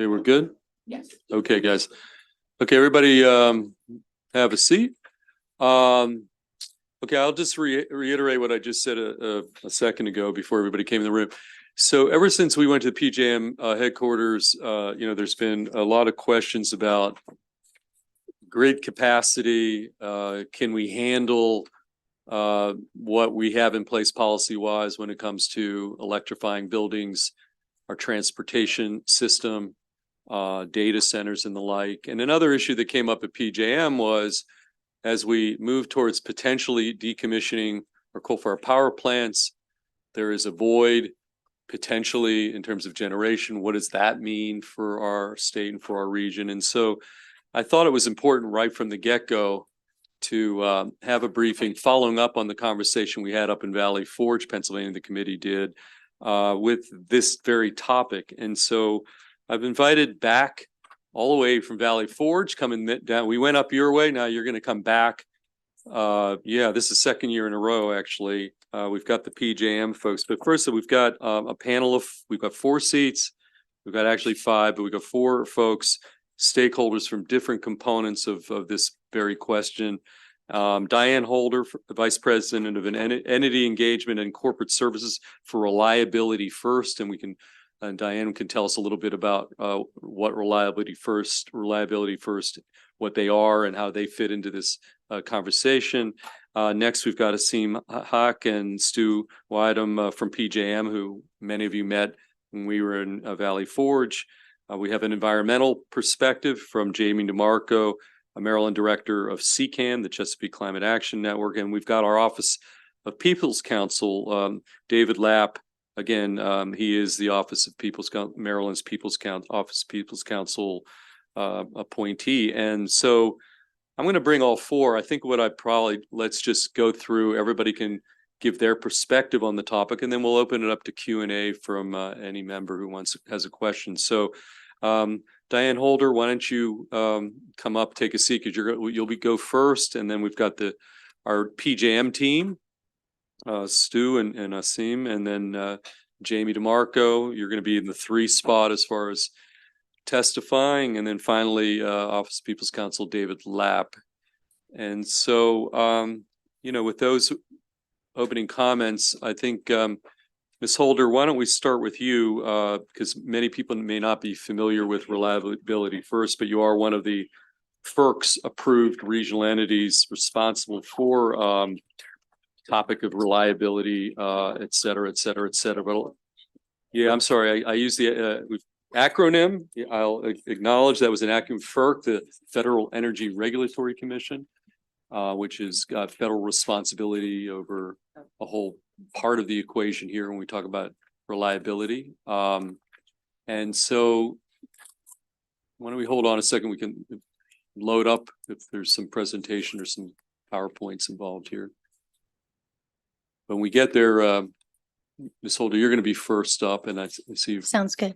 Okay, we're good? Yes. Okay, guys. Okay, everybody have a seat. Okay, I'll just reiterate what I just said a second ago before everybody came in the room. So ever since we went to the PJM headquarters, there's been a lot of questions about grid capacity. Can we handle what we have in place policy-wise when it comes to electrifying buildings, our transportation system, data centers and the like. And another issue that came up at PJM was as we move towards potentially decommissioning our coal-fired power plants, there is a void potentially in terms of generation. What does that mean for our state and for our region? And so I thought it was important right from the get-go to have a briefing following up on the conversation we had up in Valley Forge, Pennsylvania, the committee did with this very topic. And so I've invited back all the way from Valley Forge, coming down. We went up your way. Now you're going to come back. Yeah, this is the second year in a row, actually. We've got the PJM folks, but first we've got a panel of, we've got 4 seats. We've got actually 5, but we've got 4 folks, stakeholders from different components of this very question. Diane Holder, Vice President of an Entity Engagement and Corporate Services for Reliability First, and we can Diane can tell us a little bit about what Reliability First, what they are and how they fit into this conversation. Next, we've got Asim Haq and Stu Wydom from PJM, who many of you met when we were in Valley Forge. We have an environmental perspective from Jamie DeMarco, a Maryland Director of CCAN, the Chesapeake Climate Action Network, and we've got our Office of People's Counsel, David Lapp. Again, he is the Office of Maryland's Office of People's Counsel appointee. And so I'm going to bring all 4. I think let's just go through, everybody can give their perspective on the topic, and then we'll open it up to Q&A from any member who has a question. So Diane Holder, why don't you come up, take a seat, because you'll go first, and then we've got our PJM team, Stu and Asim, and then Jamie DeMarco. You're going to be in the 3 spot as far as testifying, and then finally Office of People's Counsel David Lapp. And so with those opening comments, I think Ms. Holder, why don't we start with you, because many people may not be familiar with Reliability First, but you are one of the FERC's approved regional entities responsible for topic of reliability, et cetera, et cetera, et cetera. But yeah, I'm sorry, I use the acronym. I'll acknowledge that was an acronym. FERC, the Federal Energy Regulatory Commission, which has got federal responsibility over a whole part of the equation here when we talk about reliability. And so why don't we hold on a second? We can load up if there's some presentation or some PowerPoints involved here. When we get there, Ms. Holder, you're going to be first up, and I see you. Sounds good.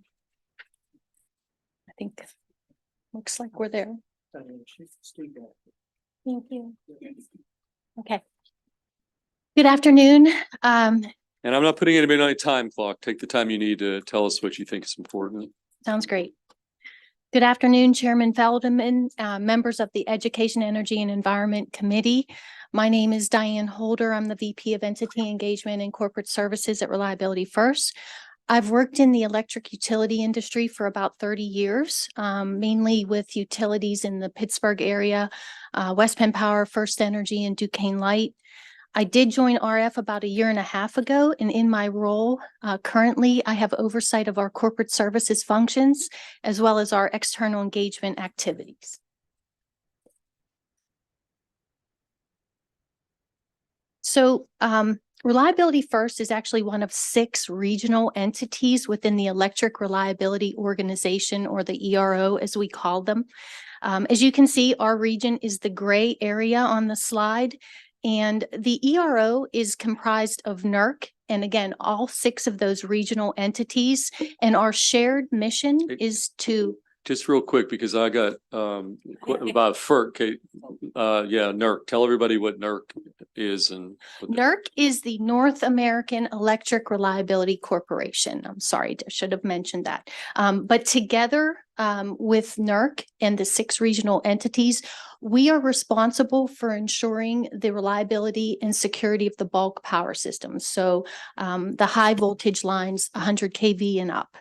I think looks like we're there. Thank you. Okay. Good afternoon. And I'm not putting anybody on a time clock. Take the time you need to tell us what you think is important. Sounds great. Good afternoon, Chairman Feldman, members of the Education, Energy, and Environment Committee. My name is Diane Holder. I'm the VP of Entity Engagement and Corporate Services at Reliability First. I've worked in the electric utility industry for about 30 years, mainly with utilities in the Pittsburgh area, West Penn Power, First Energy, and Duquesne Light. I did join RF about 1.5 years ago, and in my role currently, I have oversight of our corporate services functions, as well as our external engagement activities. So Reliability First is actually one of 6 regional entities within the Electric Reliability Organization, or the ERO, as we call them. As you can see, our region is the gray area on the slide. And the ERO is comprised of NERC, and again, all 6 of those regional entities. And our shared mission is to... Just real quick, because I got about FERC. Yeah, NERC. Tell everybody what NERC is. And NERC is the North American Electric Reliability Corporation. I'm sorry, I should have mentioned that. But together, with NERC and the 6 regional entities, we are responsible for ensuring the reliability and security of the bulk power systems. So the high voltage lines, 100 kV and up.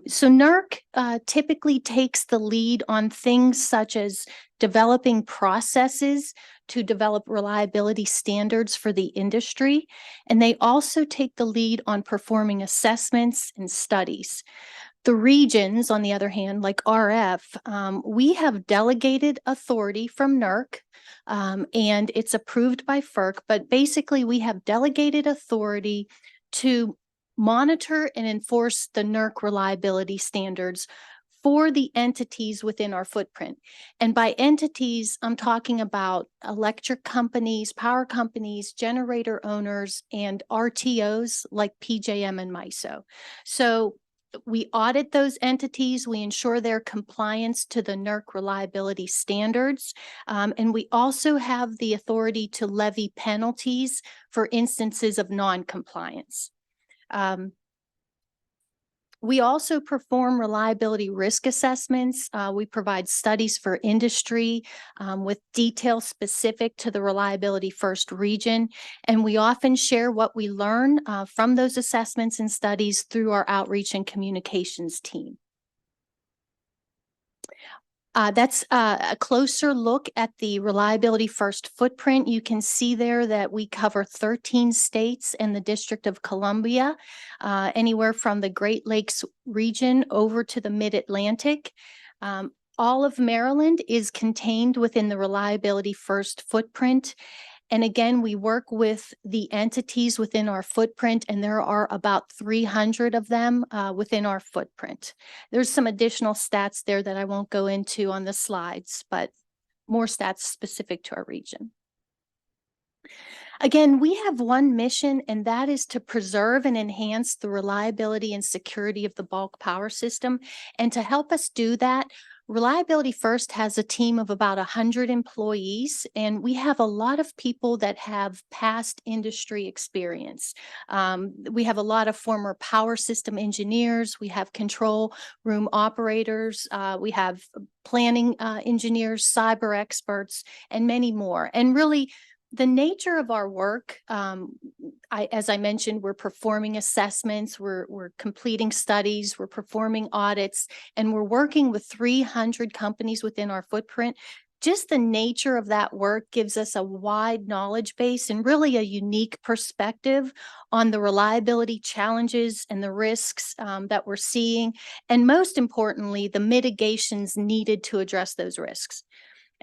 So NERC typically takes the lead on things such as developing processes to develop reliability standards for the industry. And they also take the lead on performing assessments and studies. The regions, on the other hand, like RF, we have delegated authority from NERC, and it's approved by FERC, but basically we have delegated authority to monitor and enforce the NERC reliability standards for the entities within our footprint. And by entities, I'm talking about electric companies, power companies, generator owners, and RTOs like PJM and MISO. So we audit those entities, we ensure their compliance to the NERC reliability standards, and we also have the authority to levy penalties for instances of non-compliance. We also perform reliability risk assessments. We provide studies for industry with details specific to the Reliability First region. And we often share what we learn from those assessments and studies through our outreach and communications team. That's a closer look at the Reliability First footprint. You can see there that we cover 13 states and the District of Columbia, anywhere from the Great Lakes region over to the Mid-Atlantic. All of Maryland is contained within the Reliability First footprint. And again, we work with the entities within our footprint, and there are about 300 of them within our footprint. There's some additional stats there that I won't go into on the slides, but more stats specific to our region. Again, we have one mission, and that is to preserve and enhance the reliability and security of the bulk power system. And to help us do that, Reliability First has a team of about 100 employees, and we have a lot of people that have past industry experience. We have a lot of former power system engineers, we have control room operators, we have planning engineers, cyber experts, and many more. And really, the nature of our work, as I mentioned, we're performing assessments, we're completing studies, we're performing audits, and we're working with 300 companies within our footprint. Just the nature of that work gives us a wide knowledge base and really a unique perspective on the reliability challenges and the risks that we're seeing, and most importantly, the mitigations needed to address those risks.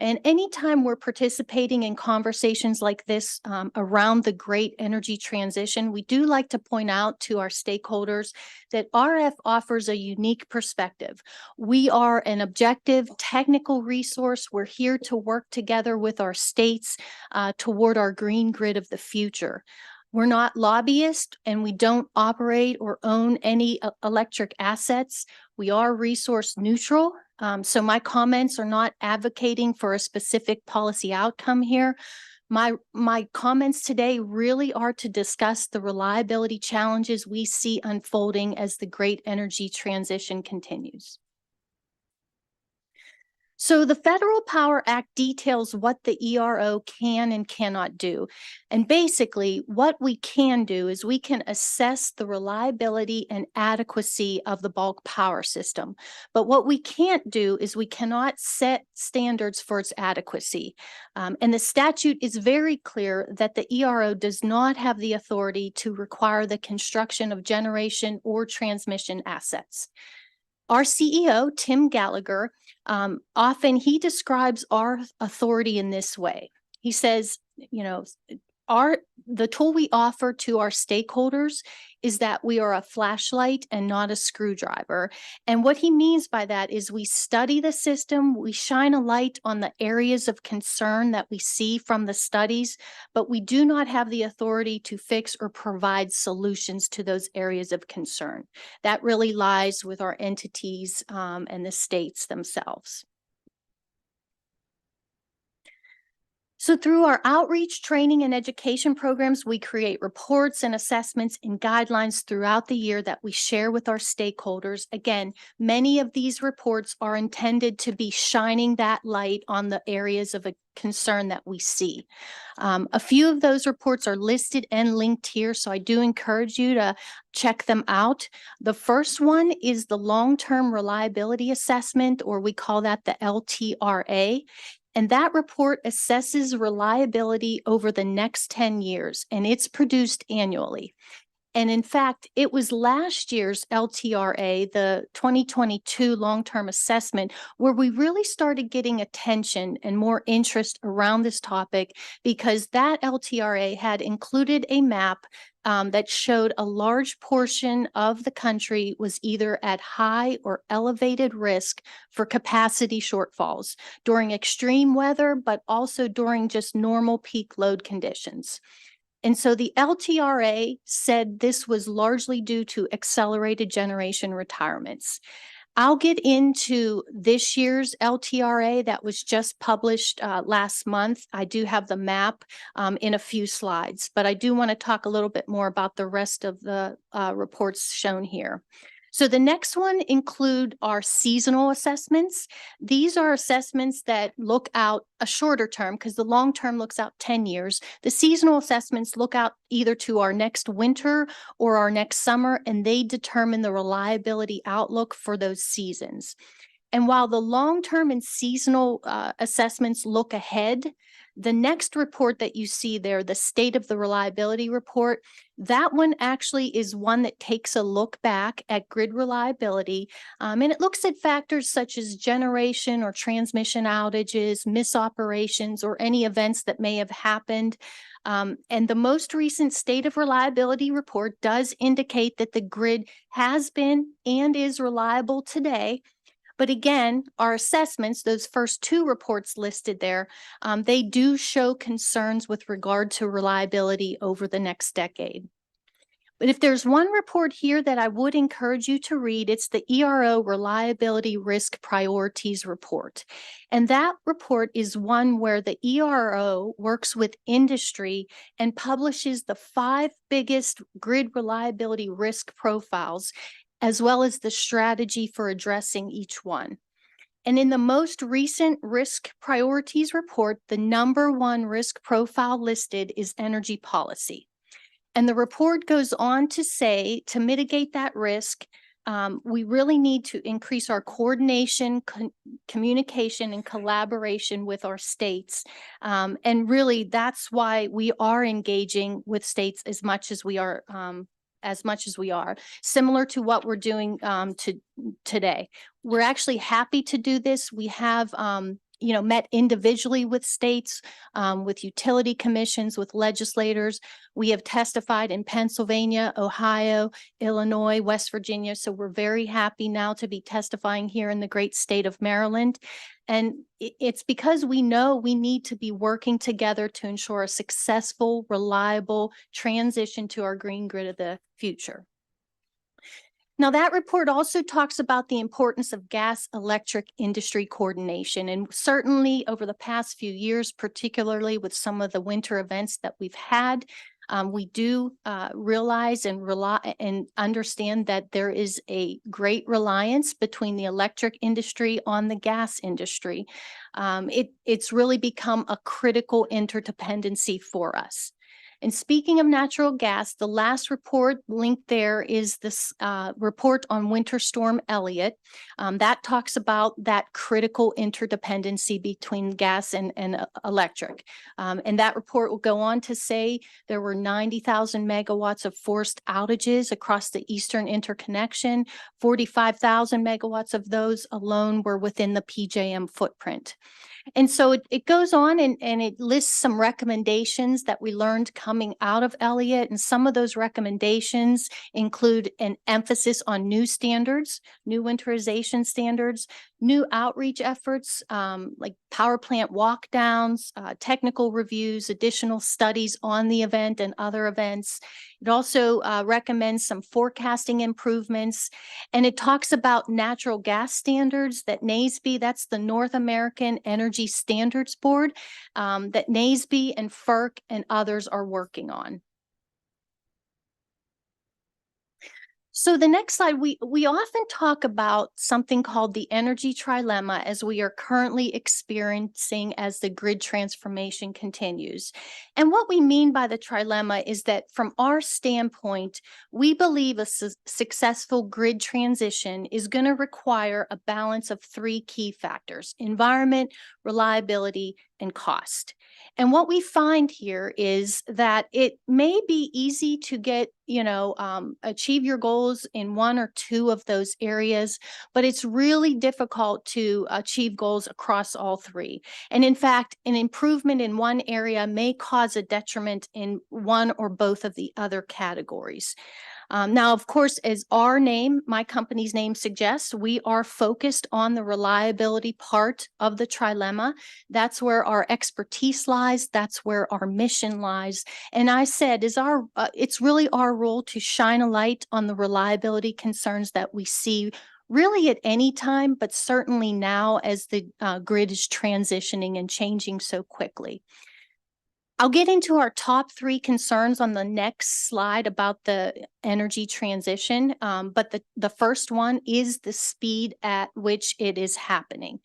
And anytime we're participating in conversations like this around the great energy transition, we do like to point out to our stakeholders that RF offers a unique perspective. We are an objective technical resource. We're here to work together with our states toward our green grid of the future. We're not lobbyists, and we don't operate or own any electric assets. We are resource neutral. So my comments are not advocating for a specific policy outcome here. My comments today really are to discuss the reliability challenges we see unfolding as the great energy transition continues. So the Federal Power Act details what the ERO can and cannot do. And basically, what we can do is we can assess the reliability and adequacy of the bulk power system. But what we can't do is we cannot set standards for its adequacy. And the statute is very clear that the ERO does not have the authority to require the construction of generation or transmission assets. Our CEO, Tim Gallagher, often he describes our authority in this way. He says, you know, the tool we offer to our stakeholders is that we are a flashlight and not a screwdriver. And what he means by that is we study the system, we shine a light on the areas of concern that we see from the studies, but we do not have the authority to fix or provide solutions to those areas of concern. That really lies with our entities and the states themselves. So through our outreach, training, and education programs, we create reports and assessments and guidelines throughout the year that we share with our stakeholders. Again, many of these reports are intended to be shining that light on the areas of a concern that we see. A few of those reports are listed and linked here, so I do encourage you to check them out. The first one is the long-term reliability assessment, or we call that the LTRA. And that report assesses reliability over the next 10 years, and it's produced annually. And in fact, it was last year's LTRA, the 2022 long-term assessment, where we really started getting attention and more interest around this topic, because that LTRA had included a map that showed a large portion of the country was either at high or elevated risk for capacity shortfalls during extreme weather, but also during just normal peak load conditions. And so the LTRA said this was largely due to accelerated generation retirements. I'll get into this year's LTRA that was just published last month. I do have the map in a few slides, but I do want to talk a little bit more about the rest of the reports shown here. So the next one include our seasonal assessments. These are assessments that look out a shorter term, because the long term looks out 10 years. The seasonal assessments look out either to our next winter or our next summer, and they determine the reliability outlook for those seasons. And while the long-term and seasonal assessments look ahead, the next report that you see there, the State of the Reliability Report, that one actually is one that takes a look back at grid reliability, and it looks at factors such as generation or transmission outages, misoperations, or any events that may have happened. And the most recent State of Reliability Report does indicate that the grid has been and is reliable today. But again, our assessments, those first two reports listed there, they do show concerns with regard to reliability over the next decade. But if there's one report here that I would encourage you to read, it's the ERO Reliability Risk Priorities Report. And that report is one where the ERO works with industry and publishes the 5 biggest grid reliability risk profiles, as well as the strategy for addressing each one. And in the most recent risk priorities report, the #1 risk profile listed is energy policy. And the report goes on to say, to mitigate that risk, we really need to increase our coordination, communication, and collaboration with our states. And really, that's why we are engaging with states as much as we are, similar to what we're doing today. We're actually happy to do this. We have met individually with states, with utility commissions, with legislators. We have testified in Pennsylvania, Ohio, Illinois, West Virginia. So we're very happy now to be testifying here in the great state of Maryland. And it's because we know we need to be working together to ensure a successful, reliable transition to our green grid of the future. Now, that report also talks about the importance of gas electric industry coordination. And certainly over the past few years, particularly with some of the winter events that we've had, we do realize and understand that there is a great reliance between the electric industry on the gas industry. It's really become a critical interdependency for us. And speaking of natural gas, the last report linked there is this report on Winter Storm Elliott. That talks about that critical interdependency between gas and electric. And that report will go on to say there were 90,000 megawatts of forced outages across the Eastern Interconnection. 45,000 megawatts of those alone were within the PJM footprint. And so it goes on and it lists some recommendations that we learned coming out of Elliott. And some of those recommendations include an emphasis on new standards, new winterization standards, new outreach efforts, like power plant walk downs, technical reviews, additional studies on the event and other events. It also recommends some forecasting improvements, and it talks about natural gas standards that NASB, that's the North American Energy Standards Board, that NASB and FERC and others are working on. So the next slide, we often talk about something called the energy trilemma as we are currently experiencing as the grid transformation continues. And what we mean by the trilemma is that from our standpoint, we believe a successful grid transition is going to require a balance of three key factors: environment, reliability, and cost. And what we find here is that it may be easy to get, achieve your goals in one or two of those areas, but it's really difficult to achieve goals across all three. And in fact, an improvement in one area may cause a detriment in one or both of the other categories. Now, of course, as my company's name suggests, we are focused on the reliability part of the trilemma. That's where our expertise lies. That's where our mission lies. And I said, it's really our role to shine a light on the reliability concerns that we see really at any time, but certainly now as the grid is transitioning and changing so quickly. I'll get into our top three concerns on the next slide about the energy transition, but the first one is the speed at which it is happening.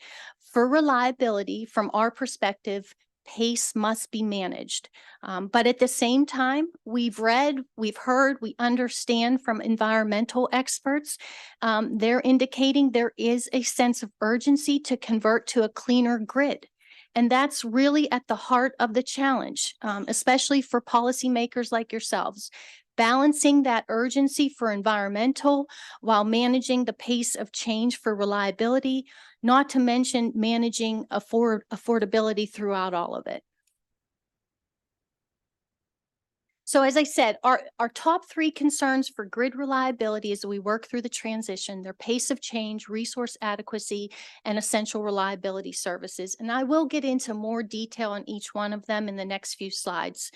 For reliability, from our perspective, pace must be managed. But at the same time, we've read, we've heard, we understand from environmental experts, they're indicating there is a sense of urgency to convert to a cleaner grid. And that's really at the heart of the challenge, especially for policymakers like yourselves. Balancing that urgency for environmental while managing the pace of change for reliability, not to mention managing affordability throughout all of it. So as I said, our top three concerns for grid reliability as we work through the transition, their pace of change, resource adequacy, and essential reliability services. And I will get into more detail on each one of them in the next few slides.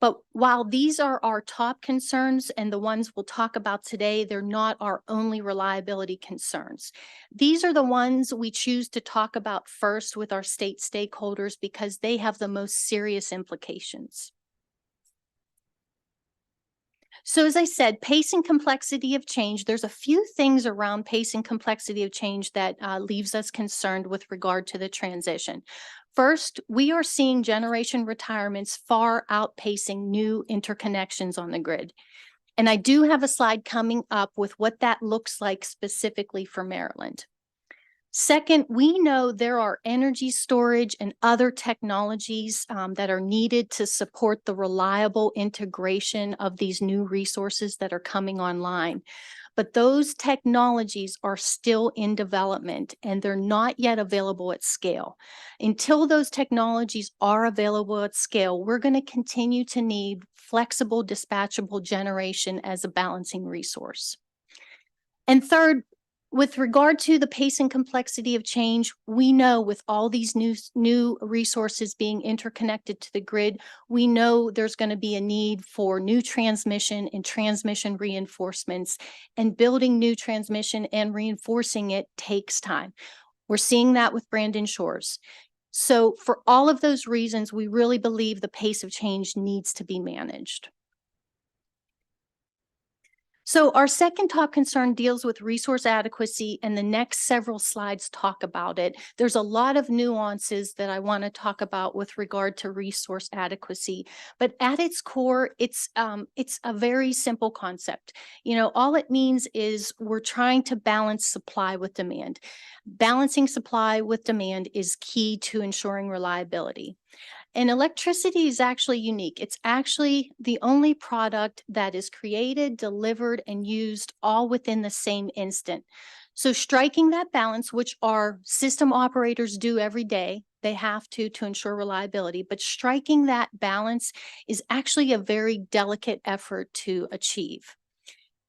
But while these are our top concerns and the ones we'll talk about today, they're not our only reliability concerns. These are the ones we choose to talk about first with our state stakeholders because they have the most serious implications. So as I said, pace and complexity of change, there's a few things around pace and complexity of change that leaves us concerned with regard to the transition. First, we are seeing generation retirements far outpacing new interconnections on the grid. And I do have a slide coming up with what that looks like specifically for Maryland. Second, we know there are energy storage and other technologies that are needed to support the reliable integration of these new resources that are coming online. But those technologies are still in development and they're not yet available at scale. Until those technologies are available at scale, we're going to continue to need flexible, dispatchable generation as a balancing resource. And third, with regard to the pace and complexity of change, we know with all these new resources being interconnected to the grid, we know there's going to be a need for new transmission and transmission reinforcements, and building new transmission and reinforcing it takes time. We're seeing that with Brandon Shores. So for all of those reasons, we really believe the pace of change needs to be managed. So our second top concern deals with resource adequacy, and the next several slides talk about it. There's a lot of nuances that I want to talk about with regard to resource adequacy, but at its core, it's a very simple concept. All it means is we're trying to balance supply with demand. Balancing supply with demand is key to ensuring reliability. And electricity is actually unique. It's actually the only product that is created, delivered, and used all within the same instant. So striking that balance, which our system operators do every day, they have to ensure reliability, but striking that balance is actually a very delicate effort to achieve.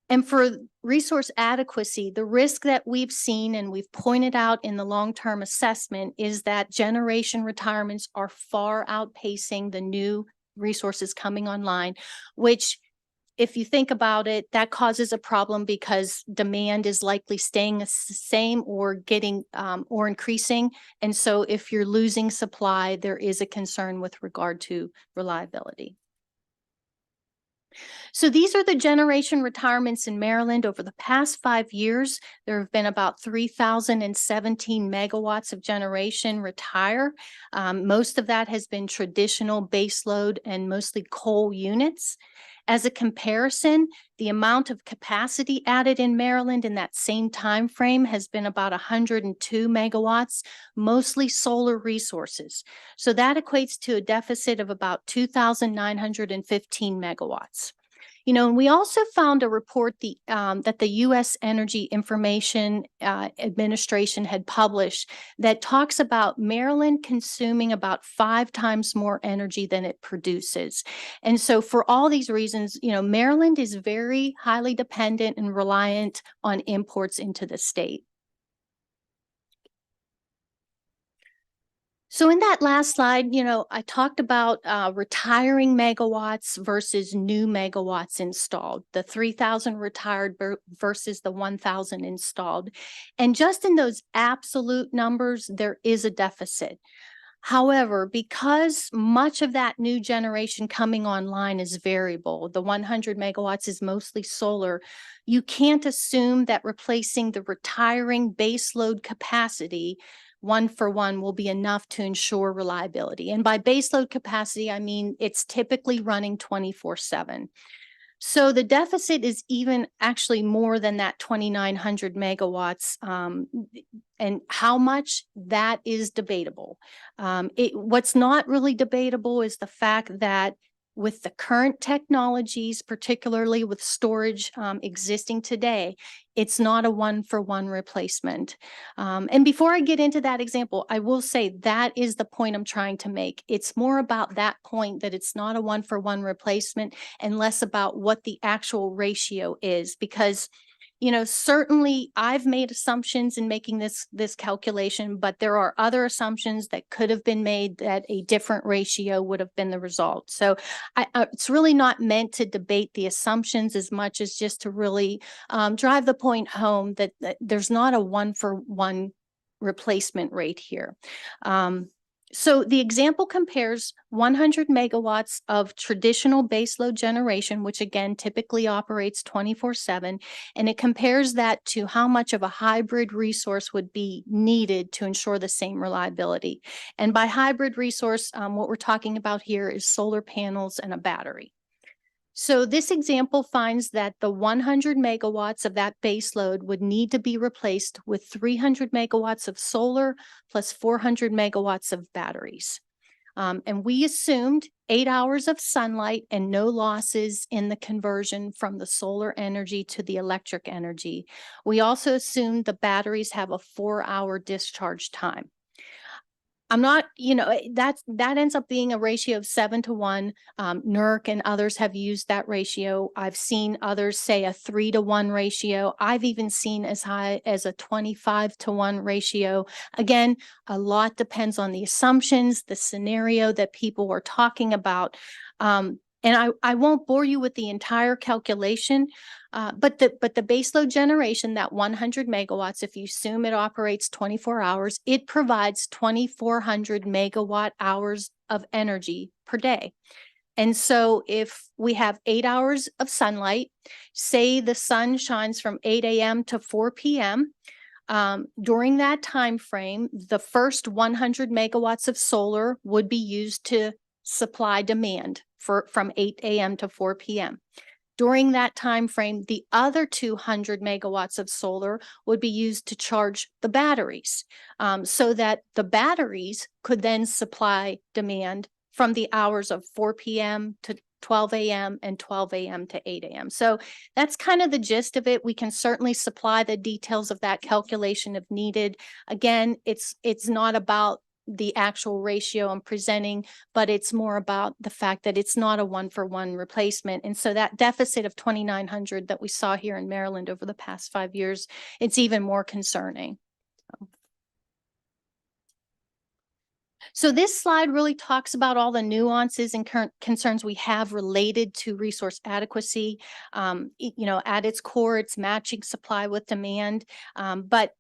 And for resource adequacy, the risk that we've seen and we've pointed out in the long-term assessment is that generation retirements are far outpacing the new resources coming online, which, if you think about it, that causes a problem because demand is likely staying the same or getting or increasing. And so if you're losing supply, there is a concern with regard to reliability. So these are the generation retirements in Maryland. Over the past 5 years, there have been about 3,017 megawatts of generation retire. Most of that has been traditional baseload and mostly coal units. As a comparison, the amount of capacity added in Maryland in that same time frame has been about 102 megawatts, mostly solar resources. So that equates to a deficit of about 2,915 megawatts. You know, and we also found a report that the U.S. Energy Information Administration had published that talks about Maryland consuming about 5 times more energy than it produces. And so for all these reasons, you know, Maryland is very highly dependent and reliant on imports into the state. So in that last slide, you know, I talked about retiring megawatts versus new megawatts installed, the 3,000 retired versus the 1,000 installed. And just in those absolute numbers, there is a deficit. However, because much of that new generation coming online is variable, the 100 megawatts is mostly solar, you can't assume that replacing the retiring baseload capacity 1-for-1 will be enough to ensure reliability. And by baseload capacity, I mean it's typically running 24/7. So the deficit is even actually more than that 2,900 megawatts. And how much, that is debatable. What's not really debatable is the fact that with the current technologies, particularly with storage existing today, it's not a 1-for-1 replacement. And before I get into that example, I will say that is the point I'm trying to make. It's more about that point, that it's not a 1-for-1 replacement, and less about what the actual ratio is. Because, you know, certainly I've made assumptions in making this calculation, but there are other assumptions that could have been made that a different ratio would have been the result. So it's really not meant to debate the assumptions as much as just to really drive the point home that there's not a 1-for-1 replacement rate here. So the example compares 100 megawatts of traditional baseload generation, which again typically operates 24/7, and it compares that to how much of a hybrid resource would be needed to ensure the same reliability. And by hybrid resource, what we're talking about here is solar panels and a battery. So this example finds that the 100 megawatts of that base load would need to be replaced with 300 megawatts of solar plus 400 megawatts of batteries. And we assumed 8 hours of sunlight and no losses in the conversion from the solar energy to the electric energy. We also assumed the batteries have a 4-hour discharge time. I'm not, you know, that ends up being a ratio of 7-to-1. NERC and others have used that ratio. I've seen others say a 3-to-1 ratio. I've even seen as high as a 25-to-1 ratio. Again, a lot depends on the assumptions, the scenario that people are talking about. And I won't bore you with the entire calculation, but the baseload generation, that 100 megawatts, if you assume it operates 24 hours, it provides 2,400 megawatt hours of energy per day. And so if we have 8 hours of sunlight, say the sun shines from 8 a.m. to 4 p.m., during that time frame, the first 100 megawatts of solar would be used to supply demand from 8 a.m. to 4 p.m. During that time frame, the other 200 megawatts of solar would be used to charge the batteries, so that the batteries could then supply demand from the hours of 4 p.m. to 12 a.m. and 12 a.m. to 8 a.m. So that's kind of the gist of it. We can certainly supply the details of that calculation if needed. Again, it's not about the actual ratio I'm presenting, but it's more about the fact that it's not a one-for-one replacement. And so that deficit of 2,900 that we saw here in Maryland over the past 5 years, it's even more concerning. So this slide really talks about all the nuances and current concerns we have related to resource adequacy. At its core, it's matching supply with demand, but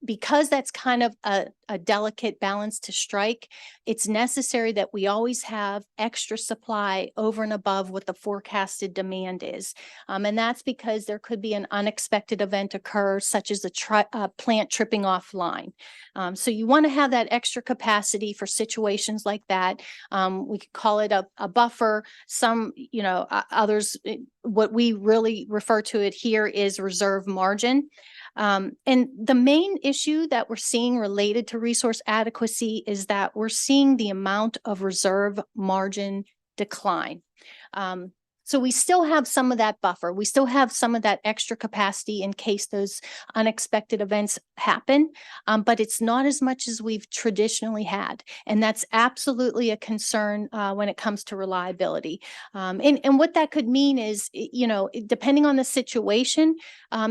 because that's kind of a delicate balance to strike, it's necessary that we always have extra supply over and above what the forecasted demand is. And that's because there could be an unexpected event occur, such as a plant tripping offline. So you want to have that extra capacity for situations like that. We could call it a buffer. Some, others, what we really refer to it here is reserve margin. And the main issue that we're seeing related to resource adequacy is that we're seeing the amount of reserve margin decline. So we still have some of that buffer. We still have some of that extra capacity in case those unexpected events happen, but it's not as much as we've traditionally had. And that's absolutely a concern when it comes to reliability. And what that could mean is, depending on the situation,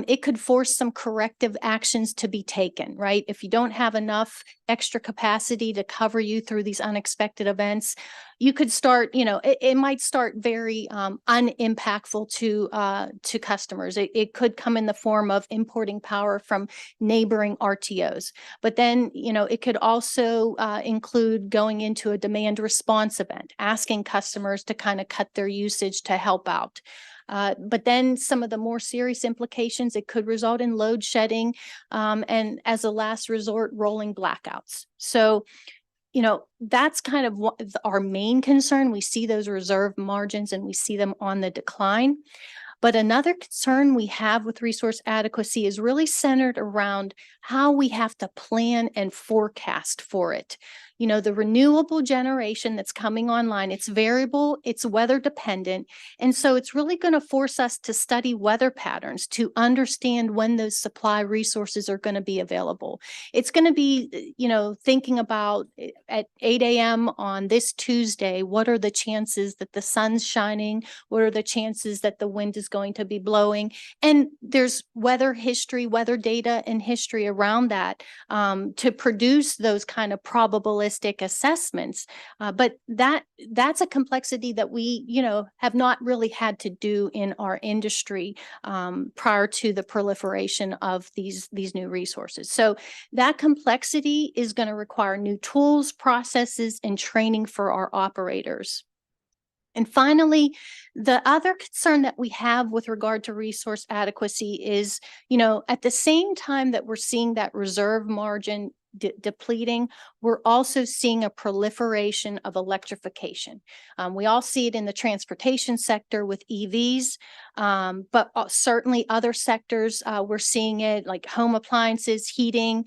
it could force some corrective actions to be taken, right? If you don't have enough extra capacity to cover you through these unexpected events, you could start, it might start very unimpactful to customers. It could come in the form of importing power from neighboring RTOs. But then, it could also include going into a demand response event, asking customers to kind of cut their usage to help out. But then some of the more serious implications, it could result in load shedding and as a last resort, rolling blackouts. So, that's kind of our main concern. We see those reserve margins and we see them on the decline. But another concern we have with resource adequacy is really centered around how we have to plan and forecast for it. The renewable generation that's coming online, it's variable, it's weather dependent. And so it's really going to force us to study weather patterns to understand when those supply resources are going to be available. It's going to be, thinking about at 8 a.m. on this Tuesday, what are the chances that the sun's shining? What are the chances that the wind is going to be blowing? And there's weather history, weather data and history around that to produce those kind of probabilistic assessments. But that's a complexity that we, have not really had to do in our industry prior to the proliferation of these new resources. So that complexity is going to require new tools, processes, and training for our operators. And finally, the other concern that we have with regard to resource adequacy is, at the same time that we're seeing that reserve margin depleting, we're also seeing a proliferation of electrification. We all see it in the transportation sector with EVs, but certainly other sectors, we're seeing it like home appliances, heating,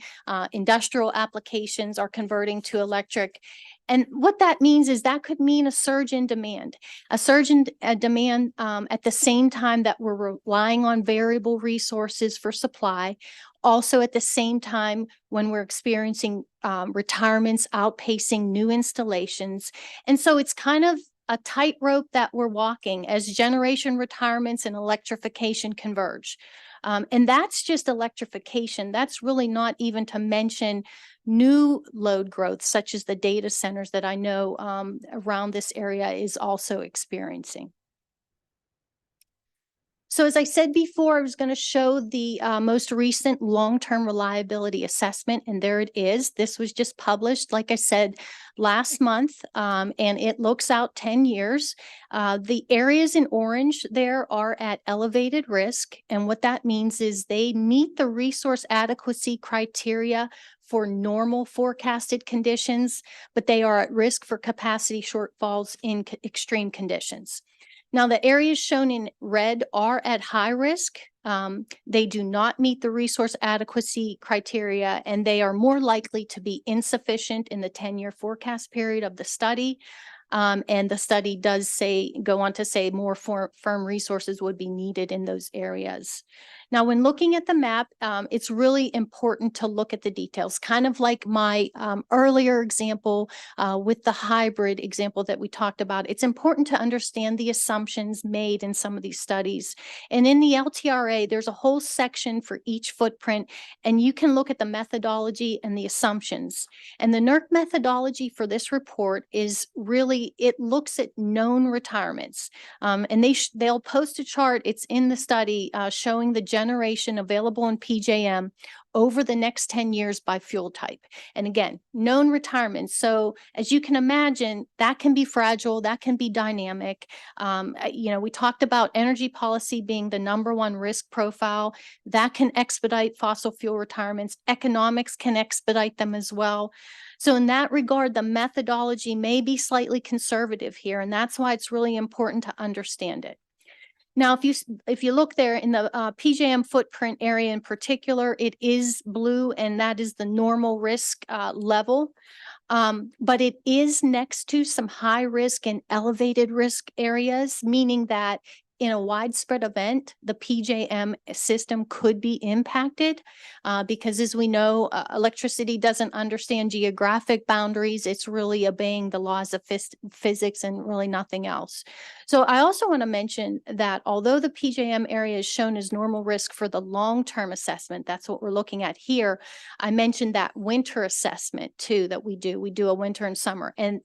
industrial applications are converting to electric. And what that means is that could mean a surge in demand, at the same time that we're relying on variable resources for supply. Also, at the same time, when we're experiencing retirements outpacing new installations. And so it's kind of a tightrope that we're walking as generation retirements and electrification converge. And that's just electrification. That's really not even to mention new load growth, such as the data centers that I know around this area is also experiencing. So as I said before, I was going to show the most recent long-term reliability assessment, and there it is. This was just published, like I said, last month, and it looks out 10 years. The areas in orange there are at elevated risk, and what that means is they meet the resource adequacy criteria for normal forecasted conditions, but they are at risk for capacity shortfalls in extreme conditions. Now, the areas shown in red are at high risk. They do not meet the resource adequacy criteria, and they are more likely to be insufficient in the 10-year forecast period of the study. And the study does go on to say more firm resources would be needed in those areas. Now, when looking at the map, it's really important to look at the details, kind of like my earlier example with the hybrid example that we talked about. It's important to understand the assumptions made in some of these studies. And in the LTRA, there's a whole section for each footprint, and you can look at the methodology and the assumptions. And the NERC methodology for this report is really, it looks at known retirements. And they'll post a chart, it's in the study, showing the generation available in PJM over the next 10 years by fuel type. And again, known retirements. So as you can imagine, that can be fragile, that can be dynamic. We talked about energy policy being the #1 risk profile. That can expedite fossil fuel retirements. Economics can expedite them as well. So in that regard, the methodology may be slightly conservative here, and that's why it's really important to understand it. Now, if you look there in the PJM footprint area in particular, it is blue, and that is the normal risk level. But it is next to some high risk and elevated risk areas, meaning that in a widespread event, the PJM system could be impacted because, as we know, electricity doesn't understand geographic boundaries. It's really obeying the laws of physics and really nothing else. So I also want to mention that although the PJM area is shown as normal risk for the long-term assessment, that's what we're looking at here, I mentioned that winter assessment too that we do. We do a winter and summer. And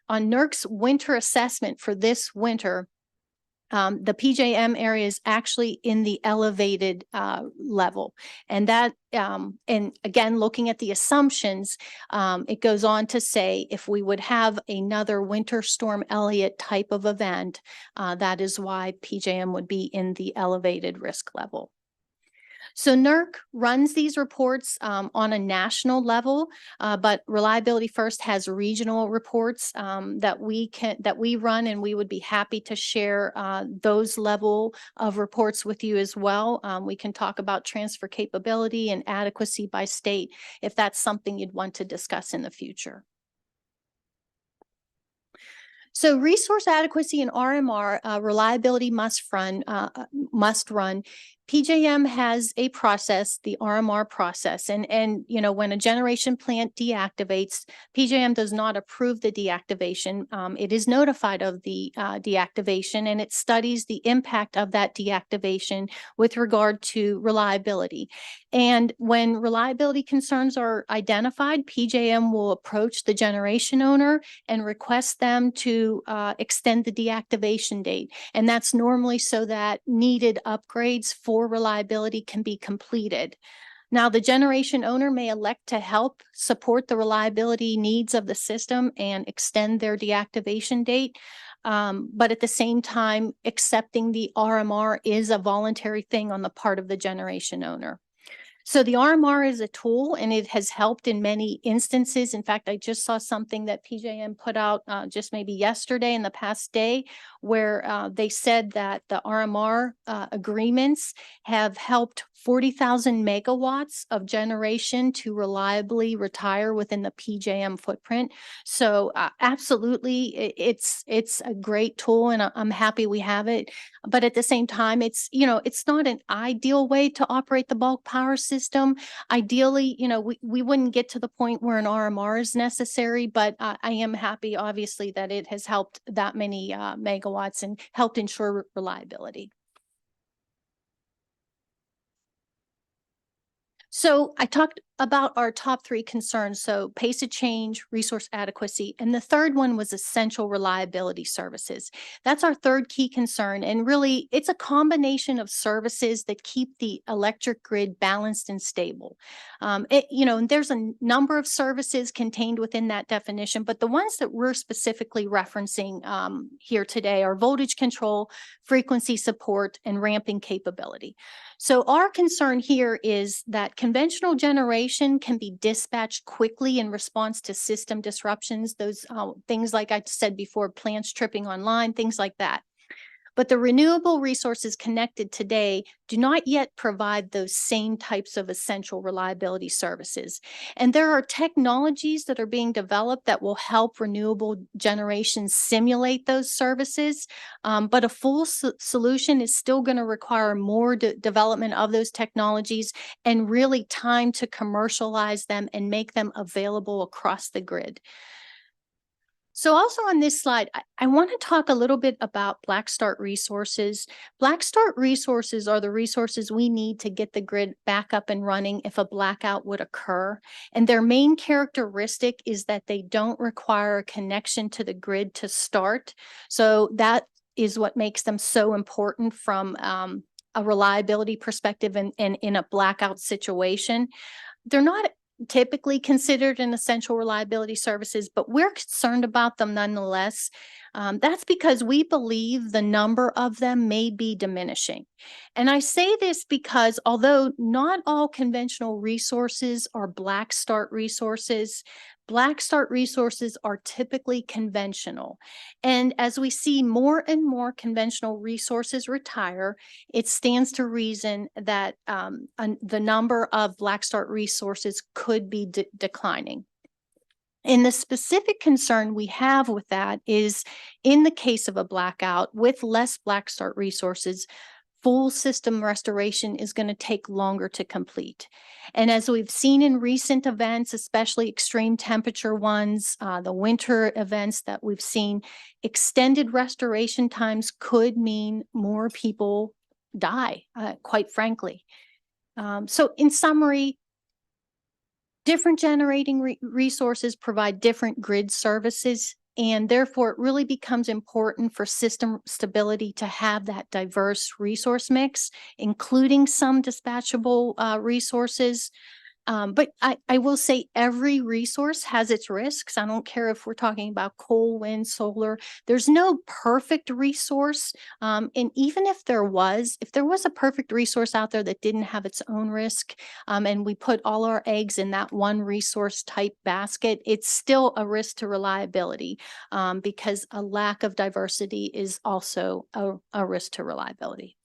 on NERC's winter assessment for this winter, the PJM area is actually in the elevated level. And that, and again, looking at the assumptions, it goes on to say if we would have another Winter Storm Elliott type of event, that is why PJM would be in the elevated risk level. So NERC runs these reports on a national level, but Reliability First has regional reports that we run, and we would be happy to share those level of reports with you as well. We can talk about transfer capability and adequacy by state if that's something you'd want to discuss in the future. So resource adequacy and RMR, reliability must run. PJM has a process, the RMR process, and when a generation plant deactivates, PJM does not approve the deactivation. It is notified of the deactivation, and it studies the impact of that deactivation with regard to reliability. And when reliability concerns are identified, PJM will approach the generation owner and request them to extend the deactivation date. And that's normally so that needed upgrades for reliability can be completed. Now, the generation owner may elect to help support the reliability needs of the system and extend their deactivation date. But at the same time, accepting the RMR is a voluntary thing on the part of the generation owner. So the RMR is a tool, and it has helped in many instances. In fact, I just saw something that PJM put out just maybe yesterday in the past day, where they said that the RMR agreements have helped 40,000 megawatts of generation to reliably retire within the PJM footprint. So absolutely, it's a great tool, and I'm happy we have it. But at the same time, it's not an ideal way to operate the bulk power system. Ideally, we wouldn't get to the point where an RMR is necessary, but I am happy, obviously, that it has helped that many megawatts and helped ensure reliability. So I talked about our top 3 concerns. So pace of change, resource adequacy, and the third one was essential reliability services. That's our third key concern. And really, it's a combination of services that keep the electric grid balanced and stable. And there's a number of services contained within that definition, but the ones that we're specifically referencing here today are voltage control, frequency support, and ramping capability. So our concern here is that conventional generation can be dispatched quickly in response to system disruptions, those things like I said before, plants tripping online, things like that. But the renewable resources connected today do not yet provide those same types of essential reliability services. And there are technologies that are being developed that will help renewable generation simulate those services. But a full solution is still going to require more development of those technologies and really time to commercialize them and make them available across the grid. So also on this slide, I want to talk a little bit about Black Start resources. Black Start resources are the resources we need to get the grid back up and running if a blackout would occur. And their main characteristic is that they don't require a connection to the grid to start. So that is what makes them so important from a reliability perspective and in a blackout situation. They're not typically considered an essential reliability services, but we're concerned about them nonetheless. That's because we believe the number of them may be diminishing. And I say this because although not all conventional resources are Black Start resources, Black Start resources are typically conventional. And as we see more and more conventional resources retire, it stands to reason that the number of Black Start resources could be declining. And the specific concern we have with that is in the case of a blackout with less Black Start resources, full system restoration is going to take longer to complete. And as we've seen in recent events, especially extreme temperature ones, the winter events that we've seen, extended restoration times could mean more people die, quite frankly. So in summary, different generating resources provide different grid services, and therefore it really becomes important for system stability to have that diverse resource mix, including some dispatchable resources. But I will say every resource has its risks. I don't care if we're talking about coal, wind, solar. There's no perfect resource. And even if there was a perfect resource out there that didn't have its own risk, and we put all our eggs in that one resource type basket, it's still a risk to reliability because a lack of diversity is also a risk to reliability.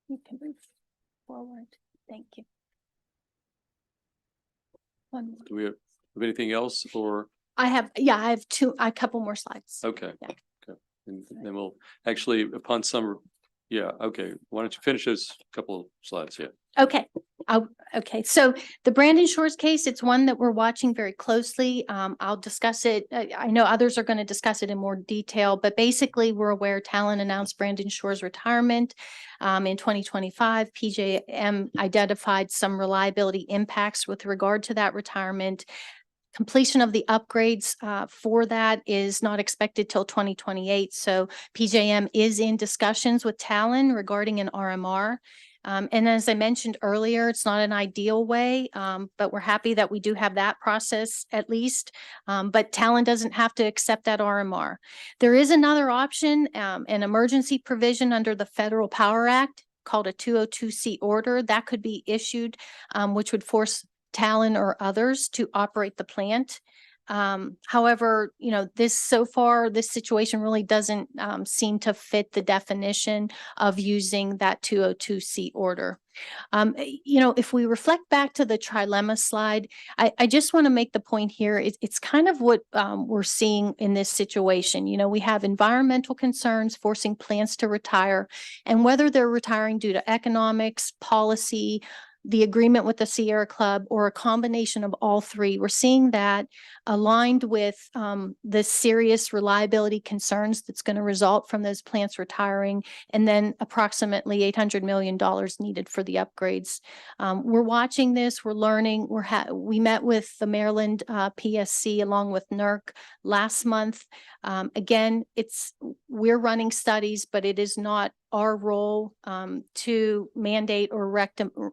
You can move forward. Thank you. Do we have anything else or? I have a couple more slides. Okay. Yeah. Okay. And then we'll actually upon some, yeah. Okay. Why don't you finish those couple of slides? Yeah. Okay. Okay. So the Brandon Shores case, it's one that we're watching very closely. I'll discuss it. I know others are going to discuss it in more detail, but basically we're aware Talon announced Brandon Shores retirement in 2025. PJM identified some reliability impacts with regard to that retirement. Completion of the upgrades for that is not expected till 2028. So PJM is in discussions with Talon regarding an RMR. And as I mentioned earlier, it's not an ideal way, but we're happy that we do have that process at least. But Talon doesn't have to accept that RMR. There is another option, an emergency provision under the Federal Power Act called a 202C order that could be issued, which would force Talon or others to operate the plant. However, this situation really doesn't seem to fit the definition of using that 202C order. If we reflect back to the trilemma slide, I just want to make the point here. It's kind of what we're seeing in this situation. We have environmental concerns forcing plants to retire, and whether they're retiring due to economics, policy, the agreement with the Sierra Club, or a combination of all three, we're seeing that aligned with the serious reliability concerns that's going to result from those plants retiring, and then approximately $800 million needed for the upgrades. We're watching this, we're learning. We met with the Maryland PSC along with NERC last month. Again, we're running studies, but it is not our role to mandate or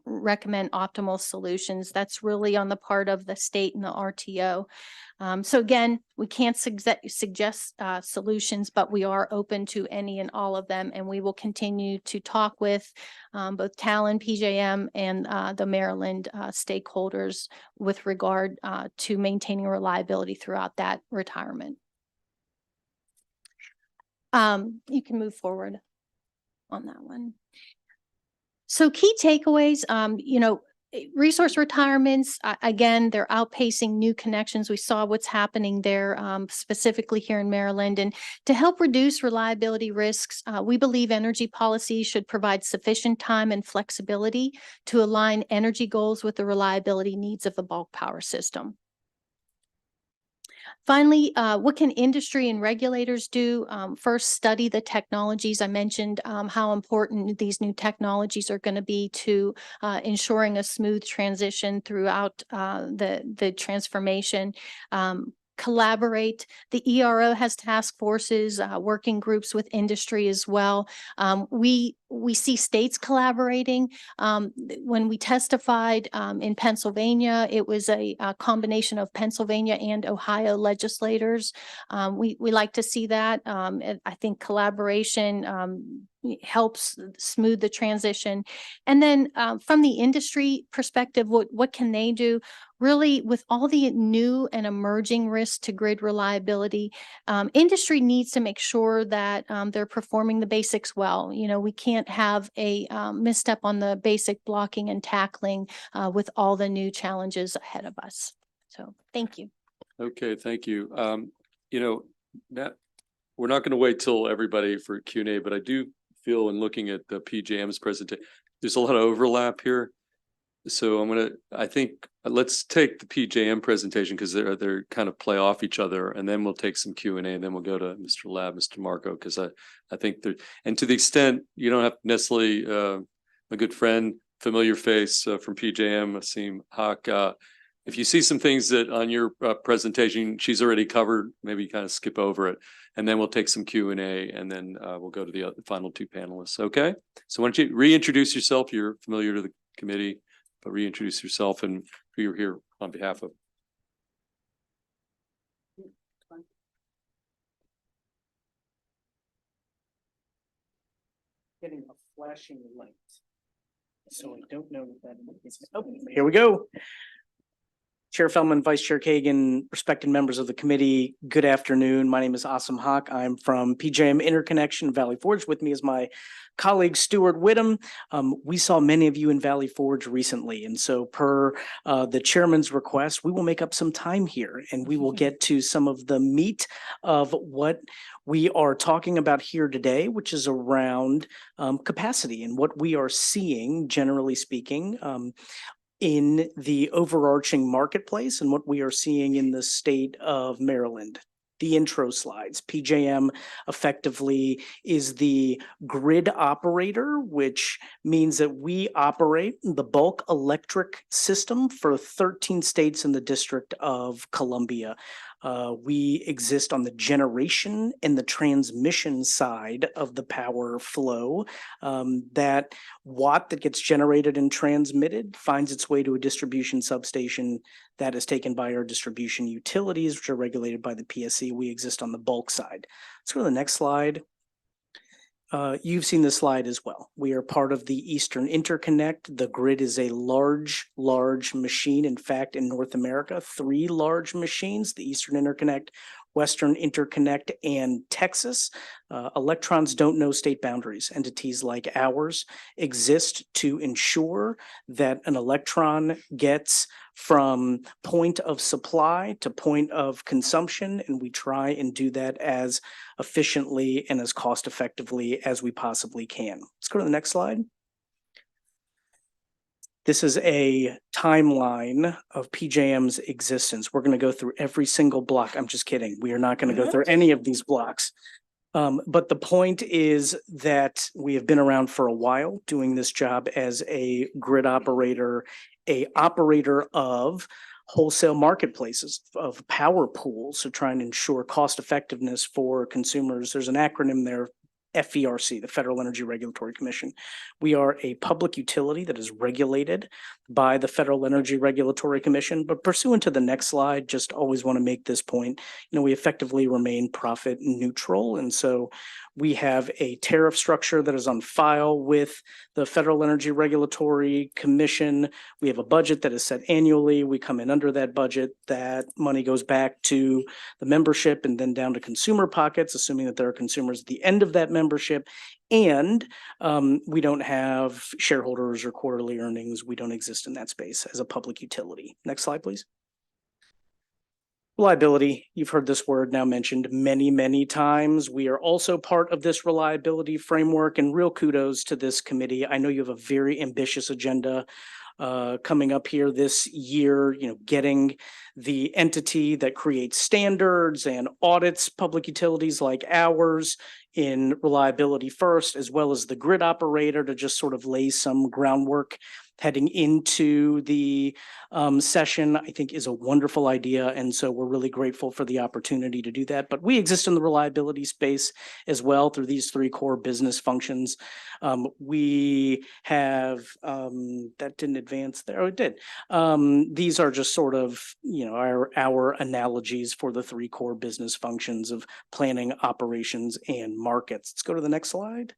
recommend optimal solutions. That's really on the part of the state and the RTO. So again, we can't suggest solutions, but we are open to any and all of them, and we will continue to talk with both Talon, PJM, and the Maryland stakeholders with regard to maintaining reliability throughout that retirement. You can move forward on that one. So key takeaways, resource retirements, again, they're outpacing new connections. We saw what's happening there, specifically here in Maryland. And to help reduce reliability risks, we believe energy policy should provide sufficient time and flexibility to align energy goals with the reliability needs of the bulk power system. Finally, what can industry and regulators do? First, study the technologies. I mentioned how important these new technologies are going to be to ensuring a smooth transition throughout the transformation. Collaborate. The ERO has task forces, working groups with industry as well. We see states collaborating. When we testified in Pennsylvania, it was a combination of Pennsylvania and Ohio legislators. We like to see that. I think collaboration helps smooth the transition. And then from the industry perspective, what can they do? Really, with all the new and emerging risks to grid reliability, industry needs to make sure that they're performing the basics well. We can't have a misstep on the basic blocking and tackling with all the new challenges ahead of us. So thank you. Okay, thank you. That we're not going to wait till everybody for Q&A, but I do feel in looking at the PJM's presentation, there's a lot of overlap here. So I think let's take the PJM presentation because they're kind of play off each other, and then we'll take some Q&A, and then we'll go to Mr. Lab, Mr. Marco, because I think and to the extent you don't have necessarily a good friend, familiar face from PJM, Asim Haq. If you see some things that on your presentation she's already covered, maybe kind of skip over it, and then we'll take some Q&A, and then we'll go to the final two panelists. Okay, so why don't you reintroduce yourself? You're familiar to the committee, but reintroduce yourself and who you're here on behalf of. Getting a flashing light, so I don't know if that is. Oh, here we go. Chair Feldman, Vice Chair Kagan, respected members of the committee, good afternoon. My name is Asim Haq. I'm from PJM Interconnection Valley Forge. With me is my colleague Stuart Whittam. We saw many of you in Valley Forge recently, and so per the chairman's request, we will make up some time here and we will get to some of the meat of what we are talking about here today, which is around capacity and what we are seeing, generally speaking, in the overarching marketplace and what we are seeing in the state of Maryland. The intro slides. PJM effectively is the grid operator, which means that we operate the bulk electric system for 13 states in the District of Columbia. We exist on the generation and the transmission side of the power flow. That watt that gets generated and transmitted finds its way to a distribution substation that is taken by our distribution utilities, which are regulated by the PSC. We exist on the bulk side. Let's go to the next slide. You've seen this slide as well. We are part of the Eastern Interconnect. The grid is a large machine. In fact, in North America, 3 large machines, the Eastern Interconnect, Western Interconnect, and Texas. Electrons don't know state boundaries. Entities like ours exist to ensure that an electron gets from point of supply to point of consumption, and we try and do that as efficiently and as cost effectively as we possibly can. Let's go to the next slide. This is a timeline of PJM's existence. We're going to go through every single block. I'm just kidding. We are not going to go through any of these blocks. But the point is that we have been around for a while doing this job as a grid operator, a operator of wholesale marketplaces, of power pools, so trying to ensure cost effectiveness for consumers. There's an acronym there, FERC, the Federal Energy Regulatory Commission. We are a public utility that is regulated by the Federal Energy Regulatory Commission, but pursuant to the next slide, just always want to make this point, we effectively remain profit neutral. And so we have a tariff structure that is on file with the Federal Energy Regulatory Commission. We have a budget that is set annually. We come in under that budget. That money goes back to the membership and then down to consumer pockets, assuming that there are consumers at the end of that membership. And we don't have shareholders or quarterly earnings. We don't exist in that space as a public utility. Next slide, please. Reliability, you've heard this word now mentioned many, many times. We are also part of this reliability framework, and real kudos to this committee. I know you have a very ambitious agenda coming up here this year, getting the entity that creates standards and audits public utilities like ours in reliability first, as well as the grid operator to just sort of lay some groundwork heading into the session, I think is a wonderful idea. And so we're really grateful for the opportunity to do that. But we exist in the reliability space as well through these three core business functions. We have, that didn't advance there. Oh, it did. These are just sort of, our analogies for the three core business functions of planning, operations, and markets. Let's go to the next slide.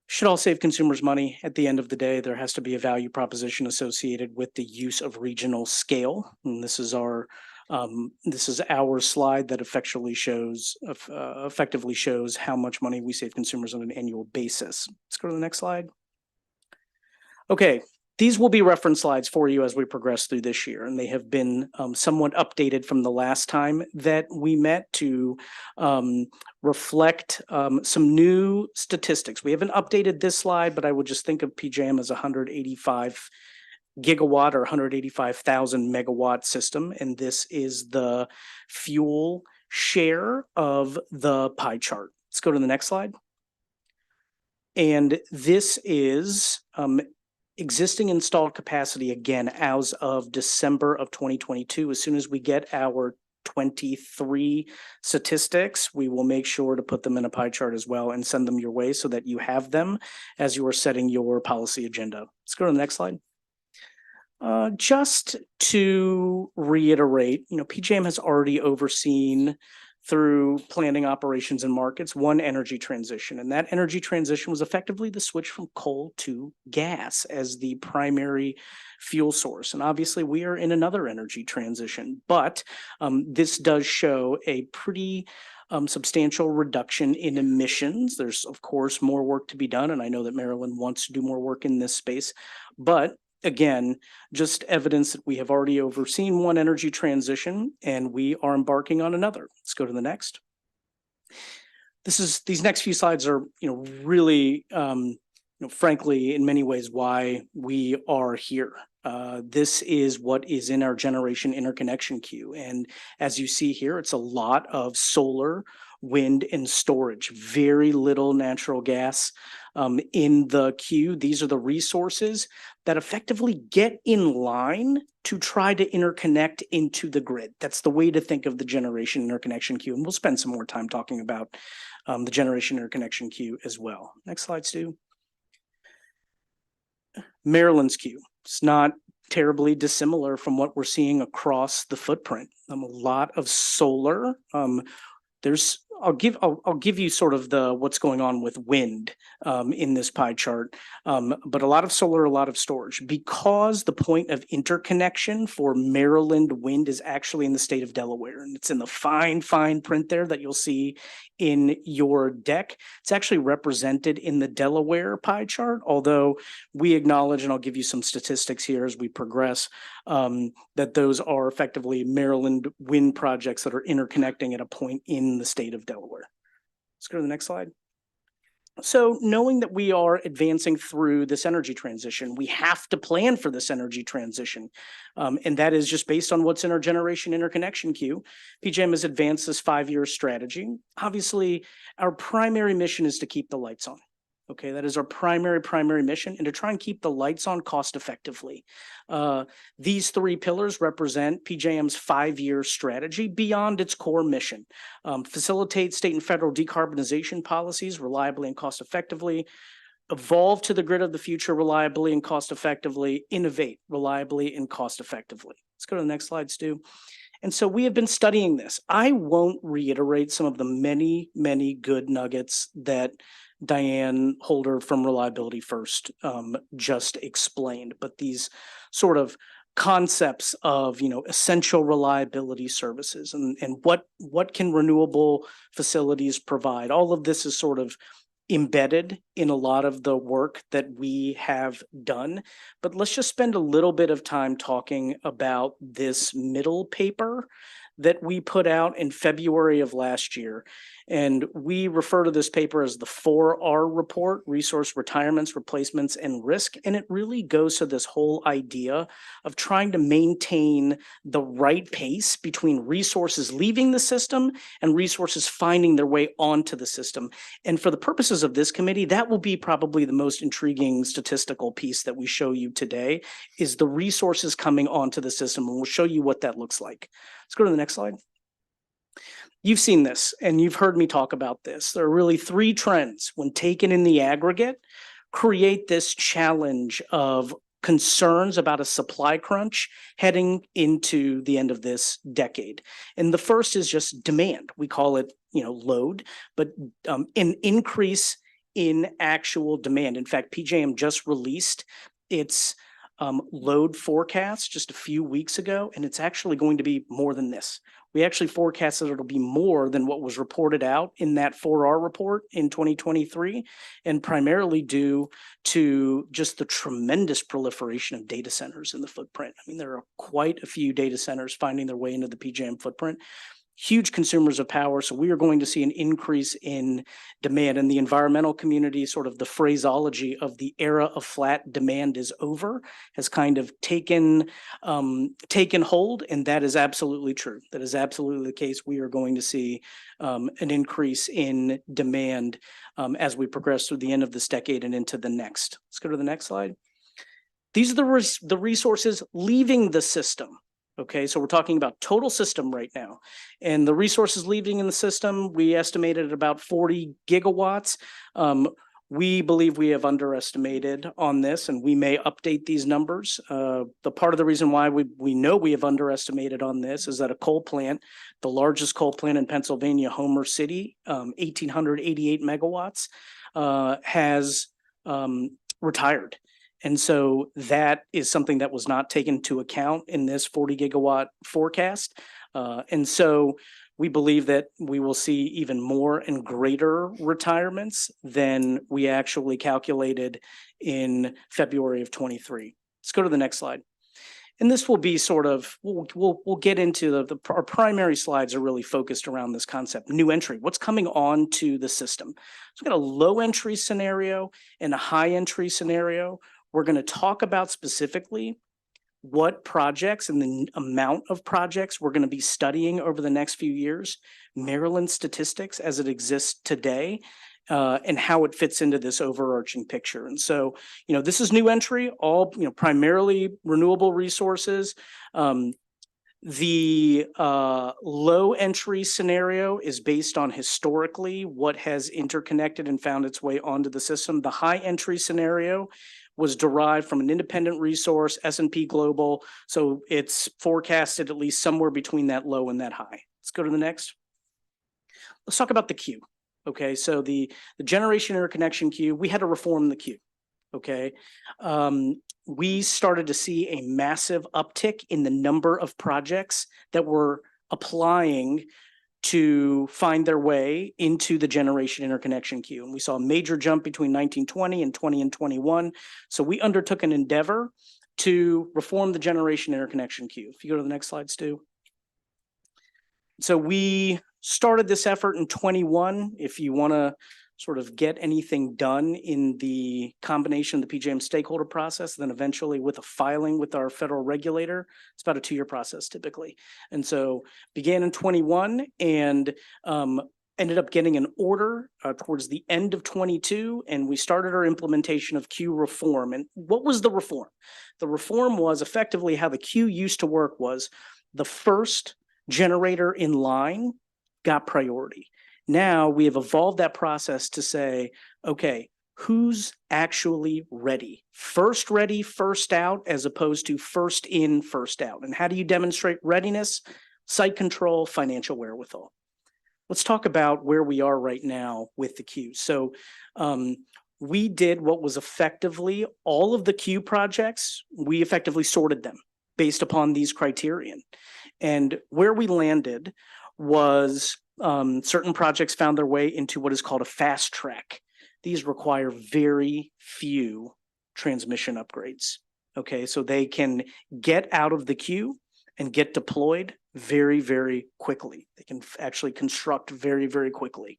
Should all save consumers money. At the end of the day, there has to be a value proposition associated with the use of regional scale. And this is our slide that effectively shows how much money we save consumers on an annual basis. Let's go to the next slide. Okay. These will be reference slides for you as we progress through this year, and they have been somewhat updated from the last time that we met to reflect some new statistics. We haven't updated this slide, but I would just think of PJM as a 185 gigawatt or 185,000 megawatt system, and this is the fuel share of the pie chart. Let's go to the next slide. And this is existing installed capacity again as of December of 2022. As soon as we get our 23 statistics, we will make sure to put them in a pie chart as well and send them your way so that you have them as you are setting your policy agenda. Let's go to the next slide. Just to reiterate, PJM has already overseen through planning, operations, and markets, one energy transition. And that energy transition was effectively the switch from coal to gas as the primary fuel source. And obviously we are in another energy transition, but this does show a pretty substantial reduction in emissions. There's of course more work to be done. And I know that Maryland wants to do more work in this space, but again, just evidence that we have already overseen one energy transition and we are embarking on another. Let's go to the next. These next few slides are, really, frankly, in many ways, why we are here. This is what is in our generation interconnection queue. And as you see here, it's a lot of solar, wind, and storage, very little natural gas in the queue. These are the resources that effectively get in line to try to interconnect into the grid. That's the way to think of the generation interconnection queue. And we'll spend some more time talking about the generation interconnection queue as well. Next slide, Stu. Maryland's queue. It's not terribly dissimilar from what we're seeing across the footprint. A lot of solar. I'll give you sort of what's going on with wind in this pie chart, but a lot of solar, a lot of storage, because the point of interconnection for Maryland wind is actually in the state of Delaware, and it's in the fine print there that you'll see in your deck. It's actually represented in the Delaware pie chart, although we acknowledge, and I'll give you some statistics here as we progress, that those are effectively Maryland wind projects that are interconnecting at a point in the state of Delaware. Let's go to the next slide. So knowing that we are advancing through this energy transition, we have to plan for this energy transition. And that is just based on what's in our generation interconnection queue. PJM has advanced this 5-year strategy. Obviously, our primary mission is to keep the lights on. Okay, that is our primary mission, and to try and keep the lights on cost effectively. These three pillars represent PJM's 5-year strategy beyond its core mission. Facilitate state and federal decarbonization policies reliably and cost effectively, evolve to the grid of the future reliably and cost effectively, innovate reliably and cost effectively. Let's go to the next slide, Stu. And so we have been studying this. I won't reiterate some of the many good nuggets that Diane Holder from Reliability First just explained, but these sort of concepts of, essential reliability services and what can renewable facilities provide. All of this is sort of embedded in a lot of the work that we have done. But let's just spend a little bit of time talking about this middle paper that we put out in February of last year. And we refer to this paper as the 4R report, Resource Retirements, Replacements, and Risk. And it really goes to this whole idea of trying to maintain the right pace between resources leaving the system and resources finding their way onto the system. And for the purposes of this committee, that will be probably the most intriguing statistical piece that we show you today, is the resources coming onto the system. And we'll show you what that looks like. Let's go to the next slide. You've seen this and you've heard me talk about this. There are really three trends, when taken in the aggregate, create this challenge of concerns about a supply crunch heading into the end of this decade. And the first is just demand. We call it, load, but an increase in actual demand. In fact, PJM just released its load forecast just a few weeks ago, and it's actually going to be more than this. We actually forecast that it'll be more than what was reported out in that 4R report in 2023, and primarily due to just the tremendous proliferation of data centers in the footprint. I mean, there are quite a few data centers finding their way into the PJM footprint. Huge consumers of power. So we are going to see an increase in demand. And the environmental community, sort of the phraseology of the era of flat demand is over, has kind of taken hold. And that is absolutely true. That is absolutely the case. We are going to see an increase in demand as we progress through the end of this decade and into the next. Let's go to the next slide. These are the resources leaving the system. Okay, so we're talking about total system right now. And the resources leaving in the system, we estimated at about 40 gigawatts. We believe we have underestimated on this, and we may update these numbers. The part of the reason why we know we have underestimated on this is that a coal plant, the largest coal plant in Pennsylvania, Homer City, 1,888 megawatts, has retired. And so that is something that was not taken into account in this 40 gigawatt forecast. And so we believe that we will see even more and greater retirements than we actually calculated in February of 23. Let's go to the next slide. And this will be sort of, we'll get into our primary slides are really focused around this concept, new entry, what's coming on to the system. So we've got a low entry scenario and a high entry scenario. We're going to talk about specifically what projects and the amount of projects we're going to be studying over the next few years, Maryland statistics as it exists today, and how it fits into this overarching picture. And so, this is new entry, all, primarily renewable resources. The low entry scenario is based on historically what has interconnected and found its way onto the system. The high entry scenario was derived from an independent resource, S&P Global. So it's forecasted at least somewhere between that low and that high. Let's go to the next. Let's talk about the queue. Okay, so the generation interconnection queue, we had to reform the queue. Okay, we started to see a massive uptick in the number of projects that were applying to find their way into the generation interconnection queue. And we saw a major jump between 1920 and 20 and 21. So we undertook an endeavor to reform the generation interconnection queue. If you go to the next slide, Stu. So we started this effort in 21. If you want to sort of get anything done in the combination of the PJM stakeholder process, then eventually with a filing with our federal regulator, it's about a 2-year process typically. And so began in 21, and ended up getting an order towards the end of 22, and we started our implementation of queue reform. And what was the reform? The reform was effectively how the queue used to work was the first generator in line got priority. Now we have evolved that process to say, okay, who's actually ready? First ready, first out, as opposed to first in, first out. And how do you demonstrate readiness? Site control, financial wherewithal. Let's talk about where we are right now with the queue. So we did what was effectively all of the queue projects, we effectively sorted them based upon these criterion. And where we landed was certain projects found their way into what is called a fast track. These require very few transmission upgrades. Okay, so they can get out of the queue and get deployed very, very quickly. They can actually construct very, very quickly.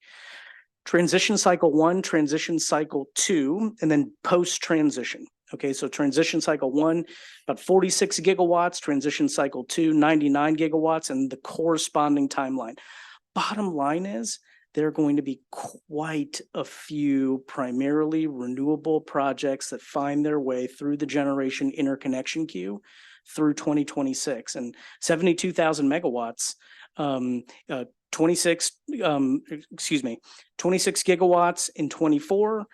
Transition cycle 1, transition cycle 2, and then post-transition. Okay, so transition cycle 1, about 46 gigawatts, transition cycle 2, 99 gigawatts, and the corresponding timeline. Bottom line is, there are going to be quite a few primarily renewable projects that find their way through the generation interconnection queue through 2026, and 72,000 megawatts, 26 gigawatts in 24,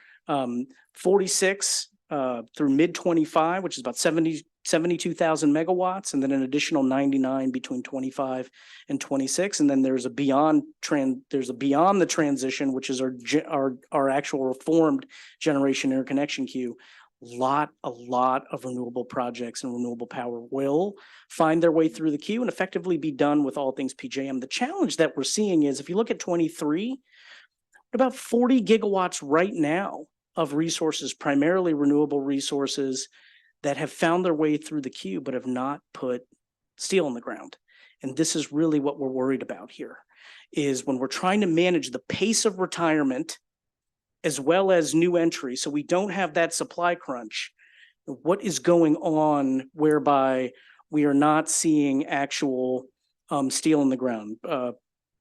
46 through mid 25, which is about 72,000 megawatts, and then an additional 99 between 25 and 26. And then there's a beyond the transition, which is our actual reformed generation interconnection queue. A lot of renewable projects and renewable power will find their way through the queue and effectively be done with all things PJM. The challenge that we're seeing is if you look at 23, about 40 gigawatts right now of resources, primarily renewable resources, that have found their way through the queue but have not put steel in the ground. And this is really what we're worried about here, is when we're trying to manage the pace of retirement as well as new entry, so we don't have that supply crunch. What is going on whereby we are not seeing actual steel in the ground?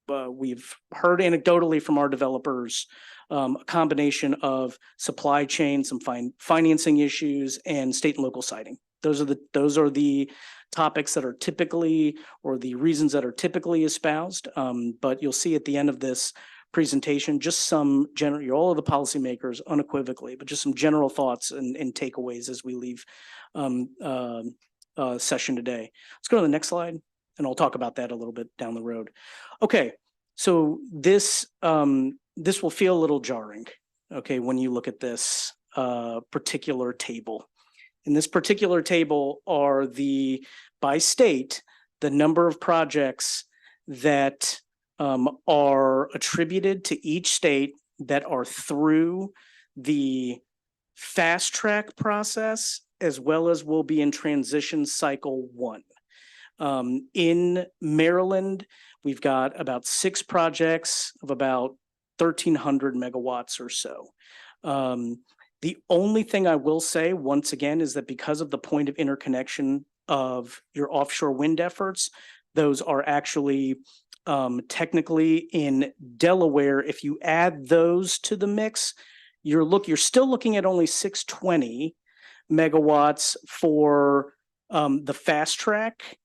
We've heard anecdotally from our developers a combination of supply chain, some financing issues, and state and local siting. Those are the topics that are typically, or the reasons that are typically espoused. But you'll see at the end of this presentation, just some general, all of the policymakers unequivocally, but just some general thoughts and takeaways as we leave session today. Let's go to the next slide, and I'll talk about that a little bit down the road. Okay, so this will feel a little jarring, okay, when you look at this particular table. In this particular table are by state, the number of projects that are attributed to each state that are through the fast track process, as well as will be in transition cycle 1. In Maryland, we've got about 6 projects of about 1,300 megawatts or so. The only thing I will say, once again, is that because of the point of interconnection of your offshore wind efforts, those are actually technically in Delaware. If you add those to the mix, you're still looking at only 620 megawatts for the fast track,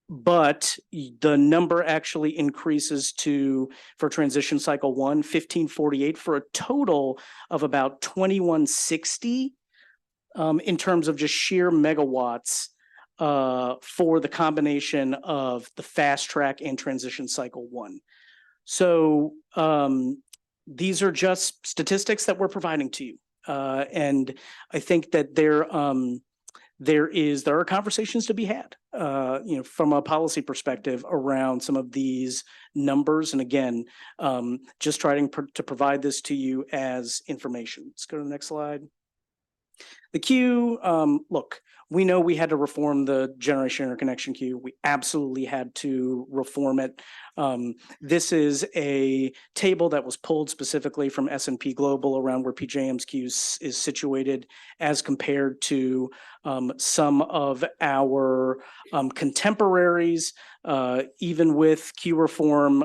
but the number actually increases for transition cycle 1, 1,548, for a total of about 2,160 in terms of just sheer megawatts for the combination of the fast track and transition cycle 1. So these are just statistics that we're providing to you. And I think that there are conversations to be had, from a policy perspective around some of these numbers. And again, just trying to provide this to you as information. Let's go to the next slide. The queue, look, we know we had to reform the generation interconnection queue. We absolutely had to reform it. This is a table that was pulled specifically from S&P Global around where PJM's queue is situated as compared to some of our contemporaries. Even with queue reform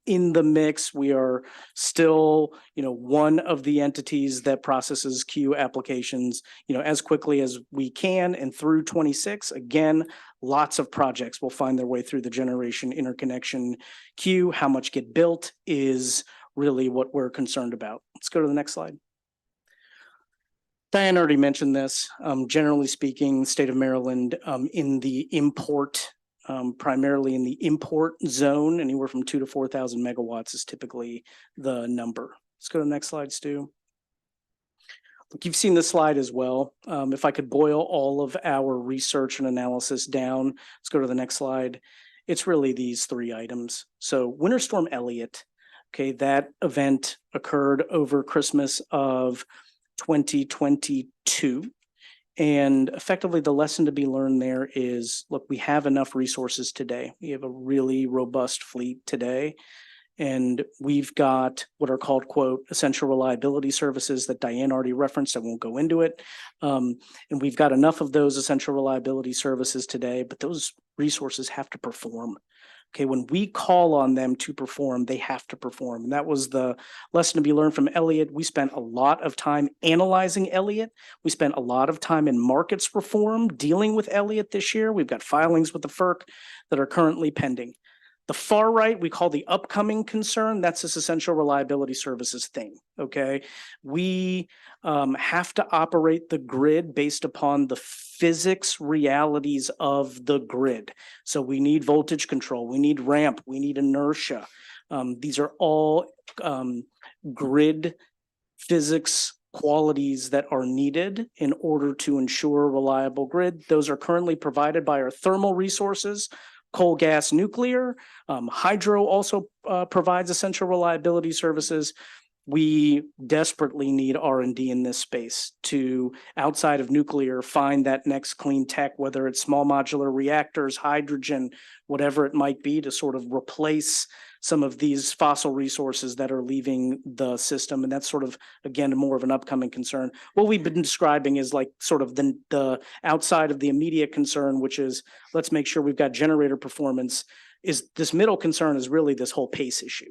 in the mix, we are still, one of the entities that processes queue applications, as quickly as we can and through 26. Again, lots of projects will find their way through the generation interconnection queue. How much get built is really what we're concerned about. Let's go to the next slide. Diane already mentioned this. Generally speaking, state of Maryland in the import, primarily in the import zone, anywhere from 2,000 to 4,000 megawatts is typically the number. Let's go to the next slide, Stu. Look, you've seen this slide as well. If I could boil all of our research and analysis down, let's go to the next slide. It's really these three items. So Winter Storm Elliott, okay, that event occurred over Christmas of 2022. And effectively, the lesson to be learned there is, look, we have enough resources today. We have a really robust fleet today. And we've got what are called, quote, essential reliability services that Diane already referenced. I won't go into it. And we've got enough of those essential reliability services today, but those resources have to perform. Okay, when we call on them to perform, they have to perform. And that was the lesson to be learned from Elliott. We spent a lot of time analyzing Elliott. We spent a lot of time in markets reform dealing with Elliott this year. We've got filings with the FERC that are currently pending. The far right, we call the upcoming concern. That's this essential reliability services thing, okay? We have to operate the grid based upon the physics realities of the grid. So we need voltage control, we need ramp, we need inertia. These are all grid physics qualities that are needed in order to ensure a reliable grid. Those are currently provided by our thermal resources, coal, gas, nuclear. Hydro also provides essential reliability services. We desperately need R&D in this space to, outside of nuclear, find that next clean tech, whether it's small modular reactors, hydrogen, whatever it might be, to sort of replace some of these fossil resources that are leaving the system. And that's sort of, again, more of an upcoming concern. What we've been describing is like sort of the outside of the immediate concern, which is let's make sure we've got generator performance. Is this middle concern is really this whole pace issue.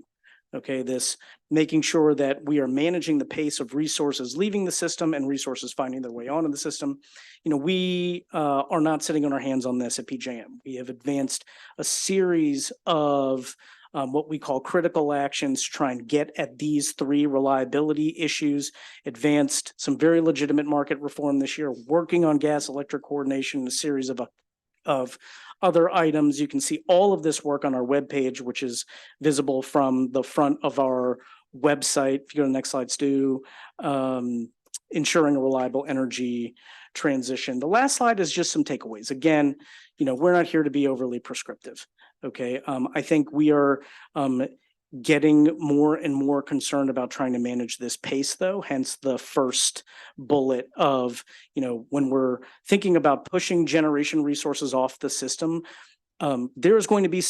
Okay, this making sure that we are managing the pace of resources leaving the system and resources finding their way onto the system. We are not sitting on our hands on this at PJM. We have advanced a series of what we call critical actions to try and get at these three reliability issues, advanced some very legitimate market reform this year, working on gas electric coordination, a series of other items. You can see all of this work on our webpage, which is visible from the front of our website. If you go to the next slide, Stu, ensuring a reliable energy transition. The last slide is just some takeaways. Again, we're not here to be overly prescriptive. Okay, I think we are getting more and more concerned about trying to manage this pace, though, hence the first bullet of, when we're thinking about pushing generation resources off the system, there is going to be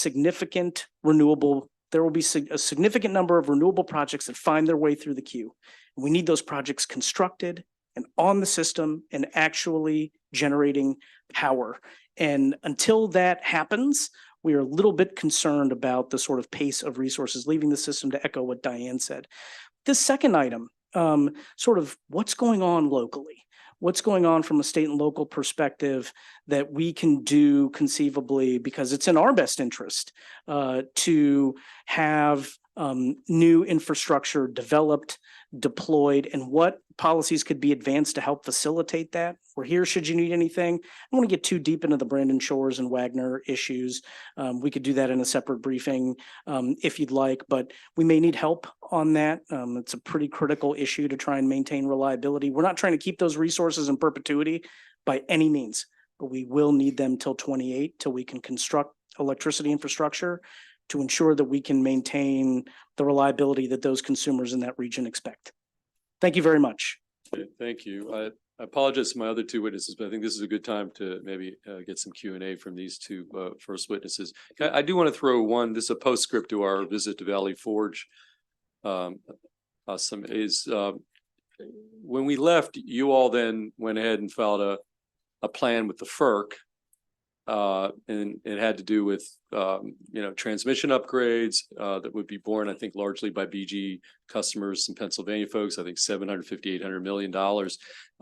there will be a significant number of renewable projects that find their way through the queue. We need those projects constructed and on the system and actually generating power. And until that happens, we are a little bit concerned about the sort of pace of resources leaving the system, to echo what Diane said. This second item, sort of what's going on locally, what's going on from a state and local perspective that we can do conceivably, because it's in our best interest to have new infrastructure developed, deployed, and what policies could be advanced to help facilitate that. We're here should you need anything. I don't want to get too deep into the Brandon Shores and Wagner issues. We could do that in a separate briefing if you'd like, but we may need help on that. It's a pretty critical issue to try and maintain reliability. We're not trying to keep those resources in perpetuity by any means, but we will need them till 28 till we can construct electricity infrastructure to ensure that we can maintain the reliability that those consumers in that region expect. Thank you very much. Thank you. I apologize to my other two witnesses, but I think this is a good time to maybe get some Q&A from these two first witnesses. I do want to throw one, this is a postscript to our visit to Valley Forge. When we left, you all then went ahead and filed a plan with the FERC. And it had to do with, transmission upgrades that would be borne, I think, largely by BG customers and Pennsylvania folks. I think $750–800 million. The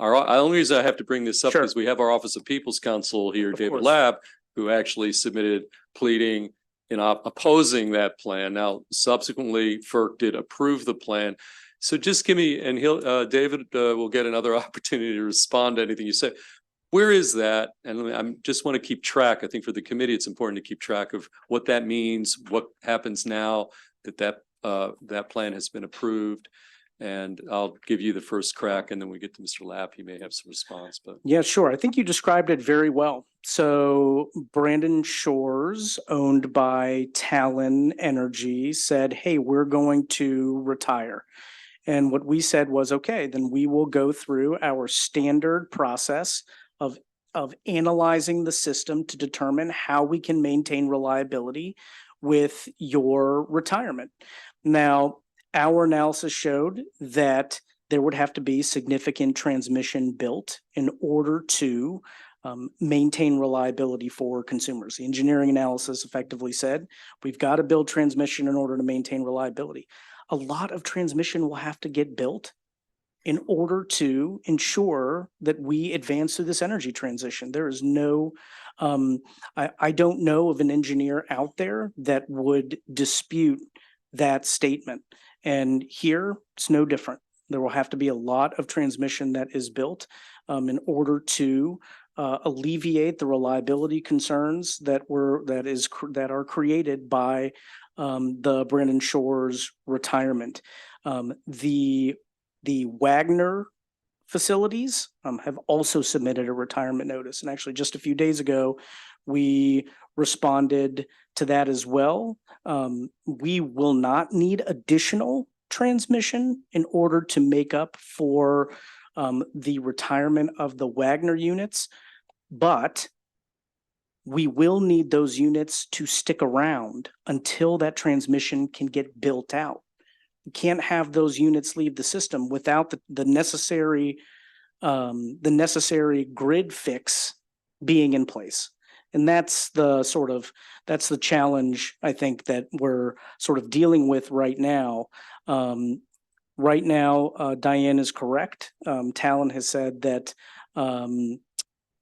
only reason I have to bring this up Sure. is we have our Office of People's Counsel here, Of David course. Lab, who actually submitted pleading in opposing that plan. Now, subsequently, FERC did approve the plan. So just give me, and David will get another opportunity to respond to anything you say. Where is that? And I just want to keep track. I think for the committee, it's important to keep track of what that means, what happens now that plan has been approved. And I'll give you the first crack, and then we get to Mr. Lapp. He may have some response, but. Yeah, sure. I think you described it very well. So Brandon Shores, owned by Talon Energy, said, hey, we're going to retire. And what we said was, okay, then we will go through our standard process of analyzing the system to determine how we can maintain reliability with your retirement. Now, our analysis showed that there would have to be significant transmission built in order to maintain reliability for consumers. The engineering analysis effectively said, we've got to build transmission in order to maintain reliability. A lot of transmission will have to get built in order to ensure that we advance through this energy transition. There is no, I don't know of an engineer out there that would dispute that statement. And here, it's no different. There will have to be a lot of transmission that is built in order to alleviate the reliability concerns that are created by the Brandon Shores retirement. The Wagner facilities have also submitted a retirement notice. And actually just a few days ago, we responded to that as well. We will not need additional transmission in order to make up for the retirement of the Wagner units, but we will need those units to stick around until that transmission can get built out. You can't have those units leave the system without the necessary grid fix being in place. And that's the challenge I think that we're sort of dealing with right now. Right now, Diane is correct. Talon has said that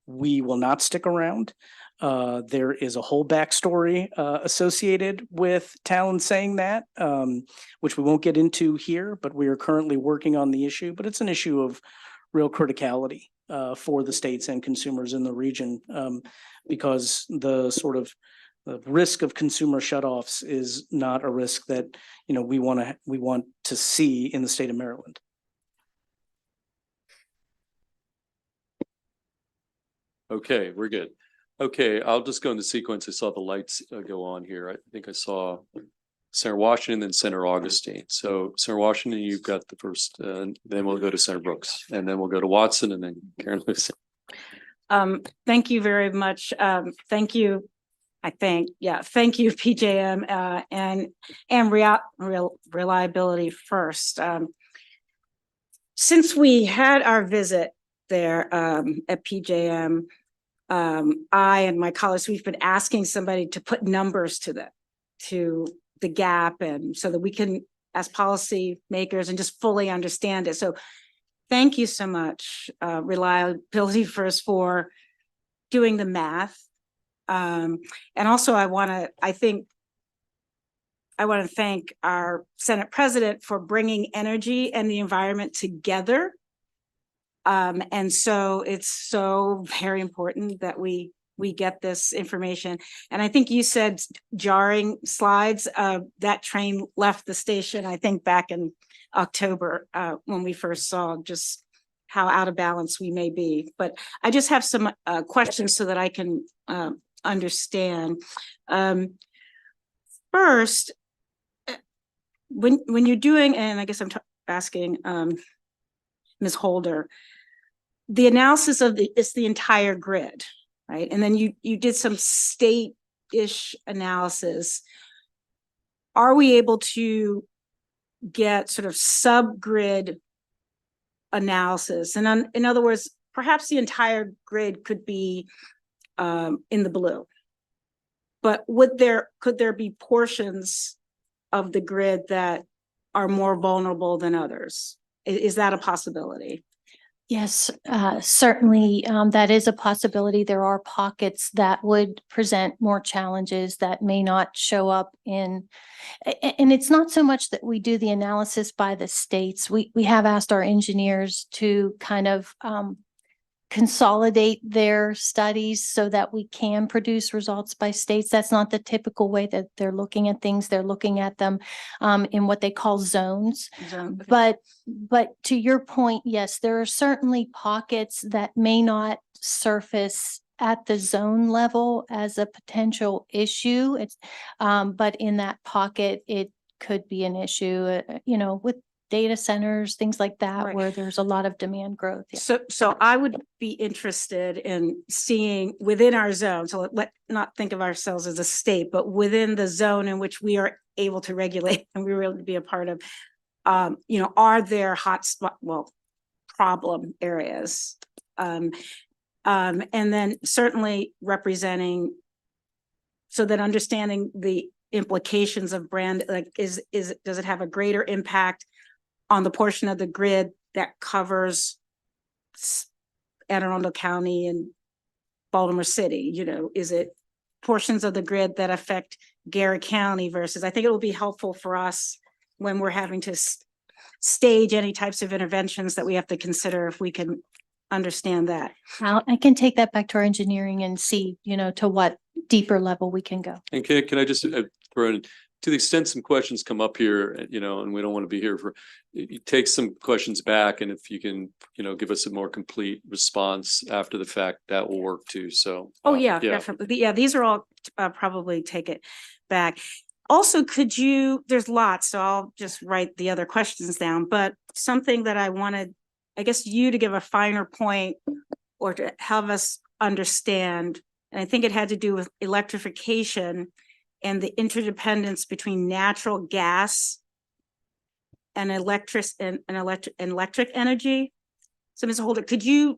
we will not stick around. There is a whole backstory associated with Talon saying that, which we won't get into here, but we are currently working on the issue. But it's an issue of real criticality for the states and consumers in the region, because the risk of consumer shutoffs is not a risk that we want to see in the state of Maryland. Okay, we're good. Okay, I'll just go in the sequence. I saw the lights go on here. I think I saw Senator Washington, then Senator Augustine. So Senator Washington, you've got the first, then we'll go to Senator Brooks, and then we'll go to Watson, and then Karen Lewis. Thank you very much. Thank you. Thank you, PJM, and reliability first. Since we had our visit there at PJM, I and my colleagues, we've been asking somebody to put numbers to the gap, and so that we can, as policy makers, and just fully understand it. So thank you so much, Reliability First, for doing the math. And also I want to thank our Senate President for bringing energy and the environment together. And so it's so very important that we get this information. And I think you said jarring slides. That train left the station, I think, back in October when we first saw just how out of balance we may be. But I just have some questions so that I can understand. First, when you're doing, and I guess I'm asking Ms. Holder, the analysis of it's the entire grid, right? And then you did some state-ish analysis. Are we able to get sort of subgrid analysis? And in other words, perhaps the entire grid could be in the blue, but could there be portions of the grid that are more vulnerable than others? Is that a possibility? Yes, certainly, that is a possibility. There are pockets that would present more challenges that may not show up in, and it's not so much that we do the analysis by the states. We have asked our engineers to kind of consolidate their studies so that we can produce results by states. That's not the typical way that they're looking at things. They're looking at them in what they call zones. But to your point, yes, there are certainly pockets that may not surface at the zone level as a potential issue. But in that pocket, it could be an issue, with data centers, things like that, Right. where there's a lot of demand growth. Yeah. So I would be interested in seeing within our zone, so let not think of ourselves as a state, but within the zone in which we are able to regulate and we're able to be a part of, are there problem areas? And then certainly representing, so that understanding the implications of brand, like does it have a greater impact on the portion of the grid that covers Anne Arundel County and Baltimore City? Is it portions of the grid that affect Garrett County versus? I think it will be helpful for us when we're having to stage any types of interventions that we have to consider, if we can understand that. I can take that back to our engineering and see, to what deeper level we can go. And can I just throw in, to the extent some questions come up here, and we don't want to be here you take some questions back, and if you can, give us a more complete response after the fact, that will work too. So. Definitely. Yeah, these are all probably take it back. Also, there's lots, so I'll just write the other questions down, but something that I wanted, I guess, you to give a finer point or to help us understand, and I think it had to do with electrification and the interdependence between natural gas and electric energy. So, Ms. Holder, could you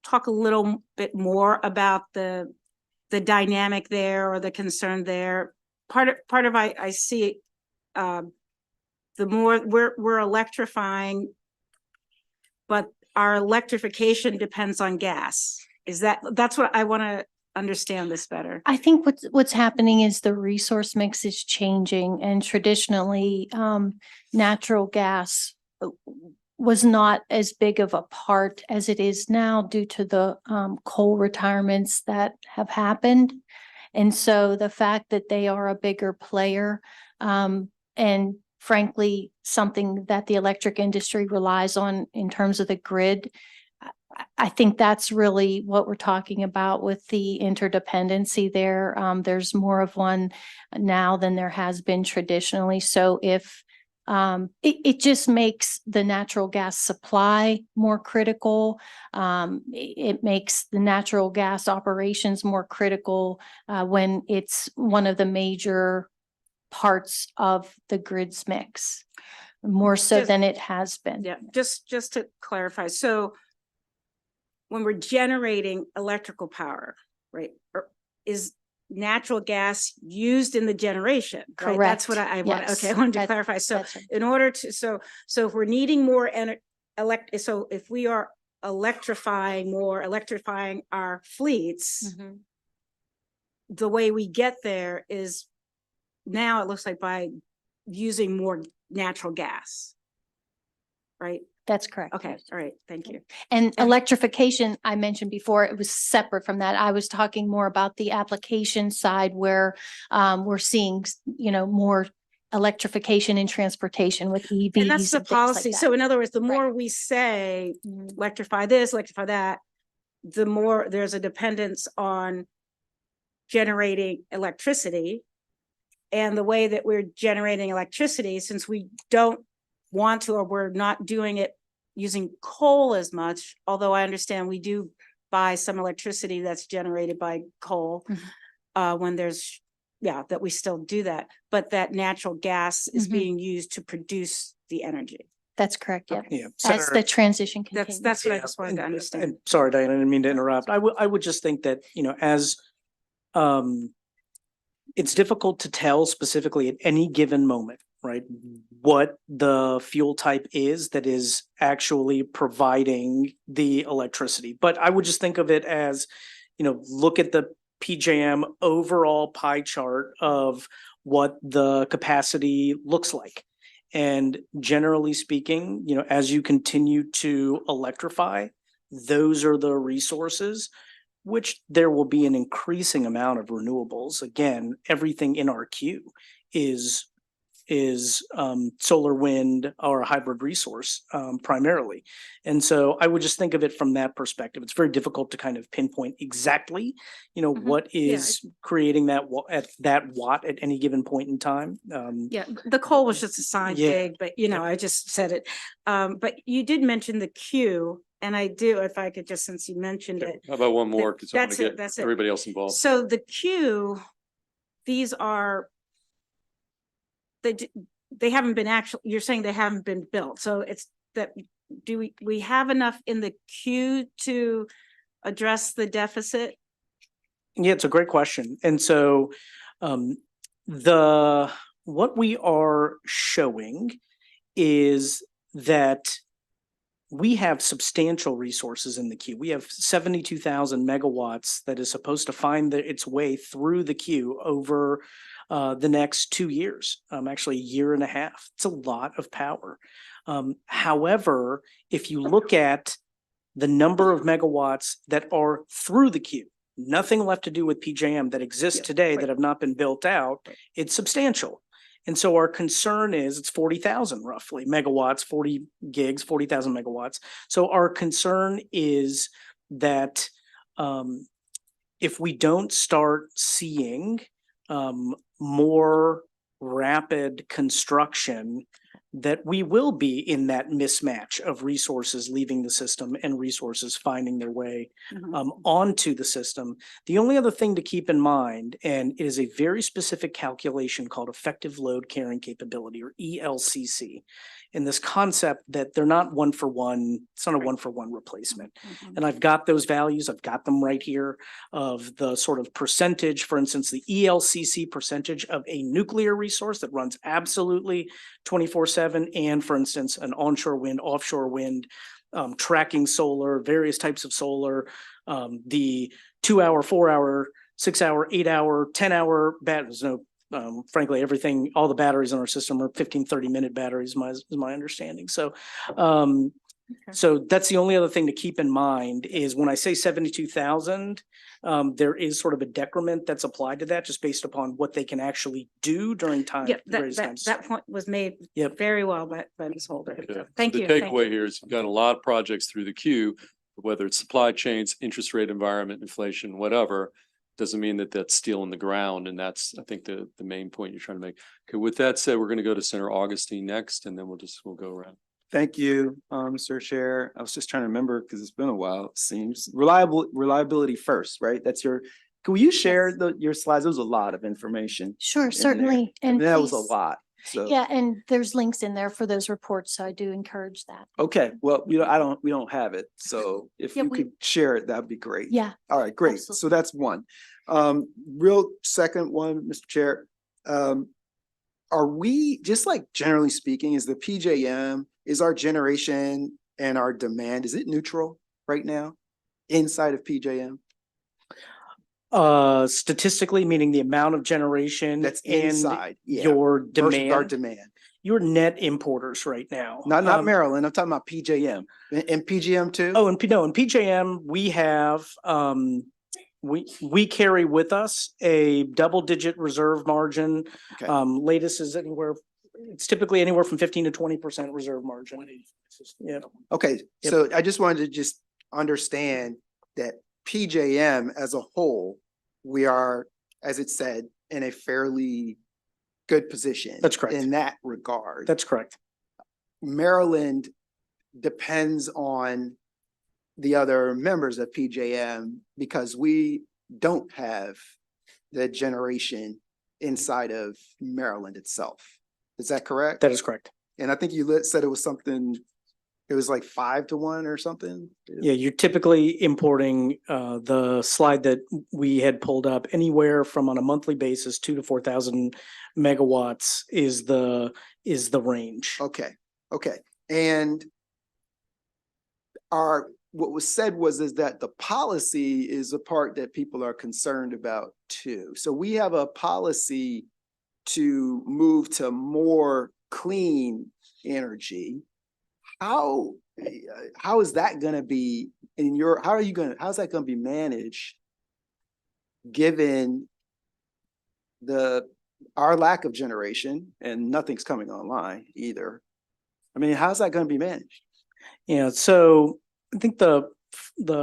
talk a little bit more about the dynamic there or the concern there? Part of I see the more we're electrifying, but our electrification depends on gas. That's what I want to understand this better. I think what's happening is the resource mix is changing, and traditionally, natural gas was not as big of a part as it is now due to the coal retirements that have happened. And so the fact that they are a bigger player, and frankly, something that the electric industry relies on in terms of the grid, I think that's really what we're talking about with the interdependency there. There's more of one now than there has been traditionally. So if it just makes the natural gas supply more critical, it makes the natural gas operations more critical when it's one of the major parts of the grid's mix, more so than it has been. Yeah, just to clarify, so when we're generating electrical power, right, is natural gas used in the generation? Right? Correct. That's what I want. Yes. Okay, I wanted to clarify. So, Right. in order to, so if we're needing more so if we are electrifying our fleets, Mhm. the way we get there is now it looks like by using more natural gas, right? That's correct. Okay, all right, thank you. And electrification, I mentioned before, it was separate from that. I was talking more about the application side where we're seeing, more electrification in transportation with EVs. And that's the and things like policy. that. So in other words, the more we say electrify this, electrify that, the more there's a dependence on generating electricity. And the way that we're generating electricity, since we don't want to, or we're not doing it using coal as much, although I understand we do buy some electricity that's generated by coal. When there's, that we still do that, but that natural gas is Mhm. being used to produce the energy. That's correct, yeah. Yeah. As Senator- the transition continues. That's what I Yeah, just wanted to understand. and sorry, Diane, I didn't mean to interrupt. I would just think that, as it's difficult to tell specifically at any given moment, right, what the fuel type is that is actually providing the electricity. But I would just think of it as, look at the PJM overall pie chart of what the capacity looks like. And generally speaking, as you continue to electrify, those are the resources, which there will be an increasing amount of renewables. Again, everything in our queue is solar, wind, or a hybrid resource primarily. And so I would just think of it from that perspective. It's very difficult to kind of pinpoint exactly, what is creating that watt at any given point in time. The coal was just a side Yeah. gig, but I just said it. But you did mention the queue, and I do, if I could just, since you mentioned it. How about one more? Because I want That's to it, get that's it. everybody else involved. So the queue, these are, they haven't been you're saying they haven't been built. So it's that, do we have enough in the queue to address the deficit? Yeah, it's a great question. And so what we are showing is that we have substantial resources in the queue. We have 72,000 megawatts that is supposed to find its way through the queue over the next 2 years, actually a year and a half. It's a lot of power. However, if you look at the number of megawatts that are through the queue, nothing left to do with PJM that exists today that have not been built out, it's substantial. And so our concern is it's 40,000 roughly megawatts, 40 gigs, 40,000 megawatts. So our concern is that if we don't start seeing more rapid construction, that we will be in that mismatch of resources leaving the system and resources finding their way onto the system. The only other thing to keep in mind, and it is a very specific calculation called effective load carrying capability, or ELCC, in this concept that they're not one for one, it's not a one for one replacement. And I've got those values, I've got them right here of the sort of percentage, for instance, the ELCC percentage of a nuclear resource that runs absolutely 24/7, and for instance, an onshore wind, offshore wind, tracking solar, various types of solar, the 2 hour, 4 hour, 6 hour, 8 hour, 10-hour batteries. Frankly, everything, all the batteries in our system are 15, 30-minute batteries, is my understanding. So, so that's the only other thing to keep in mind is when I say 72,000, there is sort of a decrement that's applied to that just based upon what they can actually do during time. That point was made very well by Ms. Holder. Okay. Thank you. The takeaway here is you've got a lot of projects through the queue, whether it's supply chains, interest rate environment, inflation, whatever. Doesn't mean that that's steel in the ground. And that's, I think, the main point you're trying to make. Okay, with that said, we're going to go to Senator Augustine next, and then we'll go around. Thank you, Mr. Chair. I was just trying to remember because it's been a while, it seems. Reliability first, right? Will you share your slides? There was a lot of information. Sure, in certainly. there. And that was a please- lot. So Yeah, and there's links in there for those reports, so I do encourage that. okay, well, we don't have it. So if Yeah, you could share it, that'd be great. Yeah. All right, great. Absolutely. So that's one. Real second one, Mr. Chair. Are we, just like generally speaking, is the PJM, is our generation and our demand, is it neutral right now inside of PJM? Statistically, meaning the amount of generation That's and inside, your versus our demand, demand. you're net importers right now. Not Maryland, I'm talking about PJM. And PJM too? Oh, in PJM, we have, we carry with us a double-digit reserve margin. Okay. Latest is it's typically anywhere from 15 to 20% reserve margin. Yeah. Okay, so I just wanted to just understand that PJM as a whole, we are, as it said, in a fairly good position. That's correct. In that regard. That's correct. Maryland depends on the other members of PJM because we don't have the generation inside of Maryland itself. Is that correct? That is correct. And I think you said it was something, it was like 5-1 or something? Yeah, you're typically importing the slide that we had pulled up anywhere from on a monthly basis, 2,000 to 4,000 megawatts is the range. Okay, okay. And what was said is that the policy is a part that people are concerned about too. So we have a policy to move to more clean energy. How is that going to be how's that going to be managed given our lack of generation and nothing's coming online either? I mean, how's that going to be managed? Yeah, so I think the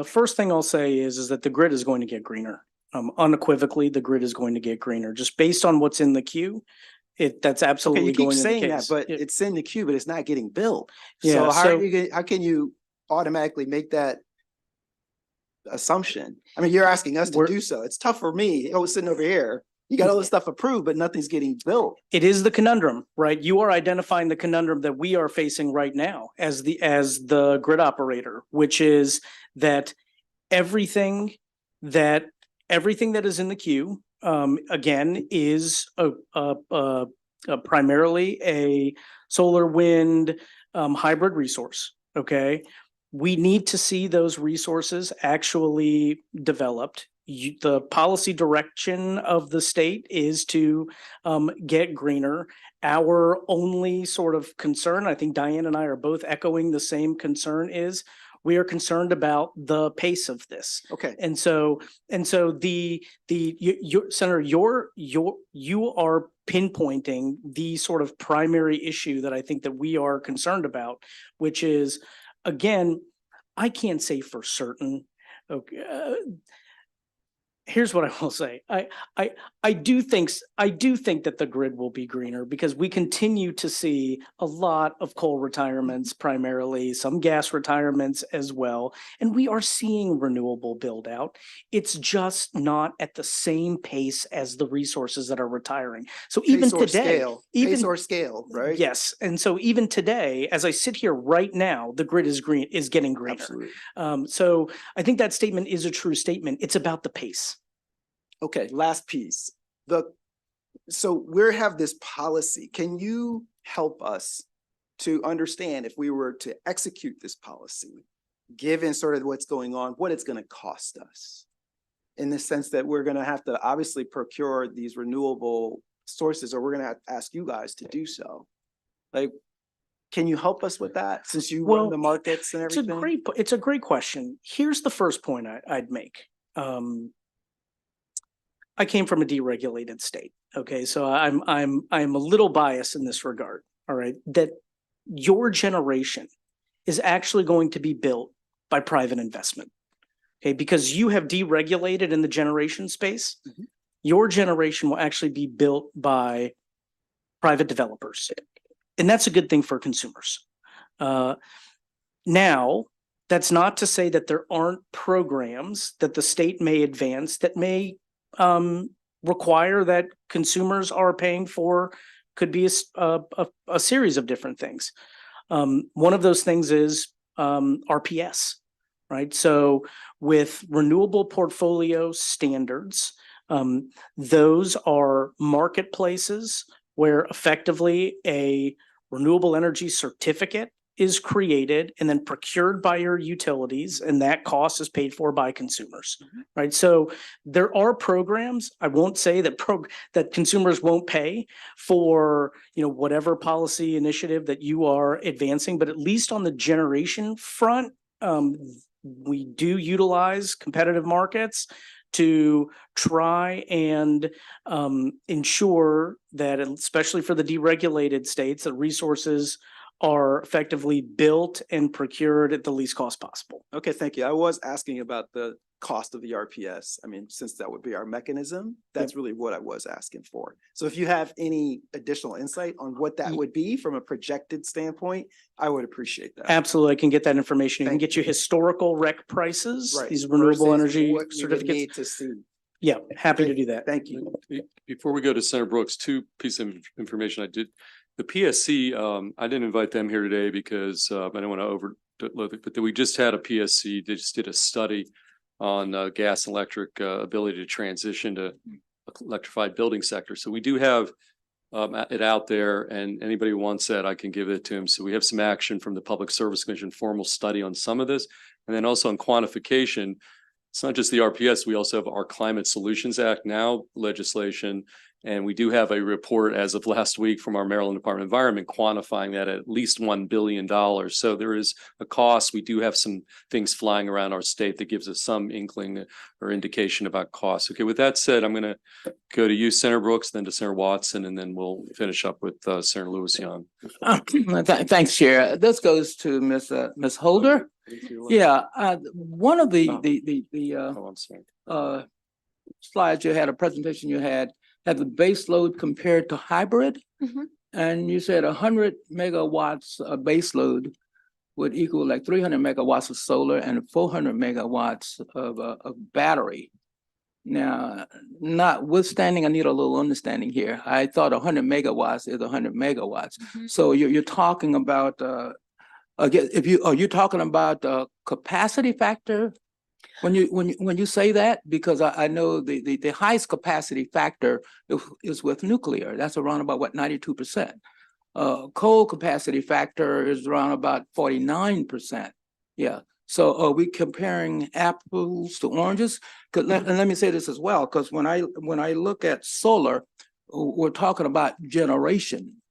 first thing I'll say is that the grid is going to get greener. Unequivocally, the grid is going to get greener just based on what's in the queue. That's Okay, absolutely you going keep to be the saying that, case. but it's in the queue, but it's not getting built. Yeah, So how can you automatically make that assumption? I mean, you're asking us to We're- do so. It's tough for me. I was sitting over here. You got all this stuff approved, but nothing's getting built. It is the conundrum, right? You are identifying the conundrum that we are facing right now as the grid operator, which is that everything that is in the queue, again, is primarily a solar wind hybrid resource. Okay, we need to see those resources actually developed. The policy direction of the state is to get greener. Our only sort of concern, I think Diane and I are both echoing the same concern, is we are concerned about the pace of this. Okay, And so Senator, you are pinpointing the sort of primary issue that I think that we are concerned about, which is, again, I can't say for certain. Okay, here's what I will say. I do think that the grid will be greener because we continue to see a lot of coal retirements, primarily some gas retirements as well, and we are seeing renewable build out. It's just not at the same pace as the resources that are retiring. So even today, pace or scale, right? Yes, and so even today, as I sit here right now, the grid is getting greener. Absolutely. So I think that statement is a true statement. It's about the pace. Okay, last piece. So we have this policy. Can you help us to understand if we were to execute this policy, given sort of what's going on, what it's going to cost us? In the sense that we're going to have to obviously procure these renewable sources, or we're going to have to ask you guys to do so. Like, can you help us with that since you run the markets and everything? It's a great question. Here's the first point I'd make. I came from a deregulated state. Okay, so I'm a little biased in this regard. All right, that your generation is actually going to be built by private investment. Okay, because you have deregulated in the generation space, your generation will actually be built by private developers, and that's a good thing for consumers. Now, that's not to say that there aren't programs that the state may advance that may require that consumers are paying for. Could be a series of different things. One of those things is RPS, right? So with renewable portfolio standards, those are marketplaces where effectively a renewable energy certificate is created and then procured by your utilities, and that cost is paid for by consumers, right? So there are programs. I won't say that that consumers won't pay for, whatever policy initiative that you are advancing, but at least on the generation front, we do utilize competitive markets to try and ensure that, especially for the deregulated states, the resources are effectively built and procured at the least cost possible. Okay, thank you. I was asking about the cost of the RPS. I mean, since that would be our mechanism, that's really what I was asking for. So if you have any additional insight on what that would be from a projected standpoint, I would appreciate that. Absolutely, I can get that information. I can Thank get you historical rec prices, Right. these renewable Versus energy what we would certificates. need to see. Yeah, happy to do that. Thank you. Before we go to Senator Brooks, two pieces of information I did. The PSC, I didn't invite them here today because I don't want to overload it, but we just had a PSC. They just did a study on gas and electric ability to transition to electrified building sector. So we do have it out there, and anybody who wants that, I can give it to them. So we have some action from the Public Service Commission, formal study on some of this, and then also on quantification. It's not just the RPS, we also have our Climate Solutions Act now legislation. And we do have a report as of last week from our Maryland Department of Environment quantifying that at least $1 billion. So there is a cost. We do have some things flying around our state that gives us some inkling or indication about costs. Okay, with that said, I'm going to go to you, Senator Brooks, then to Senator Watson, and then we'll finish up with Senator Lewis-Young. Thanks, Chair. This goes to Ms. Holder. Yeah, one of the Oh, I'm sorry. slides you had, a presentation you had the base load compared to hybrid. Mhm. And you said 100 megawatts of base load would equal like 300 megawatts of solar and 400 megawatts of battery. Now, notwithstanding, I need a little understanding here. I thought 100 megawatts is 100 megawatts. Mhm. So you're talking about, again, are you talking about capacity factor when you say that? Because I know the highest capacity factor is with nuclear. That's around about what, 92%. Coal capacity factor is around about 49%. Yeah. So are we comparing apples to oranges? And let me say this as well, because when I look at solar, we're talking about generation,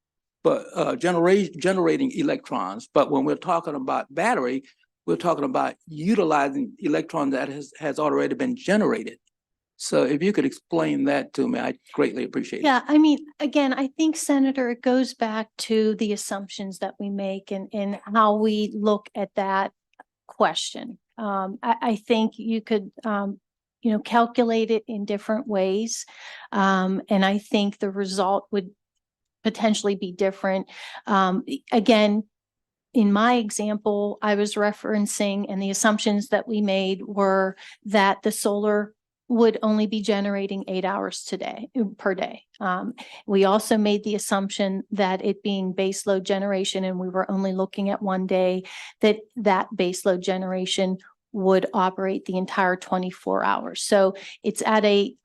but generating electrons. But when we're talking about battery, we're talking about utilizing electron that has already been generated. So if you could explain that to me, I'd greatly appreciate it. Yeah, I mean, again, I think, Senator, it goes back to the assumptions that we make and how we look at that question. I think you could, calculate it in different ways. And I think the result would potentially be different. Again, in my example, I was referencing, and the assumptions that we made were that the solar would only be generating 8 hours per day. We also made the assumption that it being baseload generation, and we were only looking at one day, that baseload generation would operate the entire 24 hours. So it's at a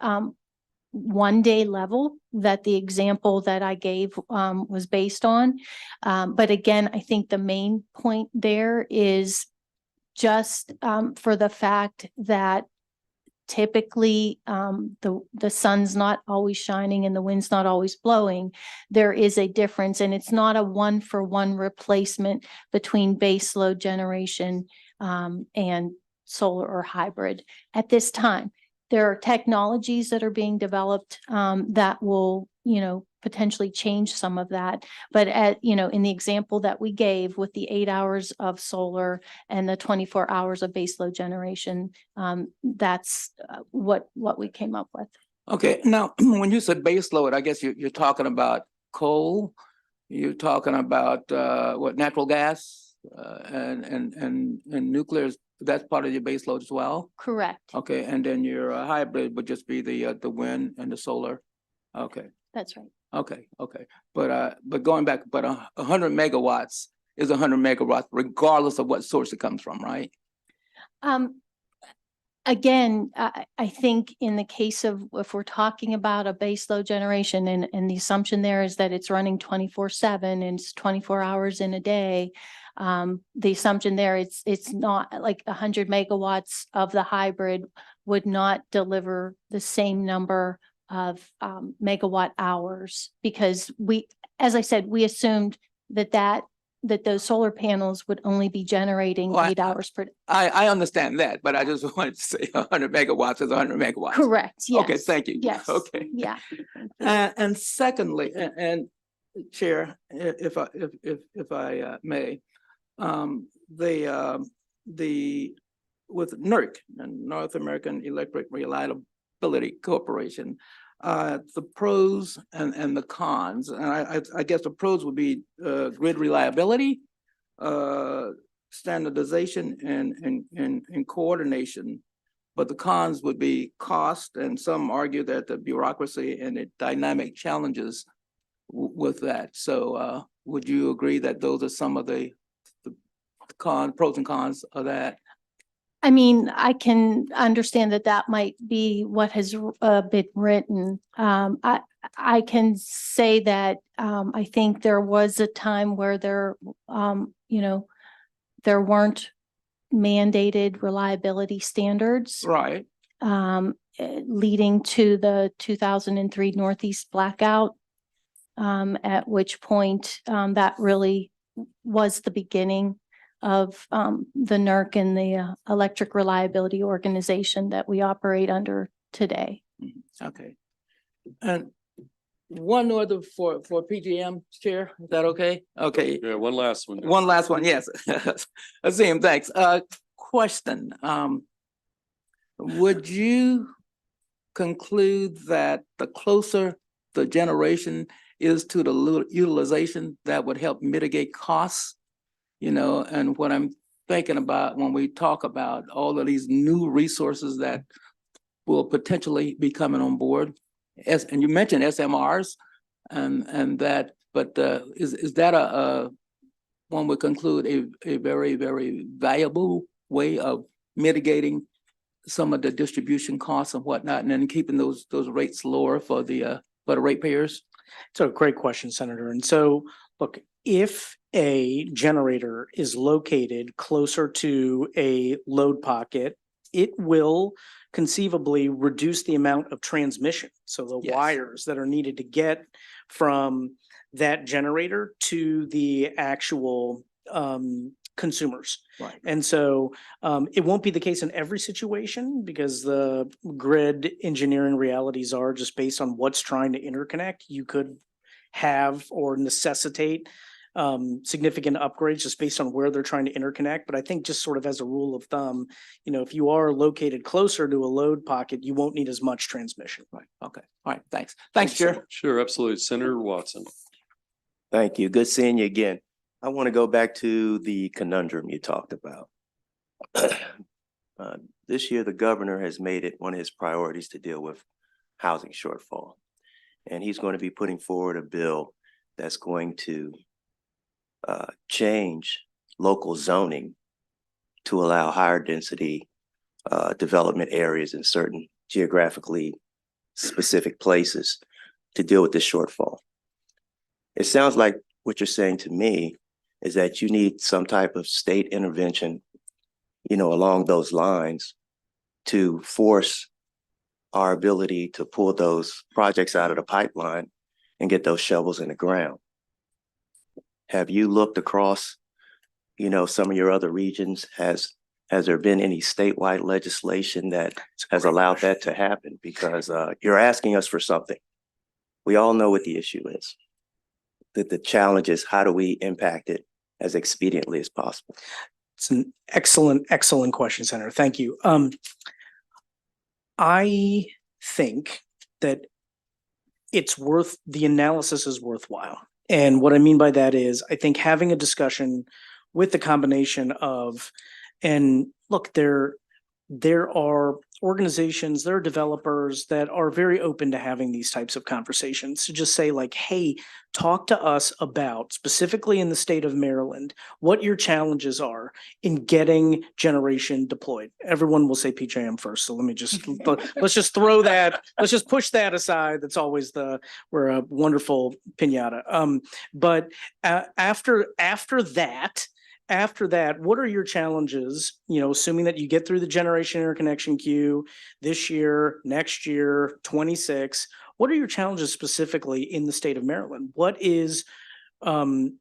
1 day level that the example that I gave was based on. But again, I think the main point there is just for the fact that typically the sun's not always shining and the wind's not always blowing. There is a difference, and it's not a 1-for-1 replacement between base load generation and solar or hybrid at this time. There are technologies that are being developed that will, potentially change some of that. But in the example that we gave with the 8 hours of solar and the 24 hours of baseload generation, that's what we came up with. Okay, now when you said base load, I guess you're talking about coal, you're talking about natural gas and nuclear. That's part of your base load as well? Correct. Okay, and then your hybrid would just be the wind and the solar. Okay. That's right. Okay. But going back, 100 megawatts is 100 megawatts regardless of what source it comes from, right? Again, I think in the case of, if we're talking about a baseload generation, and the assumption there is that it's running 24/7 and it's 24 hours in a day. The assumption there, it's not like 100 megawatts of the hybrid would not deliver the same number of megawatt hours, because as I said, we assumed that those solar panels would only be generating 8 hours per day. I understand that, but I just wanted to say 100 megawatts is 100 megawatts. Correct. Yes. Okay, thank you. Yes. Okay. Yeah. And secondly, and Chair, if I may, the with NERC, North American Electric Reliability Corporation, the pros and the cons. And I guess the pros would be grid reliability, standardization and coordination. But the cons would be cost, and some argue that the bureaucracy and the dynamic challenges with that. So would you agree that those are some of the pros and cons of that? I mean, I can understand that that might be what has been written. I can say that I think there was a time where there weren't mandated reliability standards. Right. Leading to the 2003 Northeast blackout, at which point that really was the beginning of the NERC and the Electric Reliability Organization that we operate under today. Okay. And one other for PGM, Chair, is that okay? Okay. Yeah, one last one. One last one, yes. Azim, thanks. Question. Would you conclude that the closer the generation is to the utilization, that would help mitigate costs? You know, and what I'm thinking about when we talk about all of these new resources that will potentially be coming on board, and you mentioned SMRs and that, but is that one would conclude a very, very valuable way of mitigating some of the distribution costs and whatnot, and then keeping those rates lower for the ratepayers? So great question, Senator. And so, look, if a generator is located closer to a load pocket, it will conceivably reduce the amount of transmission. So the Yes. wires that are needed to get from that generator to the actual consumers. Right. And so it won't be the case in every situation, because the grid engineering realities are just based on what's trying to interconnect. You could have or necessitate significant upgrades just based on where they're trying to interconnect. But I think just sort of as a rule of thumb, if you are located closer to a load pocket, you won't need as much transmission. Right. Okay. All right. Thanks. Thanks, Chair. Sure, absolutely. Senator Watson. Thank you. Good seeing you again. I want to go back to the conundrum you talked about. This year, the governor has made it one of his priorities to deal with housing shortfall. And he's going to be putting forward a bill that's going to change local zoning to allow higher density development areas in certain geographically specific places to deal with this shortfall. It sounds like what you're saying to me is that you need some type of state intervention, along those lines to force our ability to pull those projects out of the pipeline and get those shovels in the ground. Have you looked across, some of your other regions? Has there been any statewide legislation that has allowed that to happen? Because you're asking us for something. We all know what the issue is. That the challenge is, how do we impact it as expediently as possible? It's an excellent question, Senator. Thank you. I think that the analysis is worthwhile. And what I mean by that is, I think having a discussion with the combination of, and look, there are organizations, there are developers that are very open to having these types of conversations, to just say like, hey, talk to us about, specifically in the state of Maryland, what your challenges are in getting generation deployed. Everyone will say PJM first. So let me just, let's just throw that, let's just push that aside. That's always we're a wonderful piñata. But after that, what are your challenges, assuming that you get through the generation interconnection queue this year, next year, 26, what are your challenges specifically in the state of Maryland? What is either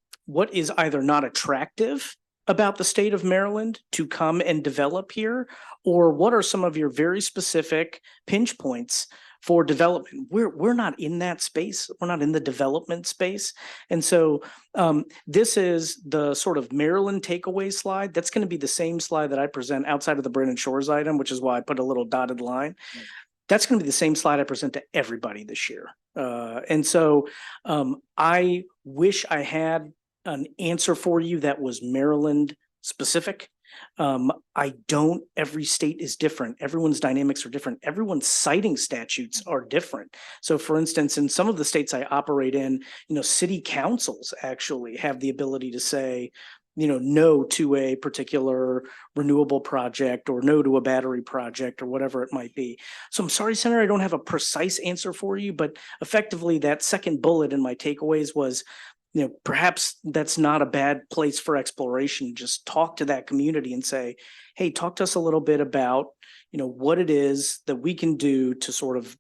not attractive about the state of Maryland to come and develop here? Or what are some of your very specific pinch points for development. We're not in that space. We're not in the development space. And so this is the sort of Maryland takeaway slide. That's going to be the same slide that I present outside of the Brandon Shores item, which is why I put a little dotted line. That's going to be the same slide I present to everybody this year. And so I wish I had an answer for you that was Maryland specific. I don't. Every state is different. Everyone's dynamics are different. Everyone's citing statutes are different. So for instance, in some of the states I operate in, city councils actually have the ability to say, no to a particular renewable project or no to a battery project or whatever it might be. So I'm sorry, Senator, I don't have a precise answer for you, but effectively that second bullet in my takeaways was, perhaps that's not a bad place for exploration. Just talk to that community and say, hey, talk to us a little bit about, what it is that we can do to sort of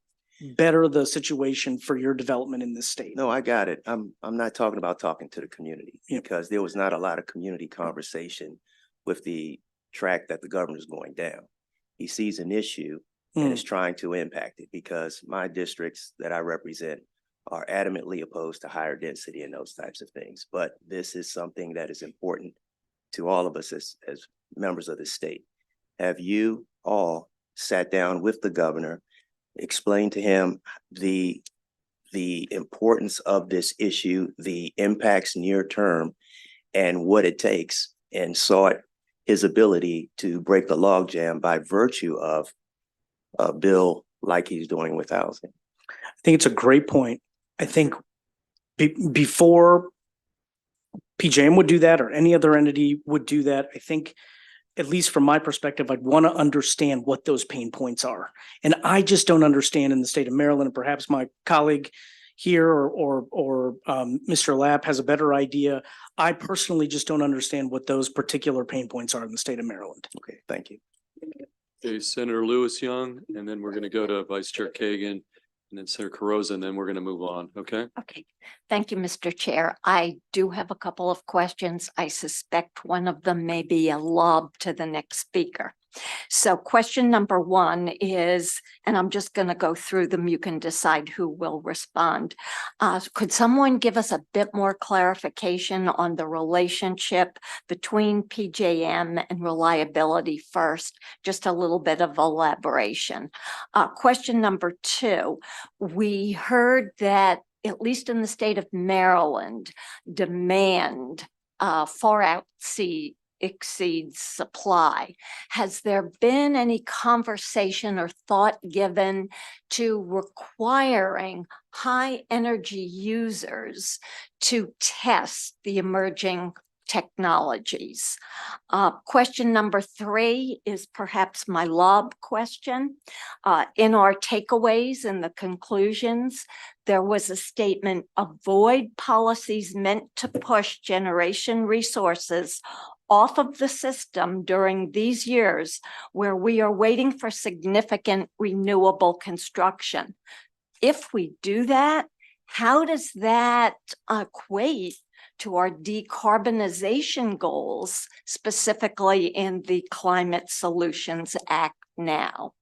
better the situation for your development in this state. No, I got it. I'm not talking about talking to the community Yeah. because there was not a lot of community conversation with the track that the governor's going down. He sees an issue and is trying to impact it because my districts that I represent are adamantly opposed to higher density and those types of things. But this is something that is important to all of us as members of the state. Have you all sat down with the governor, explained to him the importance of this issue, the impacts near term, and what it takes, and sought his ability to break the logjam by virtue of a bill like he's doing with housing? I think it's a great point. I think before PJM would do that or any other entity would do that, I think, at least from my perspective, I'd want to understand what those pain points are. And I just don't understand in the state of Maryland, and perhaps my colleague here or Mr. Lapp has a better idea. I personally just don't understand what those particular pain points are in the state of Maryland. Okay, thank you. Okay, Senator Lewis Young, and then we're going to go to Vice Chair Kagan, and then Senator Carrozza, and then we're going to move on. Okay. Okay, thank you, Mr. Chair. I do have a couple of questions. I suspect one of them may be a lob to the next speaker. So question number one is, and I'm just going to go through them. You can decide who will respond. Could someone give us a bit more clarification on the relationship between PJM and reliability first? Just a little bit of elaboration. Question number two, we heard that at least in the state of Maryland, demand far exceeds supply. Has there been any conversation or thought given to requiring high energy users to test the emerging technologies? Question number three is perhaps my lob question. In our takeaways and the conclusions, there was a statement, avoid policies meant to push generation resources off of the system during these years where we are waiting for significant renewable construction. If we do that, how does that equate to our decarbonization goals, specifically in the Climate Solutions Act now?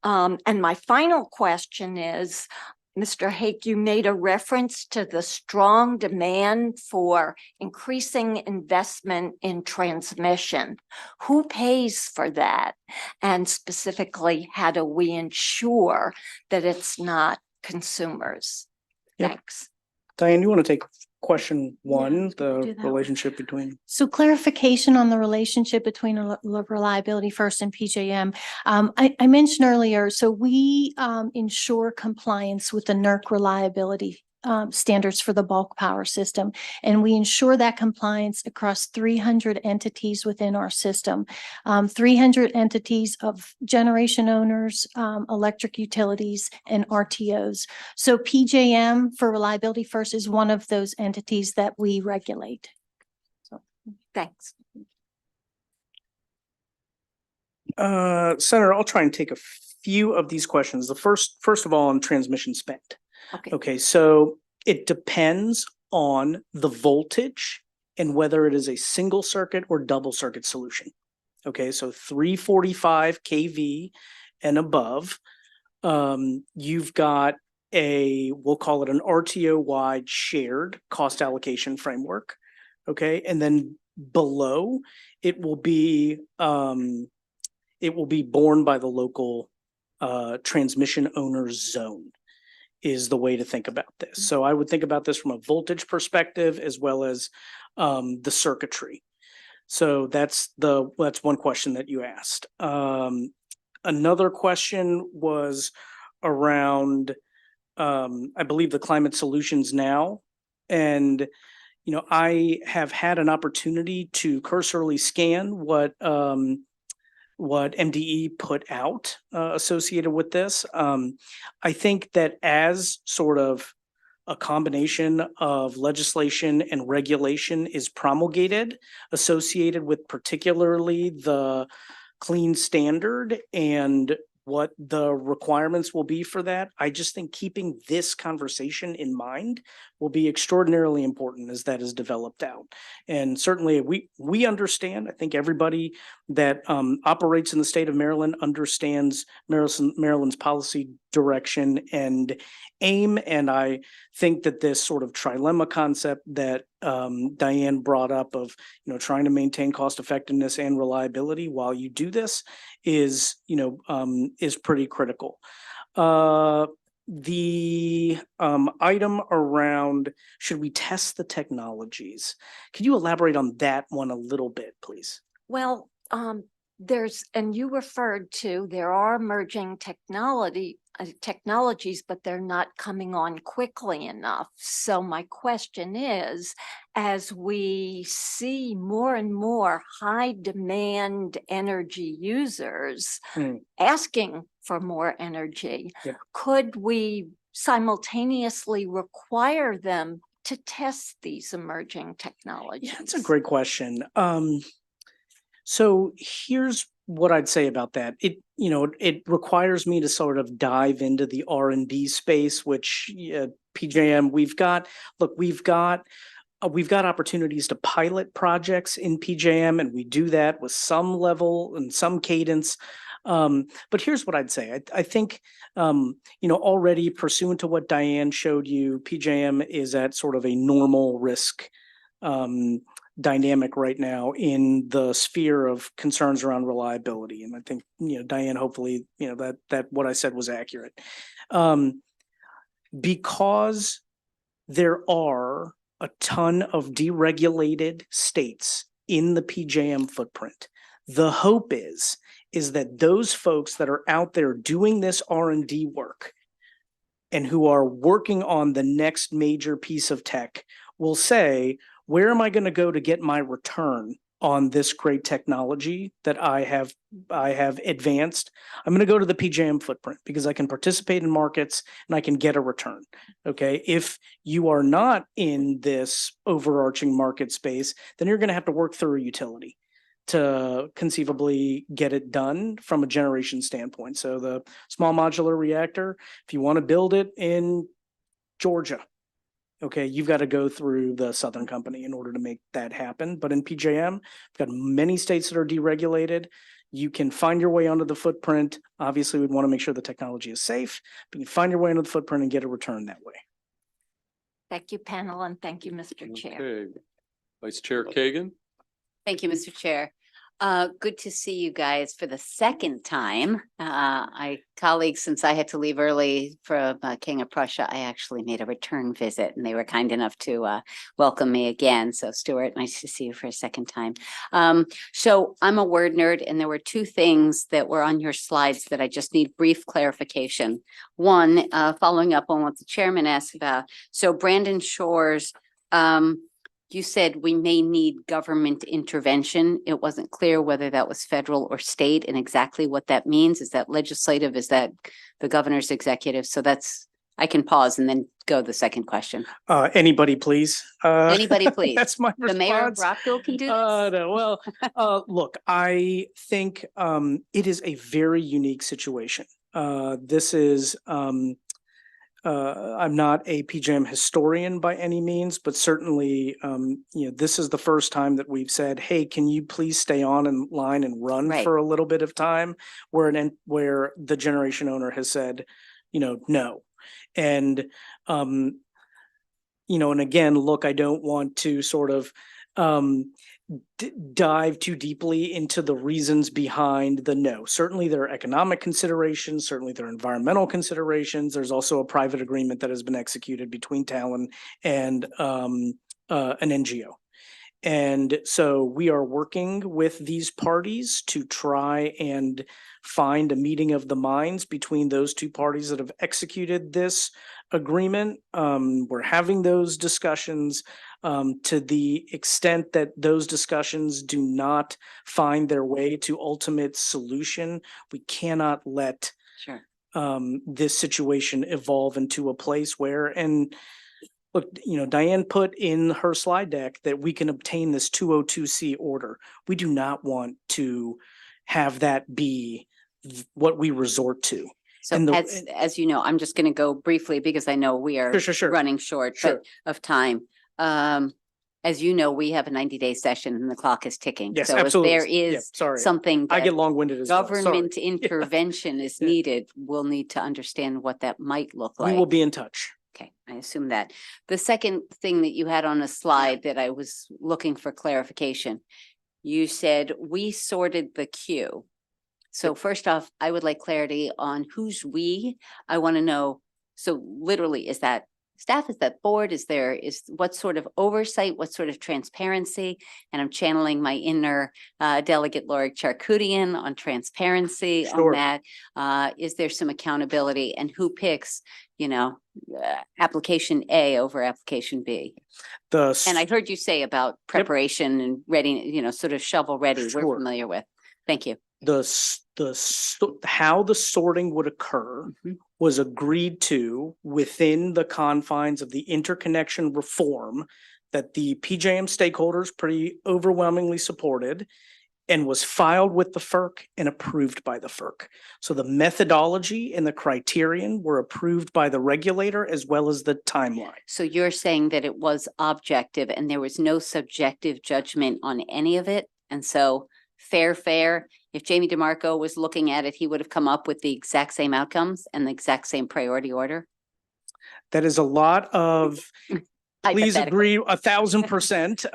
And my final question is, Mr. Hake, you made a reference to the strong demand for increasing investment in transmission. Who pays for that? And specifically, how do we ensure that it's not consumers? Yep. Thanks. Diane, you want to take question one, do the that. relationship between? So clarification on the relationship between reliability first and PJM. I mentioned earlier, so we ensure compliance with the NERC reliability standards for the bulk power system. And we ensure that compliance across 300 entities within our system, 300 entities of generation owners, electric utilities, and RTOs. So PJM for Reliability First is one of those entities that we regulate. So Thanks. Senator, I'll try and take a few of these questions. The first of all, on transmission spend. Okay. Okay, so it depends on the voltage and whether it is a single circuit or double circuit solution. Okay, so 345 kV and above, You've got we'll call it an RTO-wide shared cost allocation framework. Okay, and then below it will be borne by the local transmission owner's zone is the way to think about this. So I would think about this from a voltage perspective as well as the circuitry. So that's one question that you asked. Another question was around, I believe, the Climate Solutions Now. And, I have had an opportunity to cursorily scan what MDE put out associated with this. I think that as sort of a combination of legislation and regulation is promulgated associated with particularly the clean standard and what the requirements will be for that. I just think keeping this conversation in mind will be extraordinarily important as that is developed out. And certainly we understand, I think everybody that operates in the state of Maryland understands Maryland's policy direction and aim. And I think that this sort of trilemma concept that Diane brought up of, trying to maintain cost effectiveness and reliability while you do this is pretty critical. The item around, should we test the technologies? Can you elaborate on that one a little bit, please? Well, and you referred to, there are emerging technologies, but they're not coming on quickly enough. So my question is, as we see more and more high demand energy users asking for more energy, could we simultaneously require them to test these emerging technologies? Yeah, that's a great question. So here's what I'd say about that. It requires me to sort of dive into the R&D space, which PJM, we've got opportunities to pilot projects in PJM, and we do that with some level and some cadence. But here's what I'd say. I think, already pursuant to what Diane showed you, PJM is at sort of a normal risk dynamic right now in the sphere of concerns around reliability. And I think, Diane, hopefully, that what I said was accurate. Because there are a ton of deregulated states in the PJM footprint, the hope is that those folks that are out there doing this R&D work and who are working on the next major piece of tech will say, where am I going to go to get my return on this great technology that I have advanced? I'm going to go to the PJM footprint because I can participate in markets and I can get a return. Okay. If you are not in this overarching market space, then you're going to have to work through a utility to conceivably get it done from a generation standpoint. So the small modular reactor, if you want to build it in Georgia, okay, you've got to go through the Southern Company in order to make that happen. But in PJM, we've got many states that are deregulated. You can find your way onto the footprint. Obviously, we'd want to make sure the technology is safe, but you find your way onto the footprint and get a return that way. Thank you, panel, and thank you, Mr. Chair. Okay. Vice Chair Kagan? Thank you, Mr. Chair. Good to see you guys for the second time. Colleagues, since I had to leave early from King of Prussia, I actually made a return visit and they were kind enough to welcome me again. So Stuart, nice to see you for a second time. So I'm a word nerd and there were two things that were on your slides that I just need brief clarification. One, following up on what the chairman asked about. So Brandon Shores, you said we may need government intervention. It wasn't clear whether that was federal or state and exactly what that means. Is that legislative? Is that the governor's executive? So I can pause and then go to the second question. Anybody, please. Anybody, please. That's my response. The mayor of Rockville can do this. No, well, look, I think it is a very unique situation. This is I'm not a PJM historian by any means, but certainly, this is the first time that we've said, hey, can you please stay on in line and run Right. for a little bit of time? Where the generation owner has said, no. And, and again, look, I don't want to sort of, dive too deeply into the reasons behind the no. Certainly there are economic considerations, certainly there are environmental considerations. There's also a private agreement that has been executed between Talon and an NGO. And so we are working with these parties to try and find a meeting of the minds between those two parties that have executed this agreement. We're having those discussions. To the extent that those discussions do not find their way to ultimate solution, we cannot let Sure. this situation evolve into a place where, and look, Diane put in her slide deck that we can obtain this 202C order. We do not want to have that be what we resort to. So And as you know, I'm just going to go briefly because I know we are Sure. running short Sure. of time. As you know, we have a 90-day session and the clock is ticking. Yes, So absolutely. if there is Sorry. something I that get long-winded as well. Sorry. government intervention is Yeah. needed, we'll need to understand what that might look We like. will be in touch. Okay, I assume that. The second thing that you had on a slide that I was looking for clarification, you said we sorted the queue. So first off, I would like clarity on who's we. I want to know, so literally, is that staff, is that board, is what sort of oversight, what sort of transparency? And I'm channeling my inner delegate Lori Charkoudian on transparency on Sure. that. Is there some accountability, and who picks, application A over application B? And I heard you say about preparation and ready, sort of shovel ready, Sure. we're familiar with. Thank you. How the sorting would occur Mhm. was agreed to within the confines of the interconnection reform that the PJM stakeholders pretty overwhelmingly supported and was filed with the FERC and approved by the FERC. So the methodology and the criterion were approved by the regulator as well as the timeline. So you're saying that it was objective and there was no subjective judgment on any of it? And so fair. If Jamie DeMarco was looking at it, he would have come up with the exact same outcomes and the exact same priority order? That is a lot of, please Hypothetical. agree 1,000%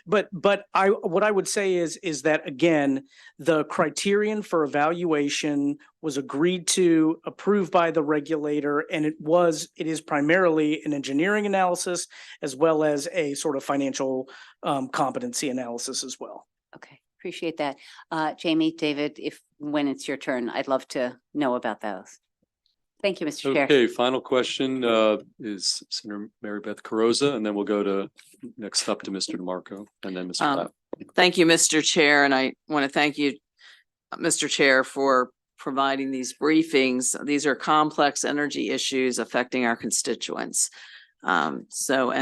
but what I would say is that again, the criterion for evaluation was agreed to, approved by the regulator, and it is primarily an engineering analysis as well as a sort of financial competency analysis as well. Okay, appreciate that. Jamie, David, when it's your turn, I'd love to know about those. Thank you, Mr. Chair. Okay, final question is Senator Mary Beth Carrozza, and then we'll go to next up to Mr. DeMarco and then Mr. Platt. Thank you, Mr. Chair, and I want to thank you, Mr. Chair, for providing these briefings. These are complex energy issues affecting our constituents. And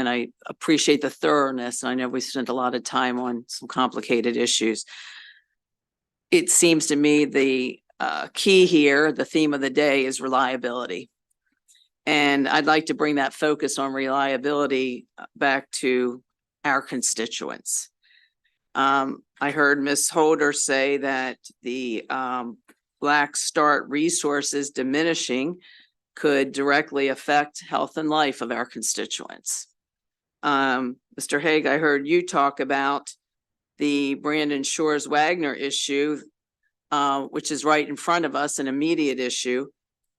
I appreciate the thoroughness. I know we spent a lot of time on some complicated issues. It seems to me the key here, the theme of the day, is reliability. And I'd like to bring that focus on reliability back to our constituents. I heard Ms. Holder say that the Black Start resources diminishing could directly affect health and life of our constituents. Mr. Hague, I heard you talk about the Brandon Shores Wagner issue, which is right in front of us, an immediate issue,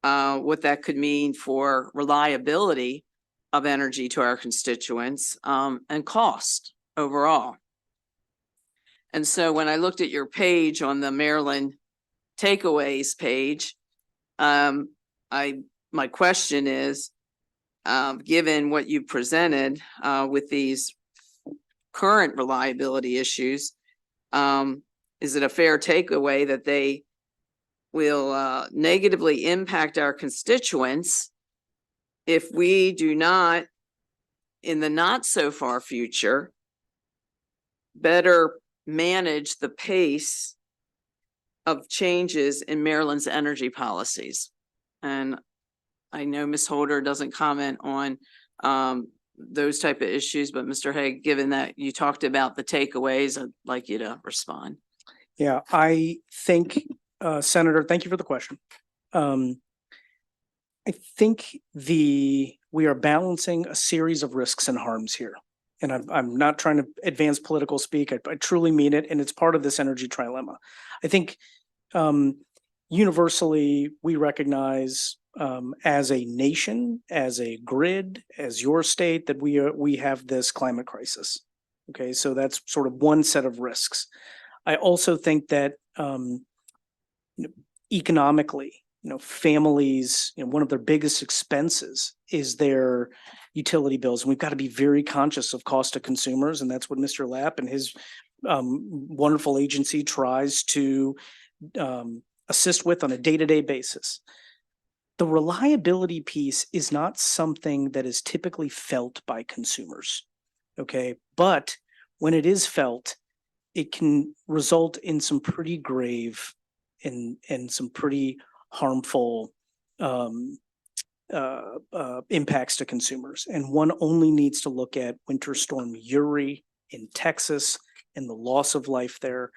what that could mean for reliability of energy to our constituents, and cost overall. And so when I looked at your page on the Maryland takeaways page, my question is, given what you presented with these current reliability issues, is it a fair takeaway that they will negatively impact our constituents if we do not, in the not so far future, better manage the pace of changes in Maryland's energy policies? And I know Ms. Holder doesn't comment on those type of issues, but Mr. Hague, given that you talked about the takeaways, I'd like you to respond. Yeah, I think, Senator, thank you for the question. I think we are balancing a series of risks and harms here. And I'm not trying to advance political speak. I truly mean it. And it's part of this energy trilemma. I think universally, we recognize as a nation, as a grid, as your state, that we have this climate crisis. Okay, so that's sort of one set of risks. I also think that economically, families, one of their biggest expenses is their utility bills. And we've got to be very conscious of cost to consumers. And that's what Mr. Lapp and his wonderful agency tries to assist with on a day-to-day basis. The reliability piece is not something that is typically felt by consumers. Okay, but when it is felt, it can result in some pretty grave and some pretty harmful impacts to consumers. And one only needs to look at Winter Storm Uri in Texas and the loss of life there.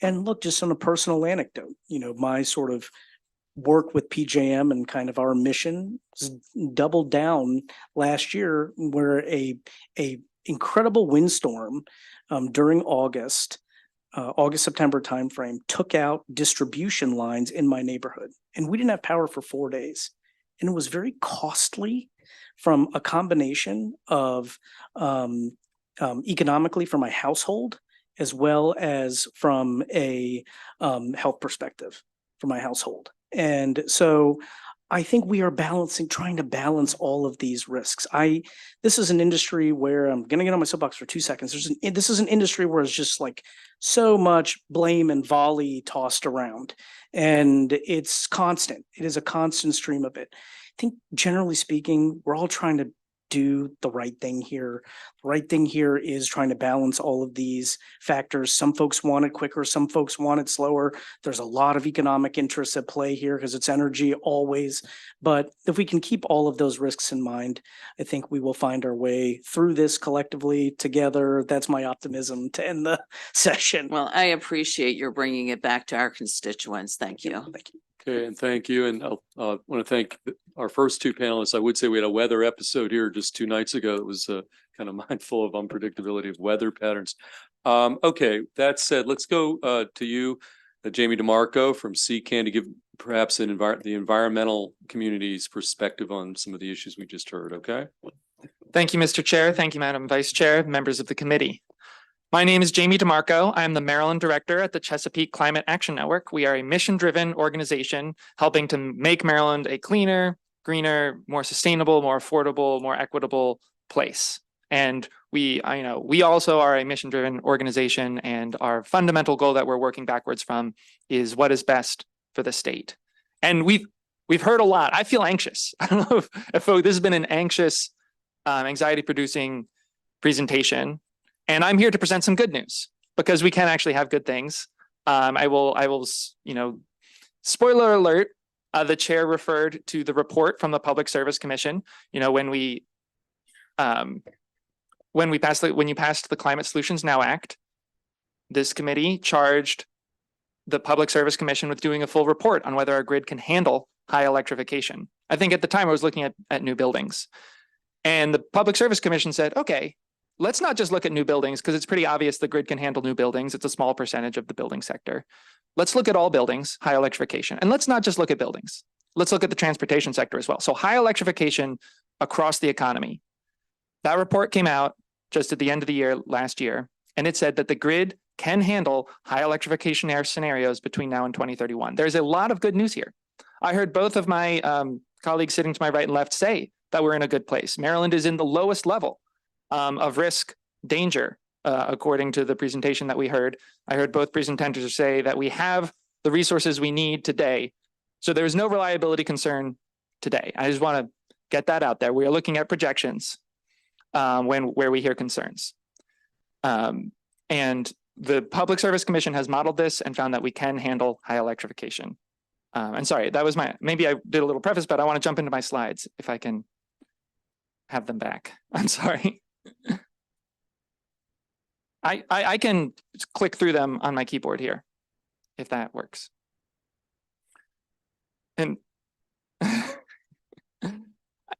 And look, just on a personal anecdote, my sort of work with PJM and kind of our mission doubled down last year, where a incredible windstorm during August-September timeframe took out distribution lines in my neighborhood. And we didn't have power for 4 days. And it was very costly from a combination of economically for my household, as well as from a health perspective for my household. And so I think we are trying to balance all of these risks. This is an industry where I'm going to get on my soapbox for 2 seconds. This is an industry where it's just like so much blame and volley tossed around, and it's constant. It is a constant stream of it. I think generally speaking, we're all trying to do the right thing here. The right thing here is trying to balance all of these factors. Some folks want it quicker, some folks want it slower. There's a lot of economic interests at play here because it's energy always. But if we can keep all of those risks in mind, I think we will find our way through this collectively together. That's my optimism to end the session. Well, I appreciate your bringing it back to our constituents. Thank you. Thank you. Okay, and thank you. And I want to thank our first two panelists. I would say we had a weather episode here just 2 nights ago. It was kind of mindful of unpredictability of weather patterns. Okay, that said, let's go to you, Jamie DeMarco from CCAN, to give perhaps the environmental community's perspective on some of the issues we just heard, okay? Thank you, Mr. Chair. Thank you, Madam Vice Chair, members of the committee. My name is Jamie DeMarco. I am the Maryland Director at the Chesapeake Climate Action Network. We are a mission-driven organization helping to make Maryland a cleaner, greener, more sustainable, more affordable, more equitable place. And we also are a mission-driven organization, and our fundamental goal that we're working backwards from is what is best for the state. And we've heard a lot. I feel anxious. I don't know if this has been an anxious, anxiety-producing presentation. And I'm here to present some good news because we can actually have good things. I will, spoiler alert, the chair referred to the report from the Public Service Commission. When you passed the Climate Solutions Now Act, this committee charged the Public Service Commission with doing a full report on whether our grid can handle high electrification. I think at the time I was looking at new buildings. And the Public Service Commission said, okay, let's not just look at new buildings because it's pretty obvious the grid can handle new buildings. It's a small percentage of the building sector. Let's look at all buildings, high electrification. And let's not just look at buildings. Let's look at the transportation sector as well. So high electrification across the economy. That report came out just at the end of the year last year, and it said that the grid can handle high electrification scenarios between now and 2031. There's a lot of good news here. I heard both of my colleagues sitting to my right and left say that we're in a good place. Maryland is in the lowest level of risk danger, according to the presentation that we heard. I heard both presenters say that we have the resources we need today. So there's no reliability concern today. I just want to get that out there. We are looking at projections where we hear concerns. And the Public Service Commission has modeled this and found that we can handle high electrification. And sorry, that was maybe I did a little preface, but I want to jump into my slides if I can have them back. I'm sorry. I can click through them on my keyboard here, if that works. And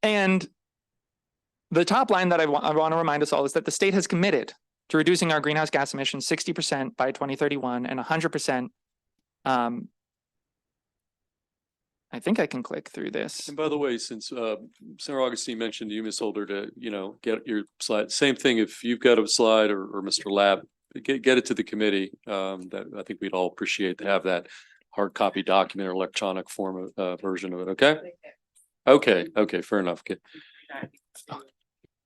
and the top line that I want to remind us all is that the state has committed to reducing our greenhouse gas emissions 60% by 2031 and 100%. I think I can click through this. And by the way, since Senator Augustine mentioned you, Ms. Holder, to, get your slide, same thing, if you've got a slide or Mr. Lab, get it to the committee. That I think we'd all appreciate to have that hard copy document or electronic form of version of it. Okay. Okay. Fair enough. Okay.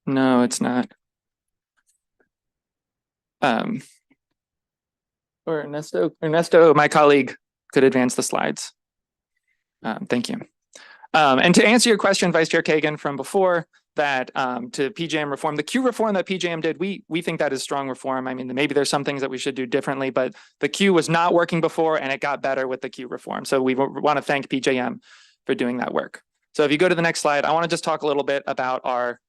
No, it's not. Or Ernesto, my colleague, could advance the slides. Thank you. And to answer your question, Vice Chair Kagan, from before, that to PJM reform, the Q reform that PJM did, we think that is strong reform. I mean, maybe there's some things that we should do differently, but the Q was not working before and it got better with the Q reform. So we want to thank PJM for doing that work. So if you go to the next slide, I want to just talk a little bit about our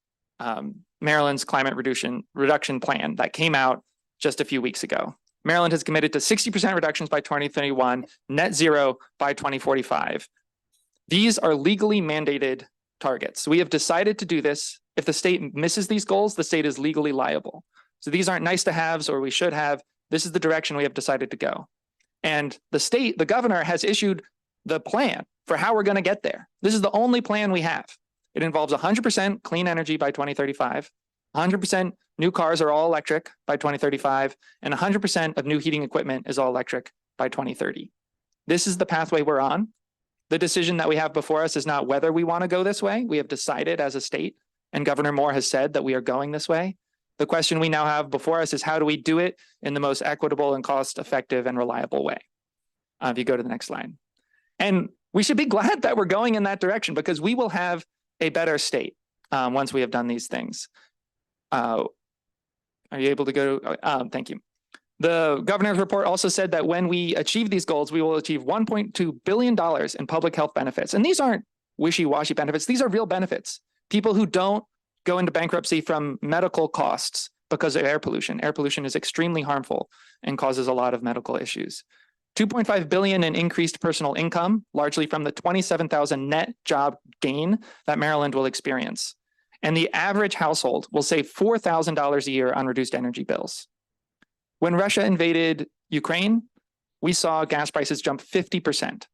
Maryland's climate reduction plan that came out just a few weeks ago. Maryland has committed to 60% reductions by 2031, net zero by 2045. These are legally mandated targets. We have decided to do this. If the state misses these goals, the state is legally liable. So these aren't nice to haves or we should have. This is the direction we have decided to go. And the governor has issued the plan for how we're going to get there. This is the only plan we have. It involves 100% clean energy by 2035, 100% new cars are all electric by 2035, and 100% of new heating equipment is all electric by 2030. This is the pathway we're on. The decision that we have before us is not whether we want to go this way. We have decided as a state, and Governor Moore has said that we are going this way. The question we now have before us is how do we do it in the most equitable and cost-effective and reliable way? If you go to the next slide. And we should be glad that we're going in that direction because we will have a better state once we have done these things. Are you able to go? Thank you. The governor's report also said that when we achieve these goals, we will achieve $1.2 billion in public health benefits. And these aren't wishy-washy benefits. These are real benefits. People who don't go into bankruptcy from medical costs because of air pollution. Air pollution is extremely harmful and causes a lot of medical issues. $2.5 billion in increased personal income, largely from the 27,000 net job gain that Maryland will experience. And the average household will save $4,000 a year on reduced energy bills. When Russia invaded Ukraine, we saw gas prices jump 50%.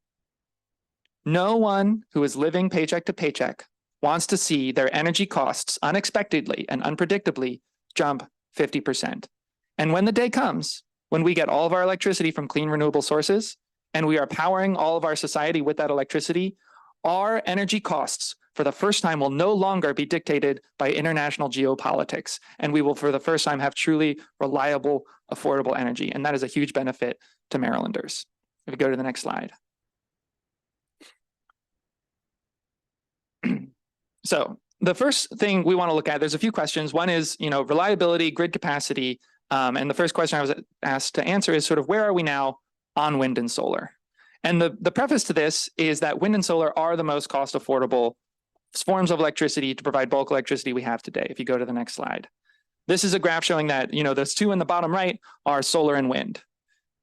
No one who is living paycheck to paycheck wants to see their energy costs unexpectedly and unpredictably jump 50%. And when the day comes, when we get all of our electricity from clean renewable sources, and we are powering all of our society with that electricity, our energy costs for the first time will no longer be dictated by international geopolitics. And we will for the first time have truly reliable, affordable energy. And that is a huge benefit to Marylanders. If you go to the next slide. So the first thing we want to look at, there's a few questions. One is, reliability, grid capacity. And the first question I was asked to answer is sort of where are we now on wind and solar? And the preface to this is that wind and solar are the most cost affordable forms of electricity to provide bulk electricity we have today. If you go to the next slide. This is a graph showing that, those two in the bottom right are solar and wind.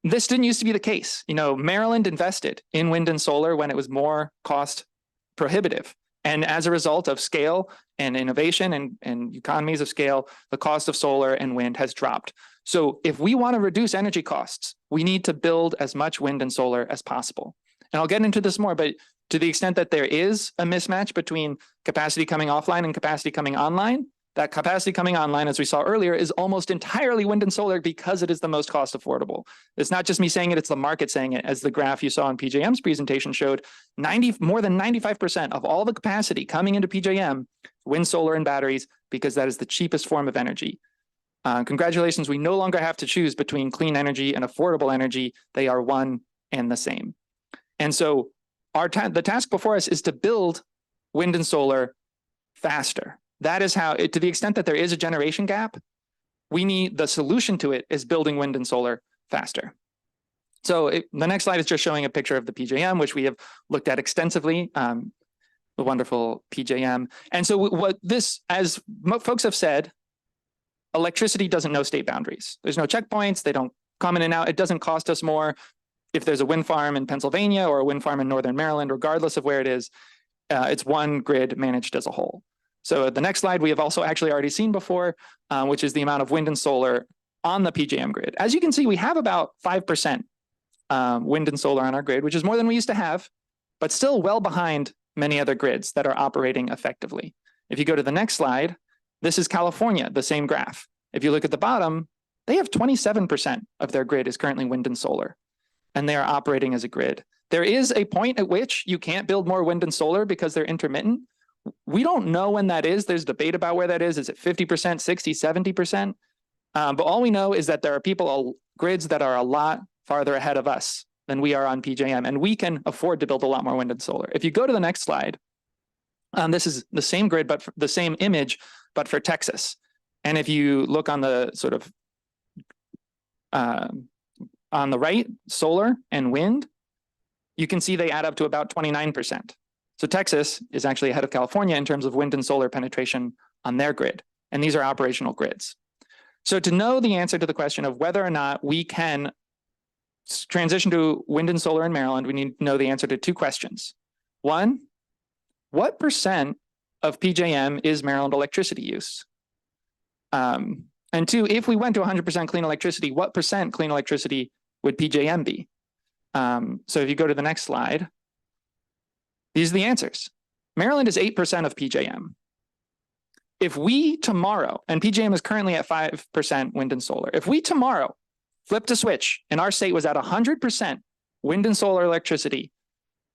This didn't used to be the case. Maryland invested in wind and solar when it was more cost prohibitive. And as a result of scale and innovation and economies of scale, the cost of solar and wind has dropped. So if we want to reduce energy costs, we need to build as much wind and solar as possible. And I'll get into this more, but to the extent that there is a mismatch between capacity coming offline and capacity coming online, that capacity coming online, as we saw earlier, is almost entirely wind and solar because it is the most cost affordable. It's not just me saying it, it's the market saying it. As the graph you saw in PJM's presentation showed, more than 95% of all the capacity coming into PJM, wind, solar, and batteries, because that is the cheapest form of energy. Congratulations, we no longer have to choose between clean energy and affordable energy. They are one and the same. And so the task before us is to build wind and solar faster. That is how, to the extent that there is a generation gap, the solution to it is building wind and solar faster. So the next slide is just showing a picture of the PJM, which we have looked at extensively, the wonderful PJM. And so what this, as folks have said, electricity doesn't know state boundaries. There's no checkpoints. They don't come in and out. It doesn't cost us more if there's a wind farm in Pennsylvania or a wind farm in Northern Maryland, regardless of where it is. It's one grid managed as a whole. So the next slide we have also actually already seen before, which is the amount of wind and solar on the PJM grid. As you can see, we have about 5% wind and solar on our grid, which is more than we used to have, but still well behind many other grids that are operating effectively. If you go to the next slide, this is California, the same graph. If you look at the bottom, they have 27% of their grid is currently wind and solar, and they are operating as a grid. There is a point at which you can't build more wind and solar because they're intermittent. We don't know when that is. There's debate about where that is. Is it 50%, 60, 70%? But all we know is that there are grids that are a lot farther ahead of us than we are on PJM, and we can afford to build a lot more wind and solar. If you go to the next slide, this is the same grid, but the same image, but for Texas. And if you look on the sort of on the right, solar and wind, you can see they add up to about 29%. So Texas is actually ahead of California in terms of wind and solar penetration on their grid. And these are operational grids. So to know the answer to the question of whether or not we can transition to wind and solar in Maryland, we need to know the answer to two questions. One, what percent of PJM is Maryland electricity use? And two, if we went to 100% clean electricity, what percent clean electricity would PJM be? So if you go to the next slide, these are the answers. Maryland is 8% of PJM. If we tomorrow, and PJM is currently at 5% wind and solar, if we tomorrow flipped a switch and our state was at 100% wind and solar electricity,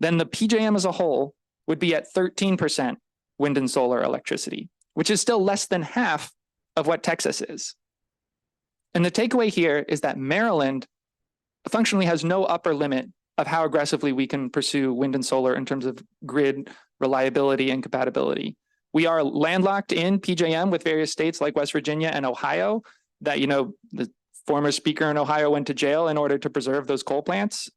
then the PJM as a whole would be at 13% wind and solar electricity, which is still less than half of what Texas is. And the takeaway here is that Maryland functionally has no upper limit of how aggressively we can pursue wind and solar in terms of grid reliability and compatibility. We are landlocked in PJM with various states like West Virginia and Ohio that, you know, the former speaker in Ohio went to jail in order to preserve those coal plants.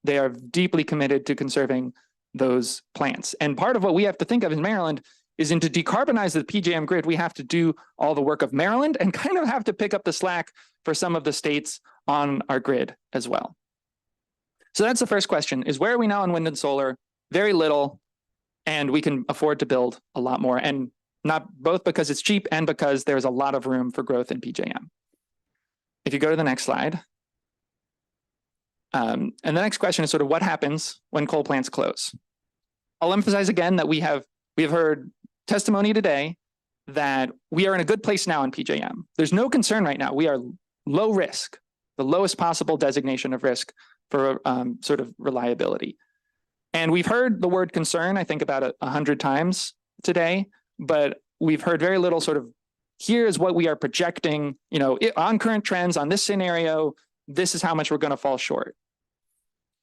They are deeply committed to conserving those plants. And part of what we have to think of in Maryland is to decarbonize the PJM grid, we have to do all the work of Maryland and kind of have to pick up the slack for some of the states on our grid as well. So that's the first question, is where are we now on wind and solar? Very little, and we can afford to build a lot more, and not both because it's cheap and because there's a lot of room for growth in PJM. If you go to the next slide, and the next question is sort of what happens when coal plants close? I'll emphasize again that we have heard testimony today that we are in a good place now in PJM. There's no concern right now. We are low risk, the lowest possible designation of risk for sort of reliability. And we've heard the word concern, I think about 100 times today, but we've heard very little sort of, here is what we are projecting, you know, on current trends, on this scenario, this is how much we're going to fall short.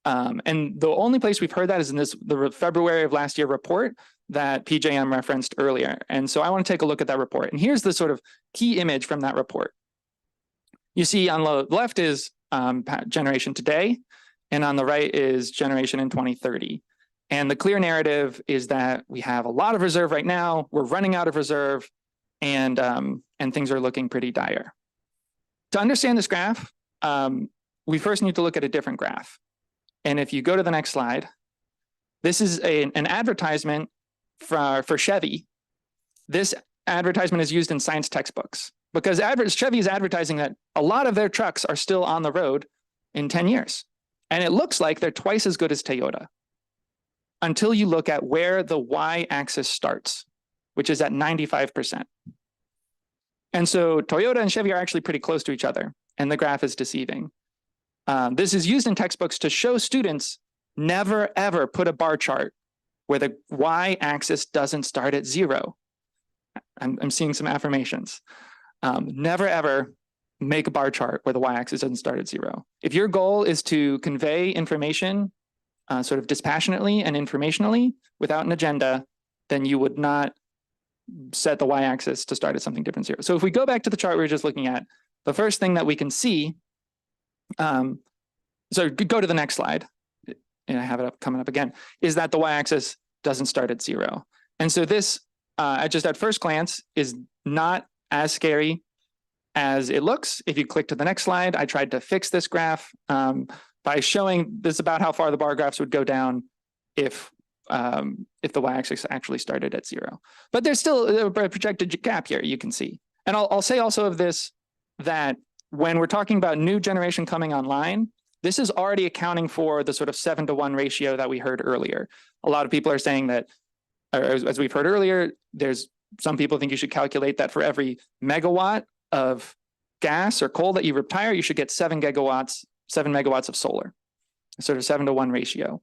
And the only place we've heard that is in the February of last year report that PJM referenced earlier. And so I want to take a look at that report. And here's the sort of key image from that report. You see on the left is generation today, and on the right is generation in 2030. And the clear narrative is that we have a lot of reserve right now, we're running out of reserve, and things are looking pretty dire. To understand this graph, we first need to look at a different graph. And if you go to the next slide, this is an advertisement for Chevy. This advertisement is used in science textbooks because Chevy is advertising that a lot of their trucks are still on the road in 10 years. And it looks like they're twice as good as Toyota until you look at where the y-axis starts, which is at 95%. And so Toyota and Chevy are actually pretty close to each other, and the graph is deceiving. This is used in textbooks to show students never, ever put a bar chart where the y-axis doesn't start at 0. I'm seeing some affirmations. Never, ever make a bar chart where the y-axis doesn't start at 0. If your goal is to convey information sort of dispassionately and informationally without an agenda, then you would not set the y-axis to start at something different 0. So if we go back to the chart we were just looking at, the first thing that we can see so go to the next slide, and I have it up coming up again, is that the y-axis doesn't start at 0. And so this, just at first glance, is not as scary as it looks. If you click to the next slide, I tried to fix this graph by showing this about how far the bar graphs would go down if the y-axis actually started at 0. But there's still a projected gap here, you can see. And I'll say also of this that when we're talking about new generation coming online, this is already accounting for the sort of 7-to-1 ratio that we heard earlier. A lot of people are saying that, or as we've heard earlier, there's some people think you should calculate that for every megawatt of gas or coal that you retire, you should get 7 megawatts of solar, sort of 7-to-1 ratio.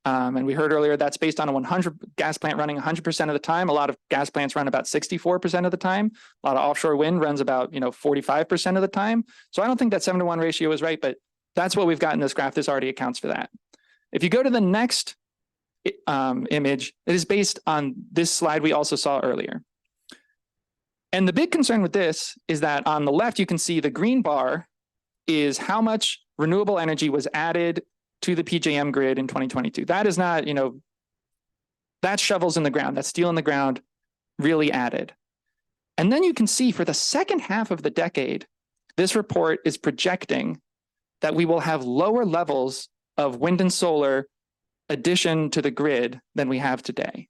And we heard earlier that's based on a 100 gas plant running 100% of the time. A lot of gas plants run about 64% of the time. A lot of offshore wind runs about 45% of the time. So I don't think that 7-to-1 ratio is right, but that's what we've got in this graph. This already accounts for that. If you go to the next image, it is based on this slide we also saw earlier. And the big concern with this is that on the left, you can see the green bar is how much renewable energy was added to the PJM grid in 2022. That is not, that's shovels in the ground, that's steel in the ground, really added. And then you can see for the second half of the decade, this report is projecting that we will have lower levels of wind and solar addition to the grid than we have today,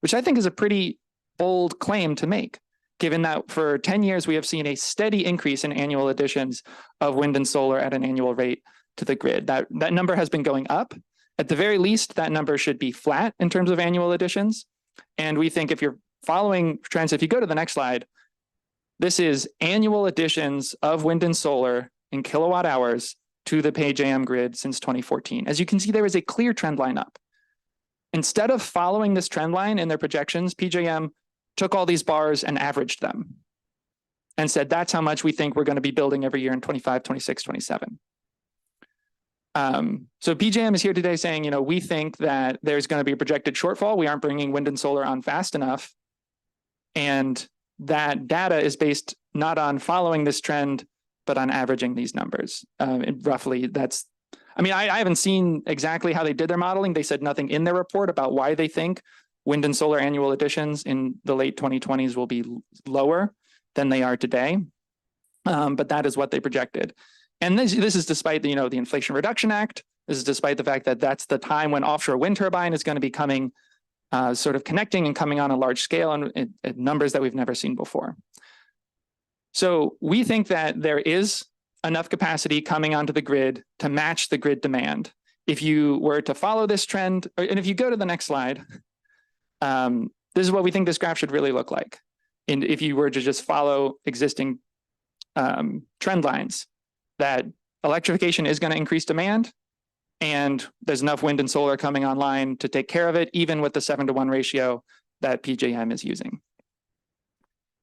which I think is a pretty bold claim to make, given that for 10 years, we have seen a steady increase in annual additions of wind and solar at an annual rate to the grid. That number has been going up. At the very least, that number should be flat in terms of annual additions. And we think if you're following trends, if you go to the next slide, this is annual additions of wind and solar in kilowatt hours to the PJM grid since 2014. As you can see, there is a clear trend line up. Instead of following this trend line in their projections, PJM took all these bars and averaged them and said, that's how much we think we're going to be building every year in 25, 26, 27. So PJM is here today saying, we think that there's going to be a projected shortfall. We aren't bringing wind and solar on fast enough. And that data is based not on following this trend, but on averaging these numbers. Roughly, I haven't seen exactly how they did their modeling. They said nothing in their report about why they think wind and solar annual additions in the late 2020s will be lower than they are today. But that is what they projected. And this is despite the Inflation Reduction Act. This is despite the fact that that's the time when offshore wind turbine is going to be coming, sort of connecting and coming on a large scale and at numbers that we've never seen before. So we think that there is enough capacity coming onto the grid to match the grid demand. If you were to follow this trend, and if you go to the next slide, this is what we think this graph should really look like. And if you were to just follow existing trend lines, that electrification is going to increase demand, and there's enough wind and solar coming online to take care of it, even with the 7-to-1 ratio that PJM is using.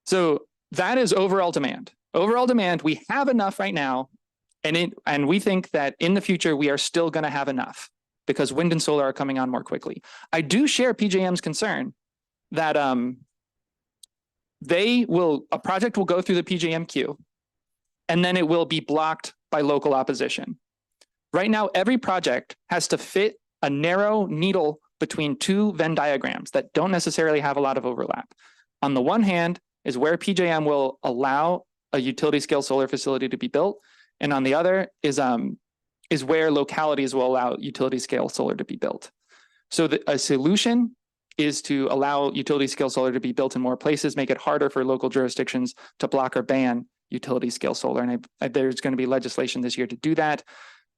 So that is overall demand. Overall demand, we have enough right now, and we think that in the future, we are still going to have enough because wind and solar are coming on more quickly. I do share PJM's concern that a project will go through the PJM queue, and then it will be blocked by local opposition. Right now, every project has to fit a narrow needle between two Venn diagrams that don't necessarily have a lot of overlap. On the one hand is where PJM will allow a utility scale solar facility to be built, and on the other is where localities will allow utility scale solar to be built. So a solution is to allow utility scale solar to be built in more places, make it harder for local jurisdictions to block or ban utility scale solar. And there's going to be legislation this year to do that.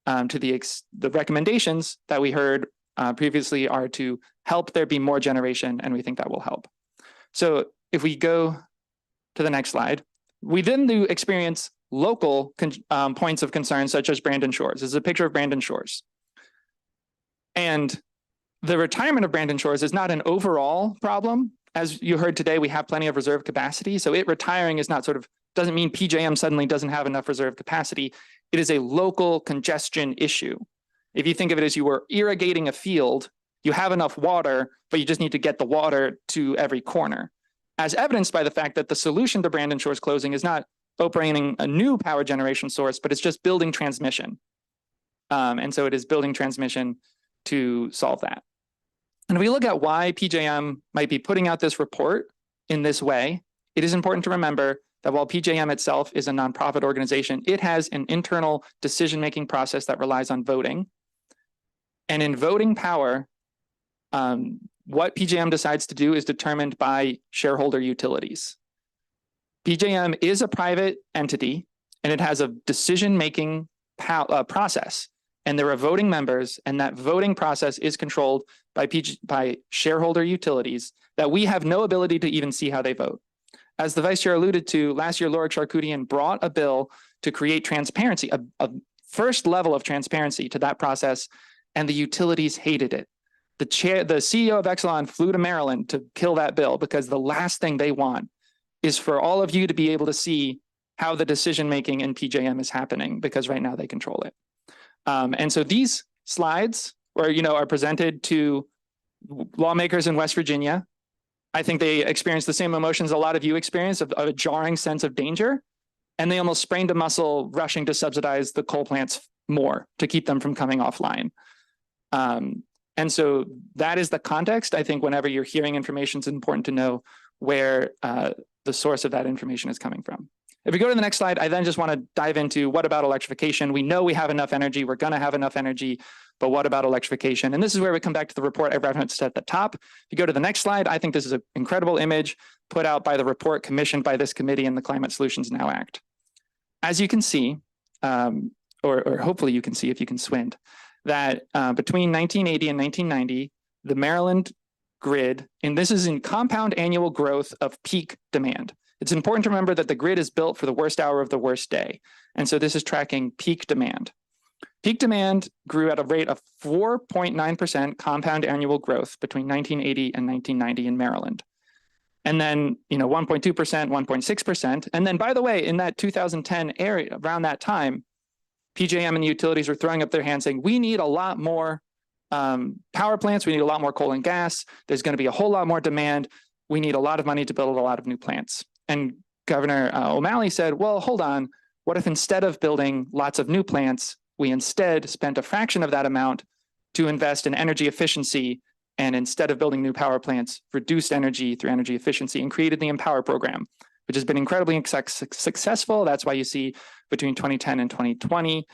The recommendations that we heard previously are to help there be more generation, and we think that will help. So if we go to the next slide, we then do experience local points of concern, such as Brandon Shores. This is a picture of Brandon Shores. And the retirement of Brandon Shores is not an overall problem. As you heard today, we have plenty of reserve capacity. So it retiring is not doesn't mean PJM suddenly doesn't have enough reserve capacity. It is a local congestion issue. If you think of it as you were irrigating a field, you have enough water, but you just need to get the water to every corner. As evidenced by the fact that the solution to Brandon Shores closing is not opening a new power generation source, but it's just building transmission. And so it is building transmission to solve that. And if we look at why PJM might be putting out this report in this way, it is important to remember that while PJM itself is a nonprofit organization, it has an internal decision-making process that relies on voting. And in voting power, what PJM decides to do is determined by shareholder utilities. PJM is a private entity, and it has a decision-making process. And there are voting members, and that voting process is controlled by shareholder utilities that we have no ability to even see how they vote. As the Vice Chair alluded to, last year, Laura Charkoudian brought a bill to create transparency, a first level of transparency to that process, and the utilities hated it. The CEO of Exelon flew to Maryland to kill that bill because the last thing they want is for all of you to be able to see how the decision-making in PJM is happening, because right now they control it. And so these slides are presented to lawmakers in West Virginia. I think they experienced the same emotions a lot of you experience of a jarring sense of danger. And they almost sprained a muscle rushing to subsidize the coal plants more to keep them from coming offline. And so that is the context. I think whenever you're hearing information, it's important to know where the source of that information is coming from. If we go to the next slide, I then just want to dive into what about electrification? We know we have enough energy. We're going to have enough energy, but what about electrification? And this is where we come back to the report I referenced at the top. If you go to the next slide, I think this is an incredible image put out by the report commissioned by this committee in the Climate Solutions Now Act. As you can see, or hopefully you can see if you can squint, that between 1980 and 1990, the Maryland grid, and this is in compound annual growth of peak demand. It's important to remember that the grid is built for the worst hour of the worst day. And so this is tracking peak demand. Peak demand grew at a rate of 4.9% compound annual growth between 1980 and 1990 in Maryland. And then, 1.2%, 1.6%. And then, by the way, in that 2010 area, around that time, PJM and the utilities were throwing up their hands saying, we need a lot more power plants. We need a lot more coal and gas. There's going to be a whole lot more demand. We need a lot of money to build a lot of new plants. And Governor O'Malley said, well, hold on. What if instead of building lots of new plants, we instead spent a fraction of that amount to invest in energy efficiency, and instead of building new power plants, reduced energy through energy efficiency and created the Empower program, which has been incredibly successful. That's why you see between 2010 and 2020,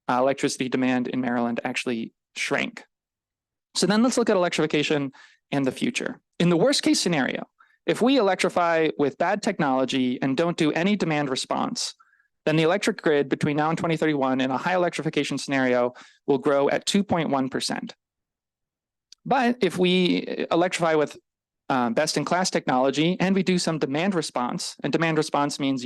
electricity demand in Maryland actually shrank. So then let's look at electrification and the future. In the worst case scenario, if we electrify with bad technology and don't do any demand response, then the electric grid between now and 2031 in a high electrification scenario will grow at 2.1%. But if we electrify with best-in-class technology and we do some demand response, and demand response means,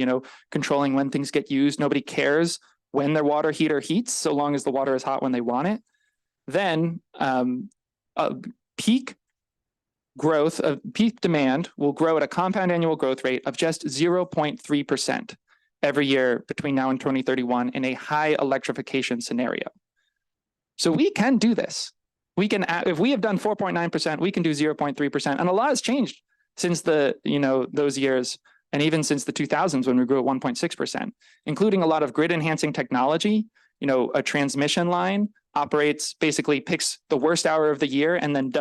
controlling when things get used. Nobody cares when their water heater heats, so long as the water is hot when they want it. Then peak growth of peak demand will grow at a compound annual growth rate of just 0.3% every year between now and 2031 in a high electrification scenario. So we can do this. We can, if we have done 4.9%, we can do 0.3%. And a lot has changed since those years, and even since the 2000s when we grew at 1.6%, including a lot of grid enhancing technology. A transmission line basically picks the worst hour of the year and then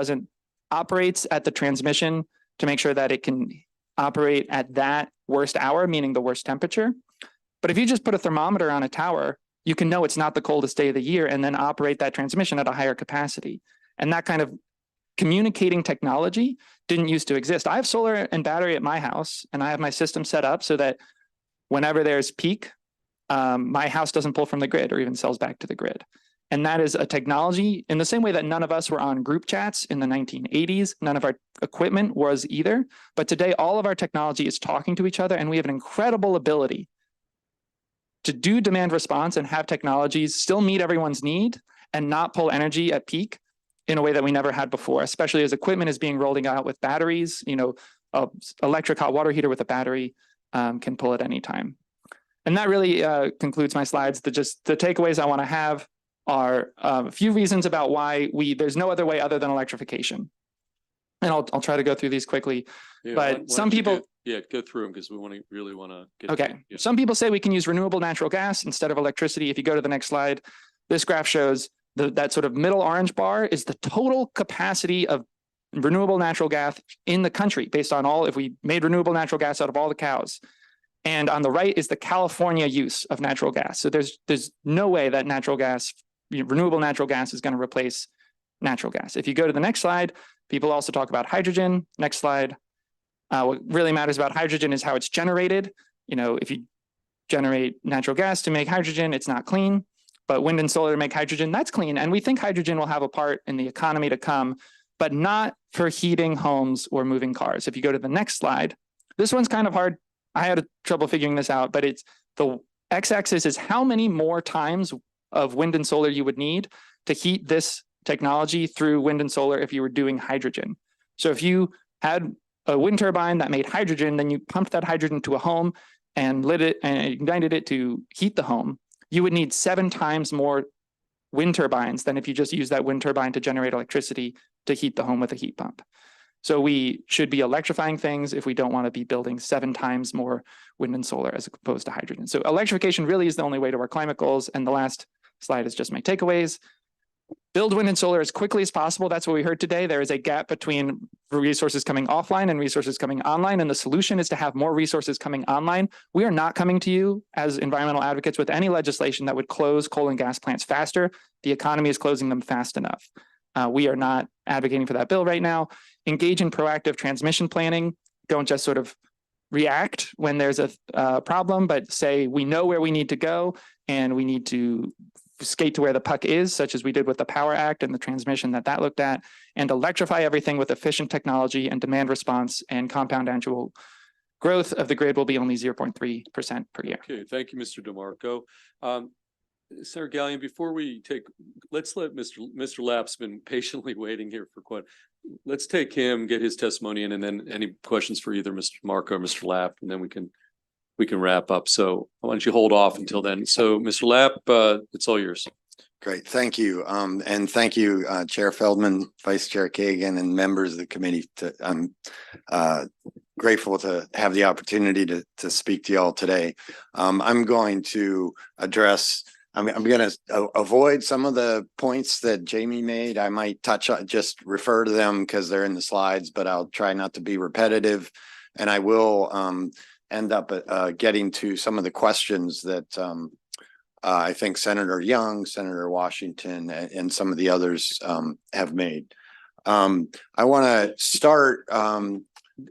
operates at the transmission to make sure that it can operate at that worst hour, meaning the worst temperature. But if you just put a thermometer on a tower, you can know it's not the coldest day of the year and then operate that transmission at a higher capacity. And that kind of communicating technology didn't used to exist. I have solar and battery at my house, and I have my system set up so that whenever there's peak, my house doesn't pull from the grid or even sells back to the grid. And that is a technology in the same way that none of us were on group chats in the 1980s. None of our equipment was either. But today, all of our technology is talking to each other, and we have an incredible ability to do demand response and have technologies still meet everyone's need and not pull energy at peak in a way that we never had before, especially as equipment is being rolled out with batteries. Electric hot water heater with a battery can pull at any time. And that really concludes my slides. The takeaways I want to have are a few reasons about why there's no other way other than electrification. And I'll try to go through these quickly. Yeah, but some people, go through them because we really want to get. Okay. Some people say we can use renewable natural gas instead of electricity. If you go to the next slide, This graph shows that sort of middle orange bar is the total capacity of renewable natural gas in the country based on if we made renewable natural gas out of all the cows. And on the right is the California use of natural gas. So there's no way that renewable natural gas is going to replace natural gas. If you go to the next slide, people also talk about hydrogen. Next slide. What really matters about hydrogen is how it's generated. If you generate natural gas to make hydrogen, it's not clean, but wind and solar to make hydrogen, that's clean. And we think hydrogen will have a part in the economy to come, but not for heating homes or moving cars. If you go to the next slide, this one's kind of hard. I had trouble figuring this out, but it's the x-axis is how many more times of wind and solar you would need to heat this technology through wind and solar if you were doing hydrogen. So if you had a wind turbine that made hydrogen, then you pumped that hydrogen to a home and lit it and ignited it to heat the home, you would need 7 times more wind turbines than if you just use that wind turbine to generate electricity to heat the home with a heat pump. So we should be electrifying things if we don't want to be building 7 times more wind and solar as opposed to hydrogen. So electrification really is the only way to our climate goals. And the last slide is just my takeaways. Build wind and solar as quickly as possible. That's what we heard today. There is a gap between resources coming offline and resources coming online. And the solution is to have more resources coming online. We are not coming to you as environmental advocates with any legislation that would close coal and gas plants faster. The economy is closing them fast enough. We are not advocating for that bill right now. Engage in proactive transmission planning. Don't just sort of react when there's a problem, but say we know where we need to go and we need to skate to where the puck is, such as we did with the Power Act and the transmission that looked at, and electrify everything with efficient technology and demand response, and compound annual growth of the grid will be only 0.3% per year. Okay, thank you, Mr. DeMarco. Senator Gallion, before we let's let Mr. Lapp's been patiently waiting here for let's take him, get his testimony in, and then any questions for either Mr. DeMarco or Mr. Lapp, and then we can wrap up. So why don't you hold off until then? So Mr. Lapp, it's all yours. Great, thank you. And thank you, Chair Feldman, Vice Chair Kagan, and members of the committee. I'm grateful to have the opportunity to speak to you all today. I'm going to address, I'm going to avoid some of the points that Jamie made. I might touch on, just refer to them because they're in the slides, but I'll try not to be repetitive. And I will end up getting to some of the questions that I think Senator Young, Senator Washington, and some of the others have made. I want to start.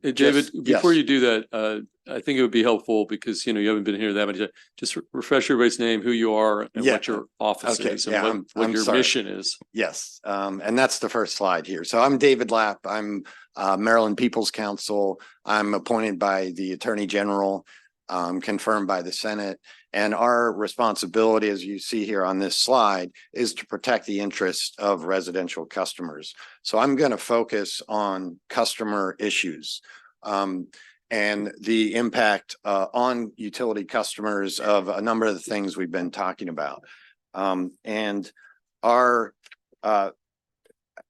David, before you do that, I think it would be helpful because you haven't been here that many times. Just refresh everybody's name, who you are, and what your office is, and what your mission is. Yes, and that's the first slide here. So I'm David Lapp. I'm Maryland People's Counsel. I'm appointed by the Attorney General, confirmed by the Senate. And our responsibility, as you see here on this slide, is to protect the interests of residential customers. So I'm going to focus on customer issues and the impact on utility customers of a number of the things we've been talking about. And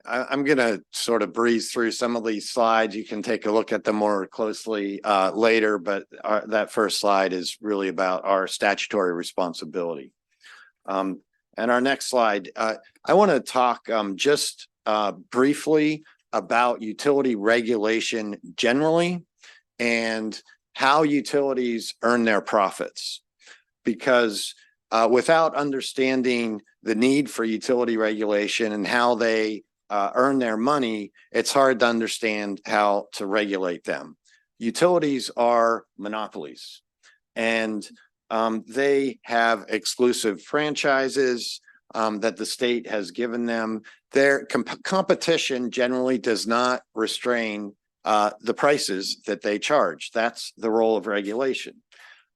I'm going to sort of breeze through some of these slides. You can take a look at them more closely later, but that first slide is really about our statutory responsibility. And our next slide, I want to talk just briefly about utility regulation generally and how utilities earn their profits. Because without understanding the need for utility regulation and how they earn their money, it's hard to understand how to regulate them. Utilities are monopolies, and they have exclusive franchises that the state has given them. Their competition generally does not restrain the prices that they charge. That's the role of regulation.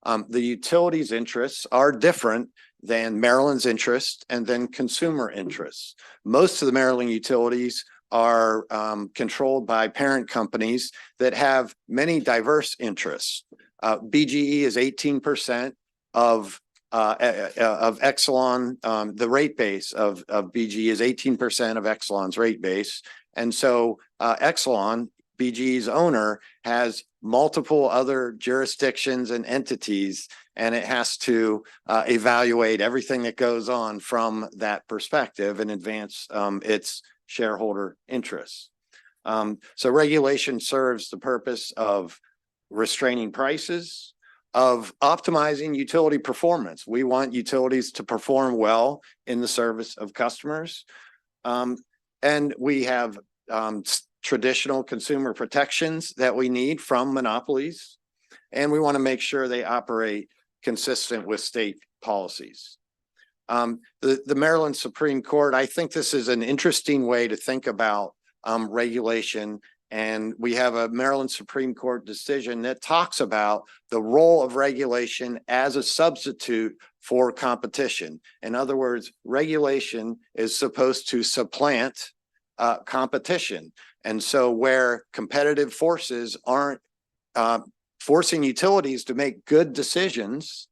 The utilities' interests are different than Maryland's interest and then consumer interests. Most of the Maryland utilities are controlled by parent companies that have many diverse interests. BGE is 18% of Exelon. The rate base of BGE is 18% of Exelon's rate base. And so Exelon BGE's owner has multiple other jurisdictions and entities, and it has to evaluate everything that goes on from that perspective and advance its shareholder interests. So regulation serves the purpose of restraining prices, of optimizing utility performance. We want utilities to perform well in the service of customers. And we have traditional consumer protections that we need from monopolies. And we want to make sure they operate consistent with state policies. The Maryland Supreme Court, I think this is an interesting way to think about regulation. And we have a Maryland Supreme Court decision that talks about the role of regulation as a substitute for competition. In other words, regulation is supposed to supplant competition. And so where competitive forces aren't forcing utilities to make good decisions,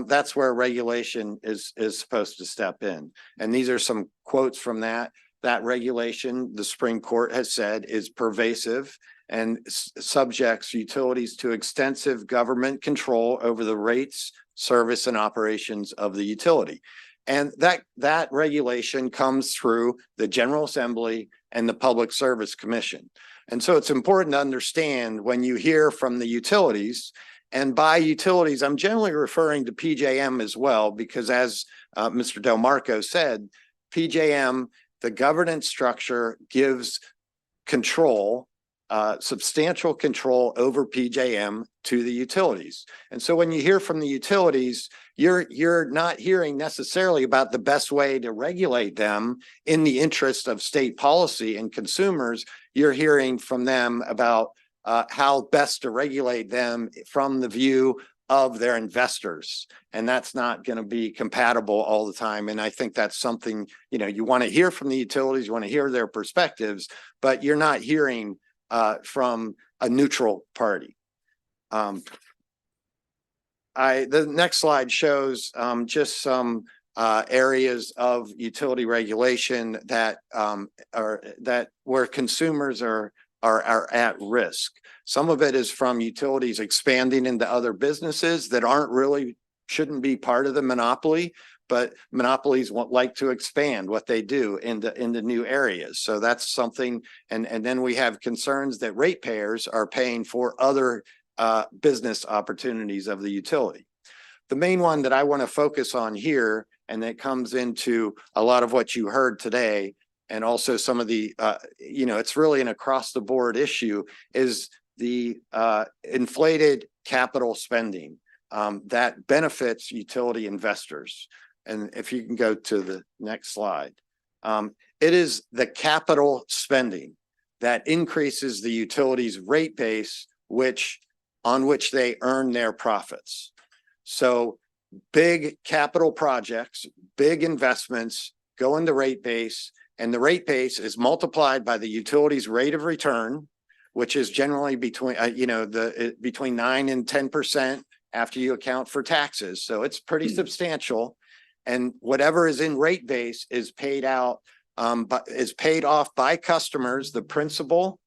that's where regulation is supposed to step in. And these are some quotes from that. That regulation, the Supreme Court has said, is pervasive and subjects utilities to extensive government control over the rates, service, and operations of the utility. And that regulation comes through the General Assembly and the Public Service Commission. And so it's important to understand when you hear from the utilities, and by utilities, I'm generally referring to PJM as well, because as Mr. Del Marco said, PJM, the governance structure gives control, substantial control over PJM to the utilities. And so when you hear from the utilities, you're not hearing necessarily about the best way to regulate them in the interest of state policy and consumers. You're hearing from them about how best to regulate them from the view of their investors. And that's not going to be compatible all the time. And I think that's something, you want to hear from the utilities, you want to hear their perspectives, but you're not hearing from a neutral party. The next slide shows just some areas of utility regulation that where consumers are at risk. Some of it is from utilities expanding into other businesses that shouldn't be part of the monopoly, but monopolies like to expand what they do into new areas. So that's something, and then we have concerns that ratepayers are paying for other business opportunities of the utility. The main one that I want to focus on here, and that comes into a lot of what you heard today, and also some of the, it's really an across the board issue, is the inflated capital spending that benefits utility investors. And if you can go to the next slide, it is the capital spending that increases the utility's rate base, on which they earn their profits. So big capital projects, big investments go into rate base, and the rate base is multiplied by the utility's rate of return, which is generally between 9 and 10% after you account for taxes. So it's pretty substantial. And whatever is in rate base is paid out, but is paid off by customers, the principal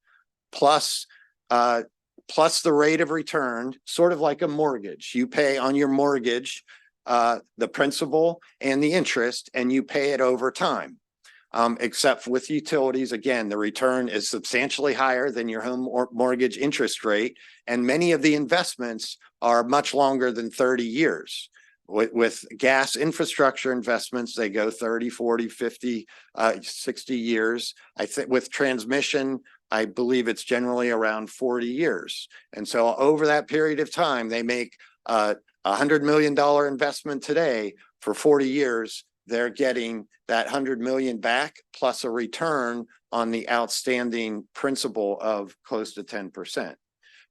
plus the rate of return, sort of like a mortgage. You pay on your mortgage the principal and the interest, and you pay it over time. Except with utilities, again, the return is substantially higher than your home or mortgage interest rate. And many of the investments are much longer than 30 years. With gas infrastructure investments, they go 30, 40, 50, 60 years. I think with transmission, I believe it's generally around 40 years. And so over that period of time, they make $100 million investment today. For 40 years, they're getting that 100 million back plus a return on the outstanding principal of close to 10%.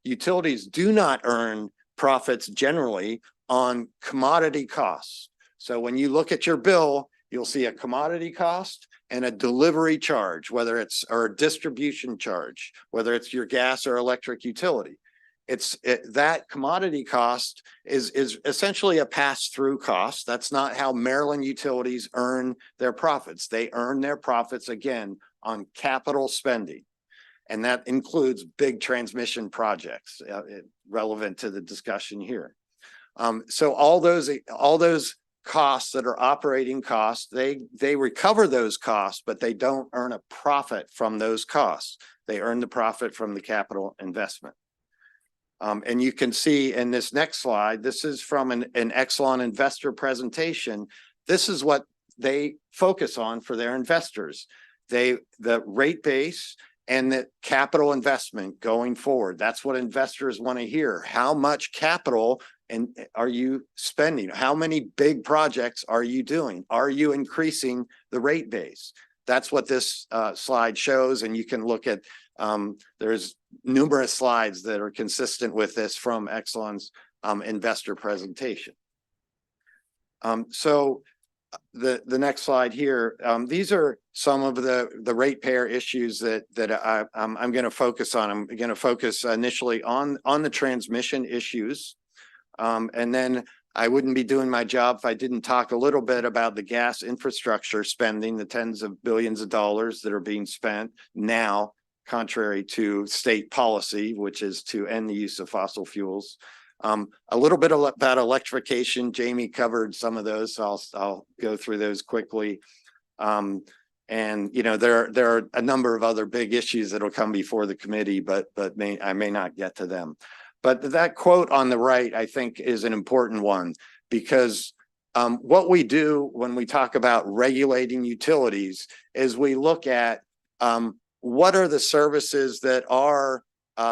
Utilities do not earn profits generally on commodity costs. So when you look at your bill, you'll see a commodity cost and a delivery charge, or a distribution charge, whether it's your gas or electric utility. That commodity cost is essentially a pass-through cost. That's not how Maryland utilities earn their profits. They earn their profits, again, on capital spending. And that includes big transmission projects relevant to the discussion here. So all those costs that are operating costs, they recover those costs, but they don't earn a profit from those costs. They earn the profit from the capital investment. And you can see in this next slide, this is from an Exelon investor presentation. This is what they focus on for their investors. The rate base and the capital investment going forward. That's what investors want to hear. How much capital are you spending? How many big projects are you doing? Are you increasing the rate base? That's what this slide shows. And you can look at, there's numerous slides that are consistent with this from Exelon's investor presentation. So the next slide here, these are some of the ratepayer issues that I'm going to focus on. I'm going to focus initially on the transmission issues. And then I wouldn't be doing my job if I didn't talk a little bit about the gas infrastructure spending, the tens of billions of dollars that are being spent now, contrary to state policy, which is to end the use of fossil fuels. A little bit about electrification. Jamie covered some of those, so I'll go through those quickly. And you know, there are a number of other big issues that'll come before the committee, but I may not get to them. But that quote on the right, I think, is an important one, because what we do when we talk about regulating utilities is we look at what are the services that are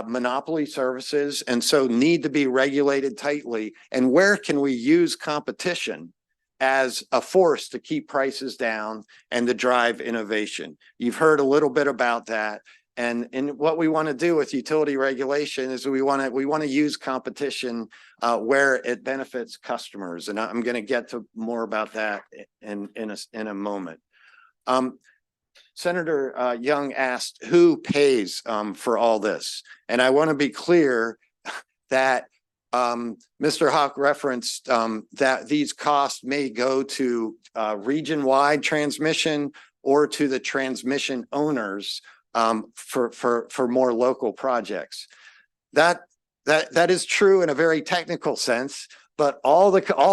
monopoly services and so need to be regulated tightly, and where can we use competition as a force to keep prices down and to drive innovation. You've heard a little bit about that. And what we want to do with utility regulation is we want to use competition where it benefits customers. And I'm going to get to more about that in a moment. Senator Young asked who pays for all this. And I want to be clear that Mr. Hawk referenced that these costs may go to region-wide transmission or to the transmission owners for more local projects. That is true in a very technical sense, but all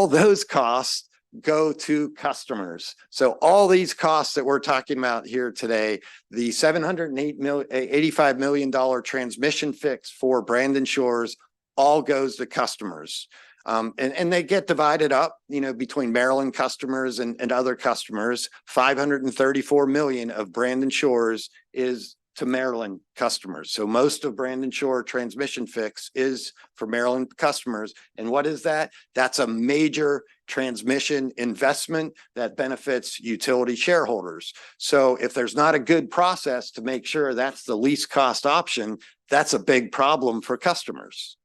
those costs go to customers. So all these costs that we're talking about here today, the $785 million transmission fix for Brandon Shores, all goes to customers. And they get divided up, you know, between Maryland customers and other customers. 534 million of Brandon Shores is to Maryland customers. So most of Brandon Shore transmission fix is for Maryland customers. And what is that? That's a major transmission investment that benefits utility shareholders. So if there's not a good process to make sure that's the least cost option, that's a big problem for customers.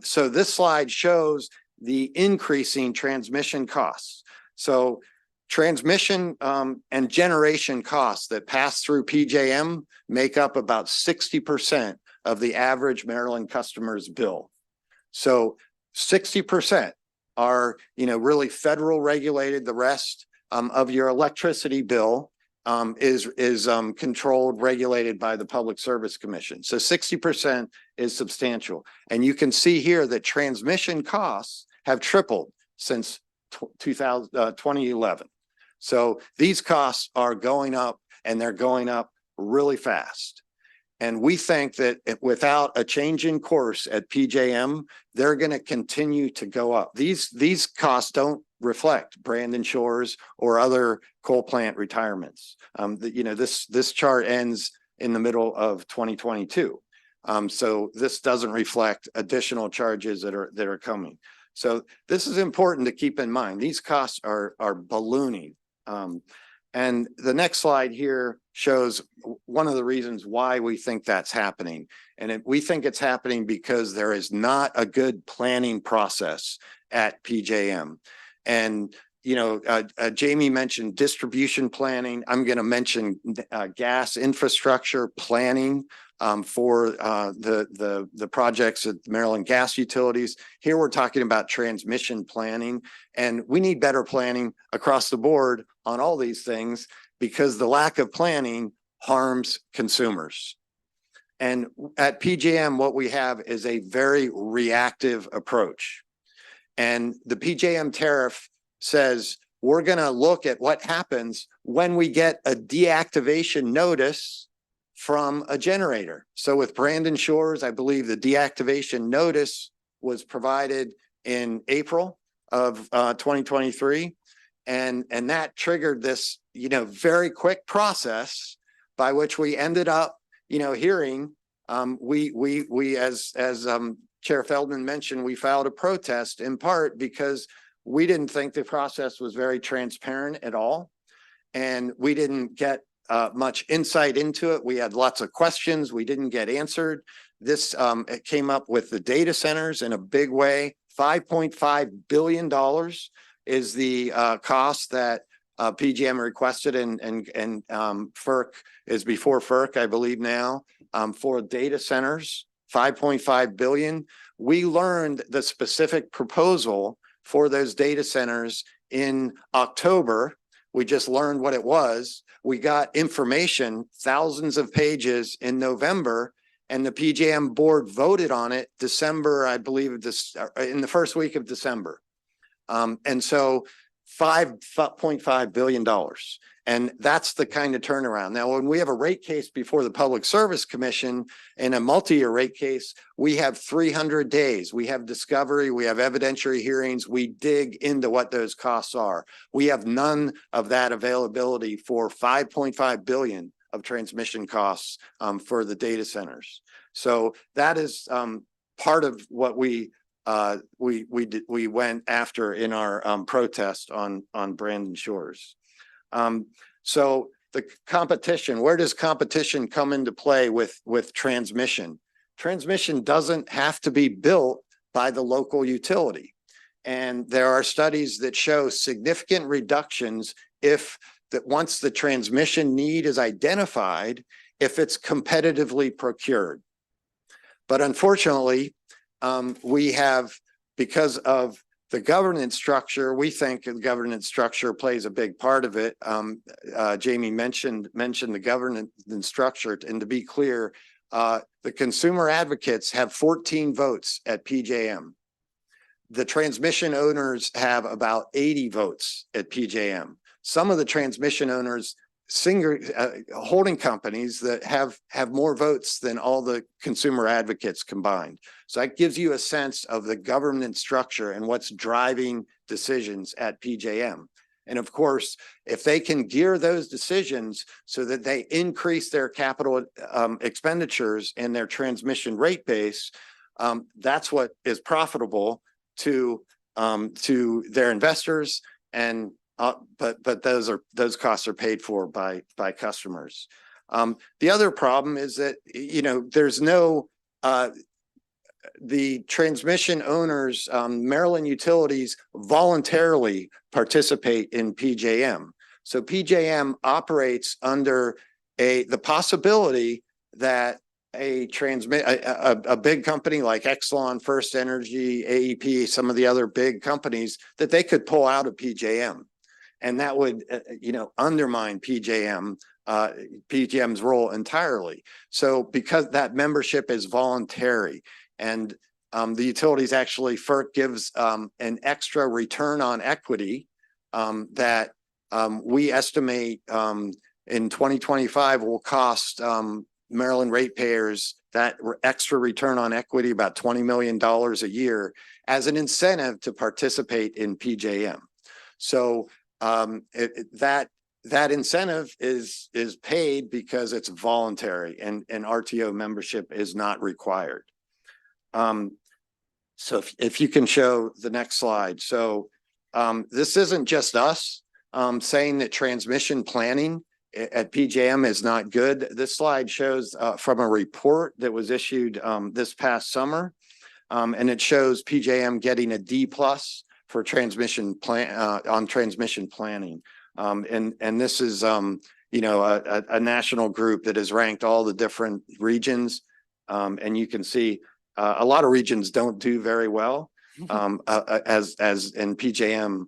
So this slide shows the increasing transmission costs. So transmission and generation costs that pass through PJM make up about 60% of the average Maryland customer's bill. So 60% are, you know, really federal regulated. The rest of your electricity bill is controlled, regulated by the Public Service Commission. So 60% is substantial. And you can see here that transmission costs have tripled since 2011. So these costs are going up, and they're going up really fast. And we think that without a change in course at PJM, they're going to continue to go up. These costs don't reflect Brandon Shores or other coal plant retirements. You know, this chart ends in the middle of 2022. So this doesn't reflect additional charges that are coming. So this is important to keep in mind. These costs are ballooning. And the next slide here shows one of the reasons why we think that's happening. And we think it's happening because there is not a good planning process at PJM. And, you know, Jamie mentioned distribution planning. I'm going to mention gas infrastructure planning for the projects at Maryland gas utilities. Here we're talking about transmission planning, and we need better planning across the board on all these things, because the lack of planning harms consumers. And at PJM, what we have is a very reactive approach. And the PJM tariff says, we're going to look at what happens when we get a deactivation notice from a generator. So with Brandon Shores, I believe the deactivation notice was provided in April of 2023. And that triggered this, very quick process by which we ended up, hearing, we as Chair Feldman mentioned, we filed a protest in part because we didn't think the process was very transparent at all. And we didn't get much insight into it. We had lots of questions we didn't get answered. This it came up with the data centers in a big way. $5.5 billion is the cost that PJM requested, and FERC is before FERC, I believe now, for data centers, 5.5 billion. We learned the specific proposal for those data centers in October. We just learned what it was. We got information, thousands of pages in November, and the PJM board voted on it December, I believe, in the first week of December. And so $5.5 billion. And that's the kind of turnaround. Now, when we have a rate case before the Public Service Commission in a multi-year rate case, we have 300 days. We have discovery, we have evidentiary hearings, we dig into what those costs are. We have none of that availability for 5.5 billion of transmission costs for the data centers. So that is part of what we went after in our protest on Brandon Shores. So the competition, where does competition come into play with transmission? Transmission doesn't have to be built by the local utility. And there are studies that show significant reductions once the transmission need is identified, if it's competitively procured. But unfortunately, we have, because of the governance structure, we think the governance structure plays a big part of it. Jamie mentioned the governance structure, and to be clear, the consumer advocates have 14 votes at PJM. The transmission owners have about 80 votes at PJM. Some of the transmission owners, holding companies that have more votes than all the consumer advocates combined. So that gives you a sense of the governance structure and what's driving decisions at PJM. And of course, if they can gear those decisions so that they increase their capital expenditures and their transmission rate base, that's what is profitable to their investors. And but those costs are paid for by customers. The other problem is that there's no the transmission owners, Maryland Utilities, voluntarily participate in PJM. So PJM operates under the possibility that a big company like Exelon, First Energy, AEP, some of the other big companies, that they could pull out of PJM. And that would, undermine PJM's role entirely. So because that membership is voluntary, and the utilities actually, FERC gives an extra return on equity that we estimate in 2025 will cost Maryland ratepayers that extra return on equity about $20 million a year as an incentive to participate in PJM. So that incentive is paid because it's voluntary, and RTO membership is not required. So if you can show the next slide. So this isn't just us saying that transmission planning at PJM is not good. This slide shows from a report that was issued this past summer, and it shows PJM getting a D+ for transmission transmission planning. And this is, a national group that has ranked all the different regions. And you can see a lot of regions don't do very well, as in PJM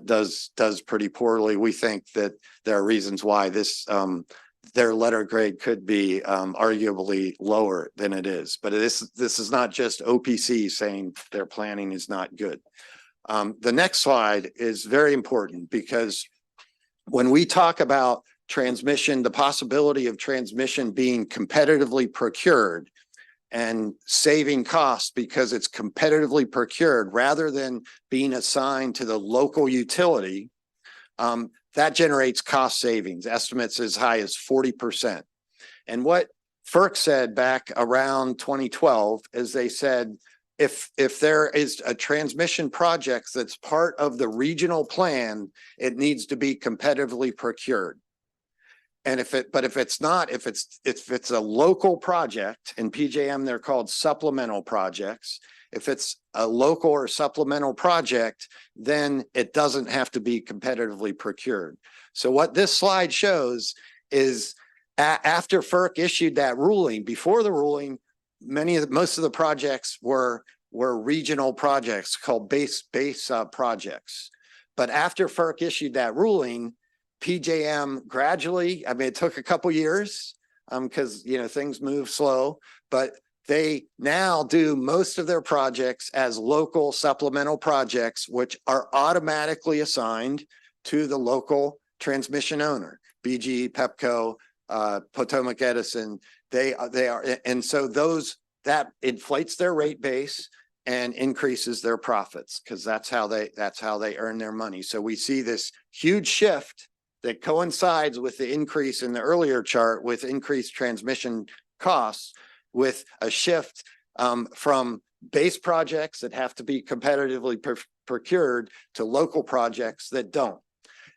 does pretty poorly. We think that there are reasons why this their letter grade could be arguably lower than it is. But this is not just OPC saying their planning is not good. The next slide is very important because when we talk about transmission, the possibility of transmission being competitively procured and saving costs because it's competitively procured rather than being assigned to the local utility, that generates cost savings, estimates as high as 40%. And what FERC said back around 2012 is they said, if there is a transmission project that's part of the regional plan, it needs to be competitively procured. And if it's not, if it's a local project, in PJM, they're called supplemental projects. If it's a local or supplemental project, then it doesn't have to be competitively procured. So what this slide shows is after FERC issued that ruling, before the ruling, most of the projects were regional projects called base projects. But after FERC issued that ruling, PJM gradually, I mean, it took a couple years because, things move slow, but they now do most of their projects as local supplemental projects, which are automatically assigned to the local transmission owner, BG, Pepco, Potomac Edison. They are, and so that inflates their rate base and increases their profits because that's how they earn their money. So we see this huge shift that coincides with the increase in the earlier chart with increased transmission costs, with a shift from base projects that have to be competitively procured to local projects that don't.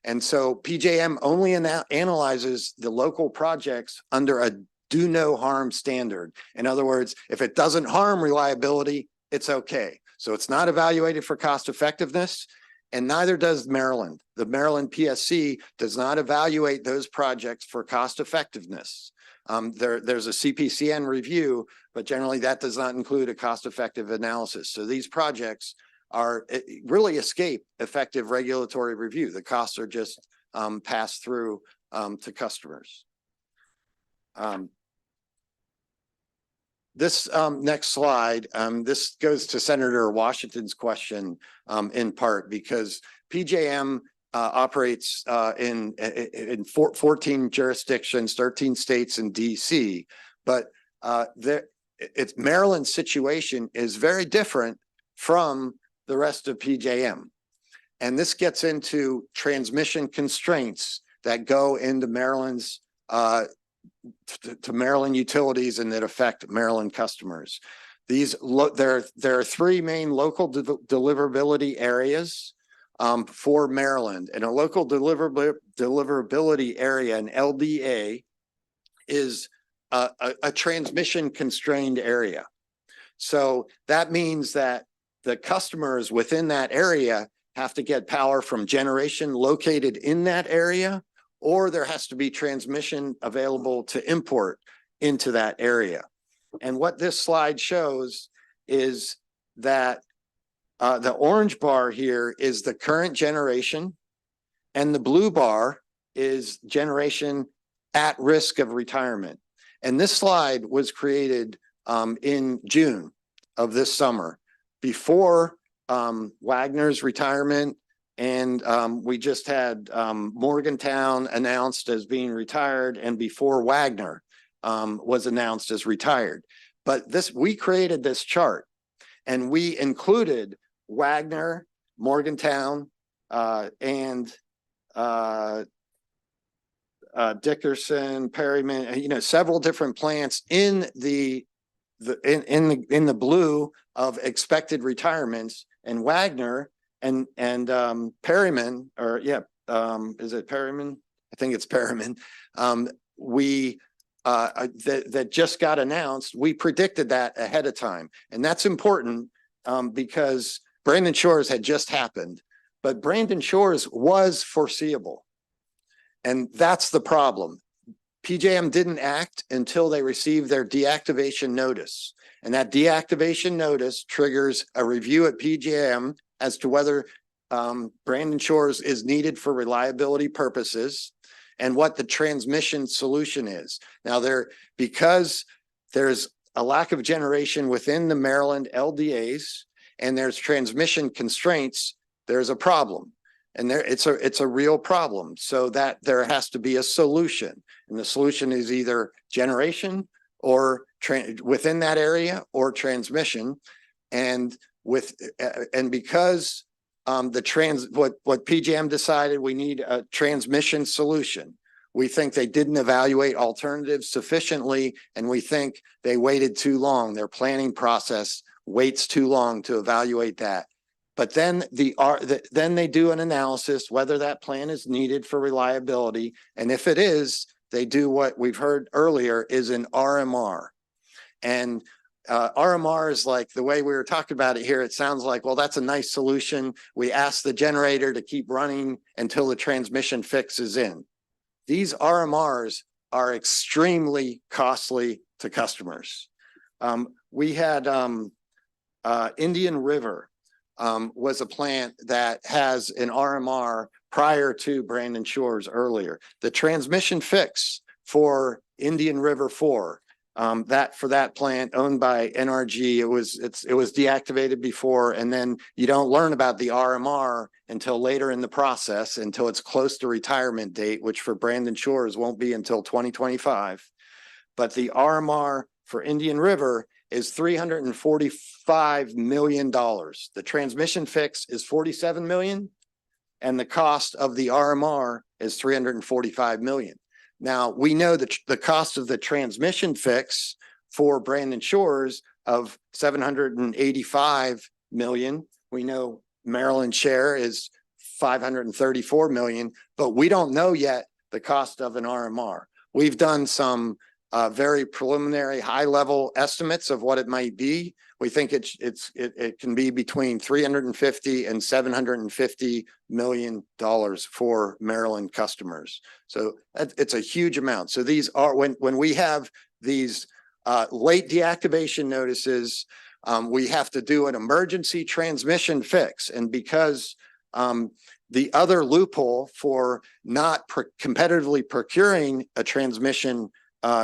And so PJM only analyzes the local projects under a do no harm standard. In other words, if it doesn't harm reliability, it's okay. So it's not evaluated for cost effectiveness, and neither does Maryland. The Maryland PSC does not evaluate those projects for cost effectiveness. There's a CPCN review, but generally that does not include a cost effective analysis. So these projects really escape effective regulatory review. The costs are just passed through to customers. This next slide, this goes to Senator Washington's question in part because PJM operates in 14 jurisdictions, 13 states and DC, but Maryland's situation is very different from the rest of PJM. And this gets into transmission constraints that go into Maryland's to Maryland utilities and that affect Maryland customers. There are three main local deliverability areas for Maryland, and a local deliverability area, an LDA, is a transmission constrained area. So that means that the customers within that area have to get power from generation located in that area, or there has to be transmission available to import into that area. And what this slide shows is that the orange bar here is the current generation, and the blue bar is generation at risk of retirement. And this slide was created in June of this summer, before Wagner's retirement. And we just had Morgantown announced as being retired, and before Wagner was announced as retired. But we created this chart, and we included Wagner, Morgantown, and Dickerson, Perryman, several different plants in the blue of expected retirements, and Wagner and Perryman, or is it Perryman? I think it's Perryman. That just got announced. We predicted that ahead of time, and that's important because Brandon Shores had just happened, but Brandon Shores was foreseeable, and that's the problem. PJM didn't act until they received their deactivation notice, and that deactivation notice triggers a review at PJM as to whether Brandon Shores is needed for reliability purposes. and what the transmission solution is. Now because there's a lack of generation within the Maryland LDAs and there's transmission constraints, there's a problem. And it's a real problem, so that there has to be a solution. And the solution is either generation or within that area or transmission. And because what PJM decided, we need a transmission solution. We think they didn't evaluate alternatives sufficiently, and we think they waited too long. Their planning process waits too long to evaluate that. But then then they do an analysis whether that plan is needed for reliability, and if it is, they do what we've heard earlier is an RMR. And RMR is like the way we were talking about it here. It sounds like, well, that's a nice solution. We ask the generator to keep running until the transmission fix is in. These RMRs are extremely costly to customers. We had Indian River was a plant that has an RMR prior to Brandon Shores earlier. The transmission fix for Indian River 4, that plant owned by NRG, it was deactivated before, and then you don't learn about the RMR until later in the process, until it's close to retirement date, which for Brandon Shores won't be until 2025. But the RMR for Indian River is $345 million. The transmission fix is $47 million, and the cost of the RMR is $345 million. Now, we know that the cost of the transmission fix for Brandon Shores of $785 million. We know Maryland share is $534 million, but we don't know yet the cost of an RMR. We've done some very preliminary high-level estimates of what it might be. We think it can be between $350 and $750 million for Maryland customers. So it's a huge amount. So these are when we have these late deactivation notices, we have to do an emergency transmission fix. And because the other loophole for not competitively procuring a transmission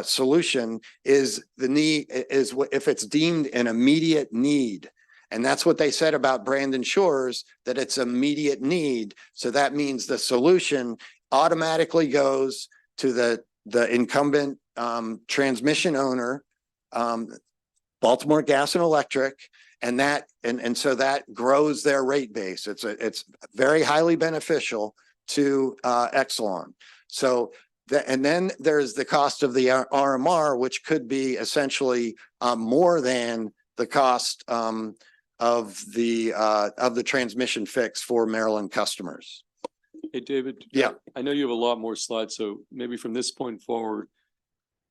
solution is if it's deemed an immediate need. And that's what they said about Brandon Shores, that it's immediate need. So that means the solution automatically goes to the incumbent transmission owner, Baltimore Gas and Electric, and so that grows their rate base. It's very highly beneficial to Exelon. So and then there's the cost of the RMR, which could be essentially more than the cost of the transmission fix for Maryland customers. Hey, David. Yeah. I know you have a lot more slides, so maybe from this point forward,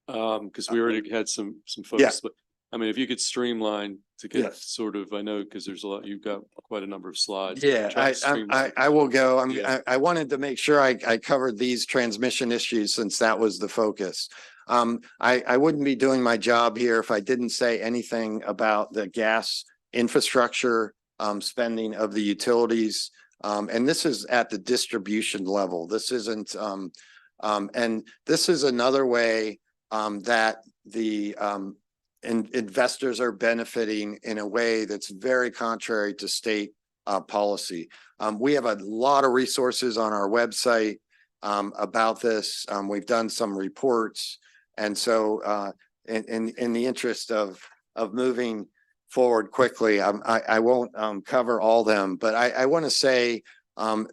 because we already had some folks, Yeah. but I mean, if you could streamline to get Yes. sort of, I know, because there's a lot, you've got quite a number of slides. Yeah, Try to streamline. I will go. Yeah. I wanted to make sure I covered these transmission issues since that was the focus. I wouldn't be doing my job here if I didn't say anything about the gas infrastructure spending of the utilities. And this is at the distribution level. This isn't, and this is another way that the investors are benefiting in a way that's very contrary to state policy. We have a lot of resources on our website about this. We've done some reports. And so in the interest of moving forward quickly, I won't cover all them, but I want to say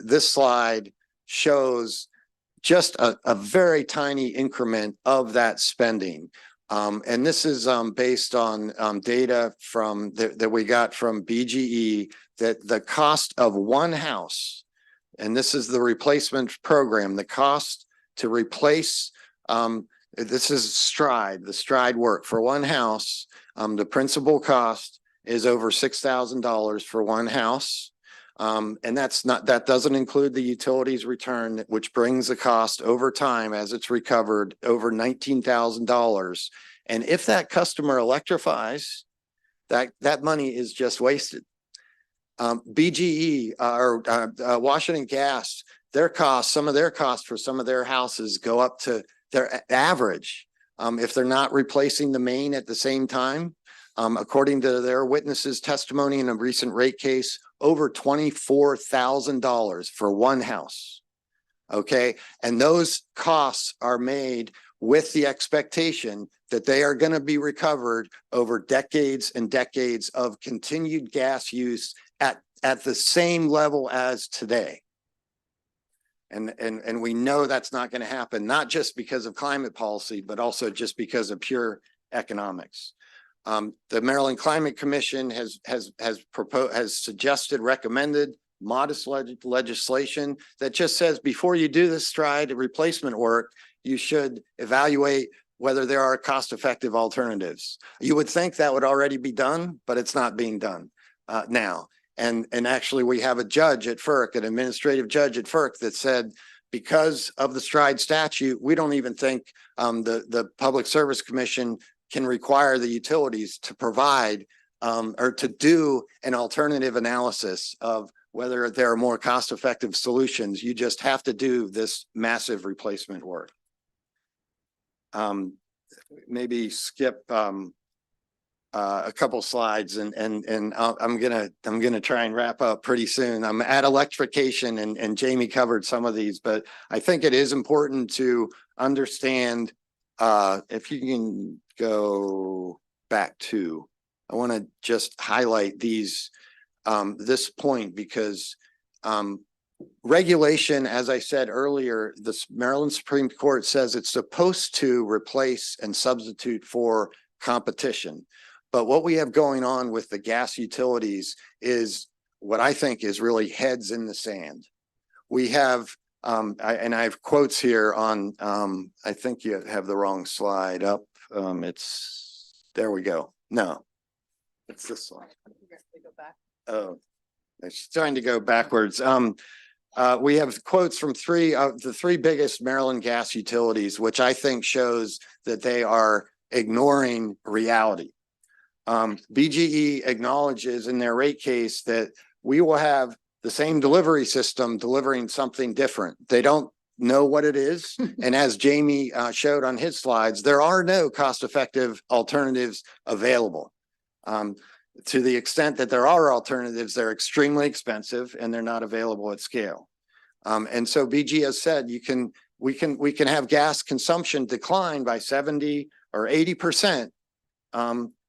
this slide shows just a very tiny increment of that spending. And this is based on data that we got from BGE, that the cost of one house, and this is the replacement program, the cost to replace, this is the stride work for one house. The principal cost is over $6,000 for one house. And that doesn't include the utilities return, which brings the cost over time as it's recovered over $19,000. And if that customer electrifies, that money is just wasted. BGE or Washington Gas some of their costs for some of their houses go up to their average. If they're not replacing the main at the same time, according to their witnesses' testimony in a recent rate case, over $24,000 for one house. Okay, and those costs are made with the expectation that they are going to be recovered over decades and decades of continued gas use at the same level as today. And we know that's not going to happen, not just because of climate policy, but also just because of pure economics. The Maryland Climate Commission has recommended modest legislation that just says before you do this stride replacement work, you should evaluate whether there are cost-effective alternatives. You would think that would already be done, but it's not being done now. And actually, we have a judge at FERC, an administrative judge at FERC, that said because of the stride statute, we don't even think the Public Service Commission can require the utilities to provide or to do an alternative analysis of whether there are more cost-effective solutions. You just have to do this massive replacement work. Maybe skip a couple slides and I'm gonna try and wrap up pretty soon. I'm at electrification and Jamie covered some of these, but I think it is important to understand if you can go back to, I want to just highlight these this point because regulation, as I said earlier, the Maryland Supreme Court says it's supposed to replace and substitute for competition. But what we have going on with the gas utilities is what I think is really heads in the sand. We have, and I have quotes here on, I think you have the wrong slide up. There we go. No, it's this slide. Oh, it's trying to go backwards. We have quotes from three of the three biggest Maryland gas utilities, which I think shows that they are ignoring reality. BGE acknowledges in their rate case that we will have the same delivery system delivering something different. They don't know what it is. And as Jamie showed on his slides, there are no cost-effective alternatives available. To the extent that there are alternatives, they're extremely expensive and they're not available at scale. And so BG has said we can have gas consumption decline by 70 or 80%.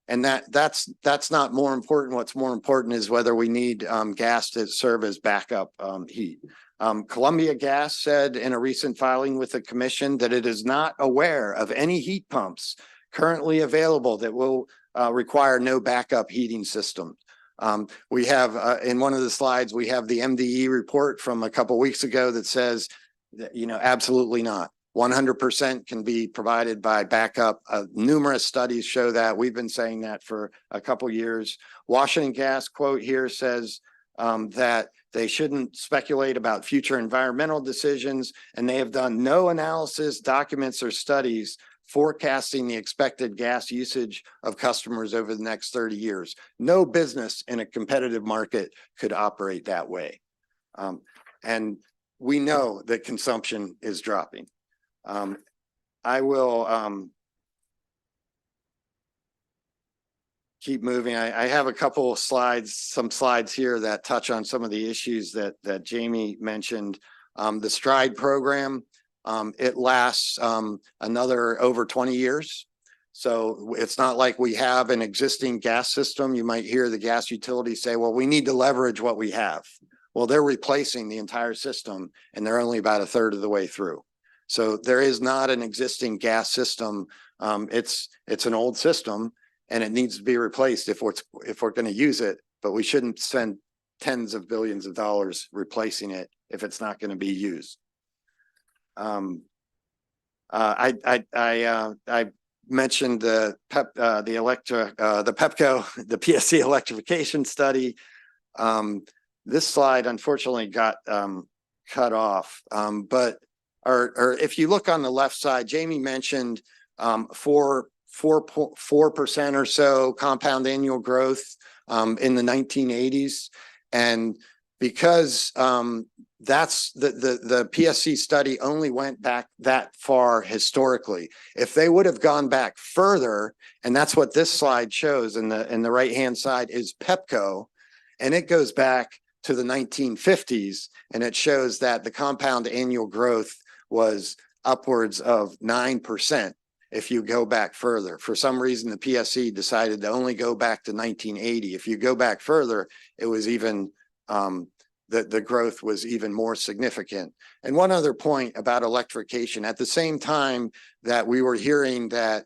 And that's not more important. What's more important is whether we need gas to serve as backup heat. Columbia Gas said in a recent filing with the commission that it is not aware of any heat pumps currently available that will require no backup heating system. We have in one of the slides, we have the MDE report from a couple weeks ago that says that, absolutely not. 100% can be provided by backup. Numerous studies show that. We've been saying that for a couple years. Washington Gas quote here says that they shouldn't speculate about future environmental decisions, and they have done no analysis, documents, or studies forecasting the expected gas usage of customers over the next 30 years. No business in a competitive market could operate that way. And we know that consumption is dropping. I will keep moving. I have a couple of slides, some slides here that touch on some of the issues that Jamie mentioned. The STRIDE program, it lasts another over 20 years. So it's not like we have an existing gas system. You might hear the gas utility say, well, we need to leverage what we have. Well, they're replacing the entire system and they're only about a third of the way through. So there is not an existing gas system. It's an old system and it needs to be replaced if we're going to use it, but we shouldn't spend tens of billions of dollars replacing it if it's not going to be used. I mentioned the PEPCO, the PSC electrification study. This slide unfortunately got cut off, but if you look on the left side, Jamie mentioned 4% or so compound annual growth in the 1980s, and because that's the PSC study only went back that far historically. If they would have gone back further, and that's what this slide shows in the right-hand side is PEPCO, and it goes back to the 1950s, and it shows that the compound annual growth was upwards of 9%. If you go back further, for some reason, the PSC decided to only go back to 1980. If you go back further, it was even the growth was even more significant. And one other point about electrification, at the same time that we were hearing that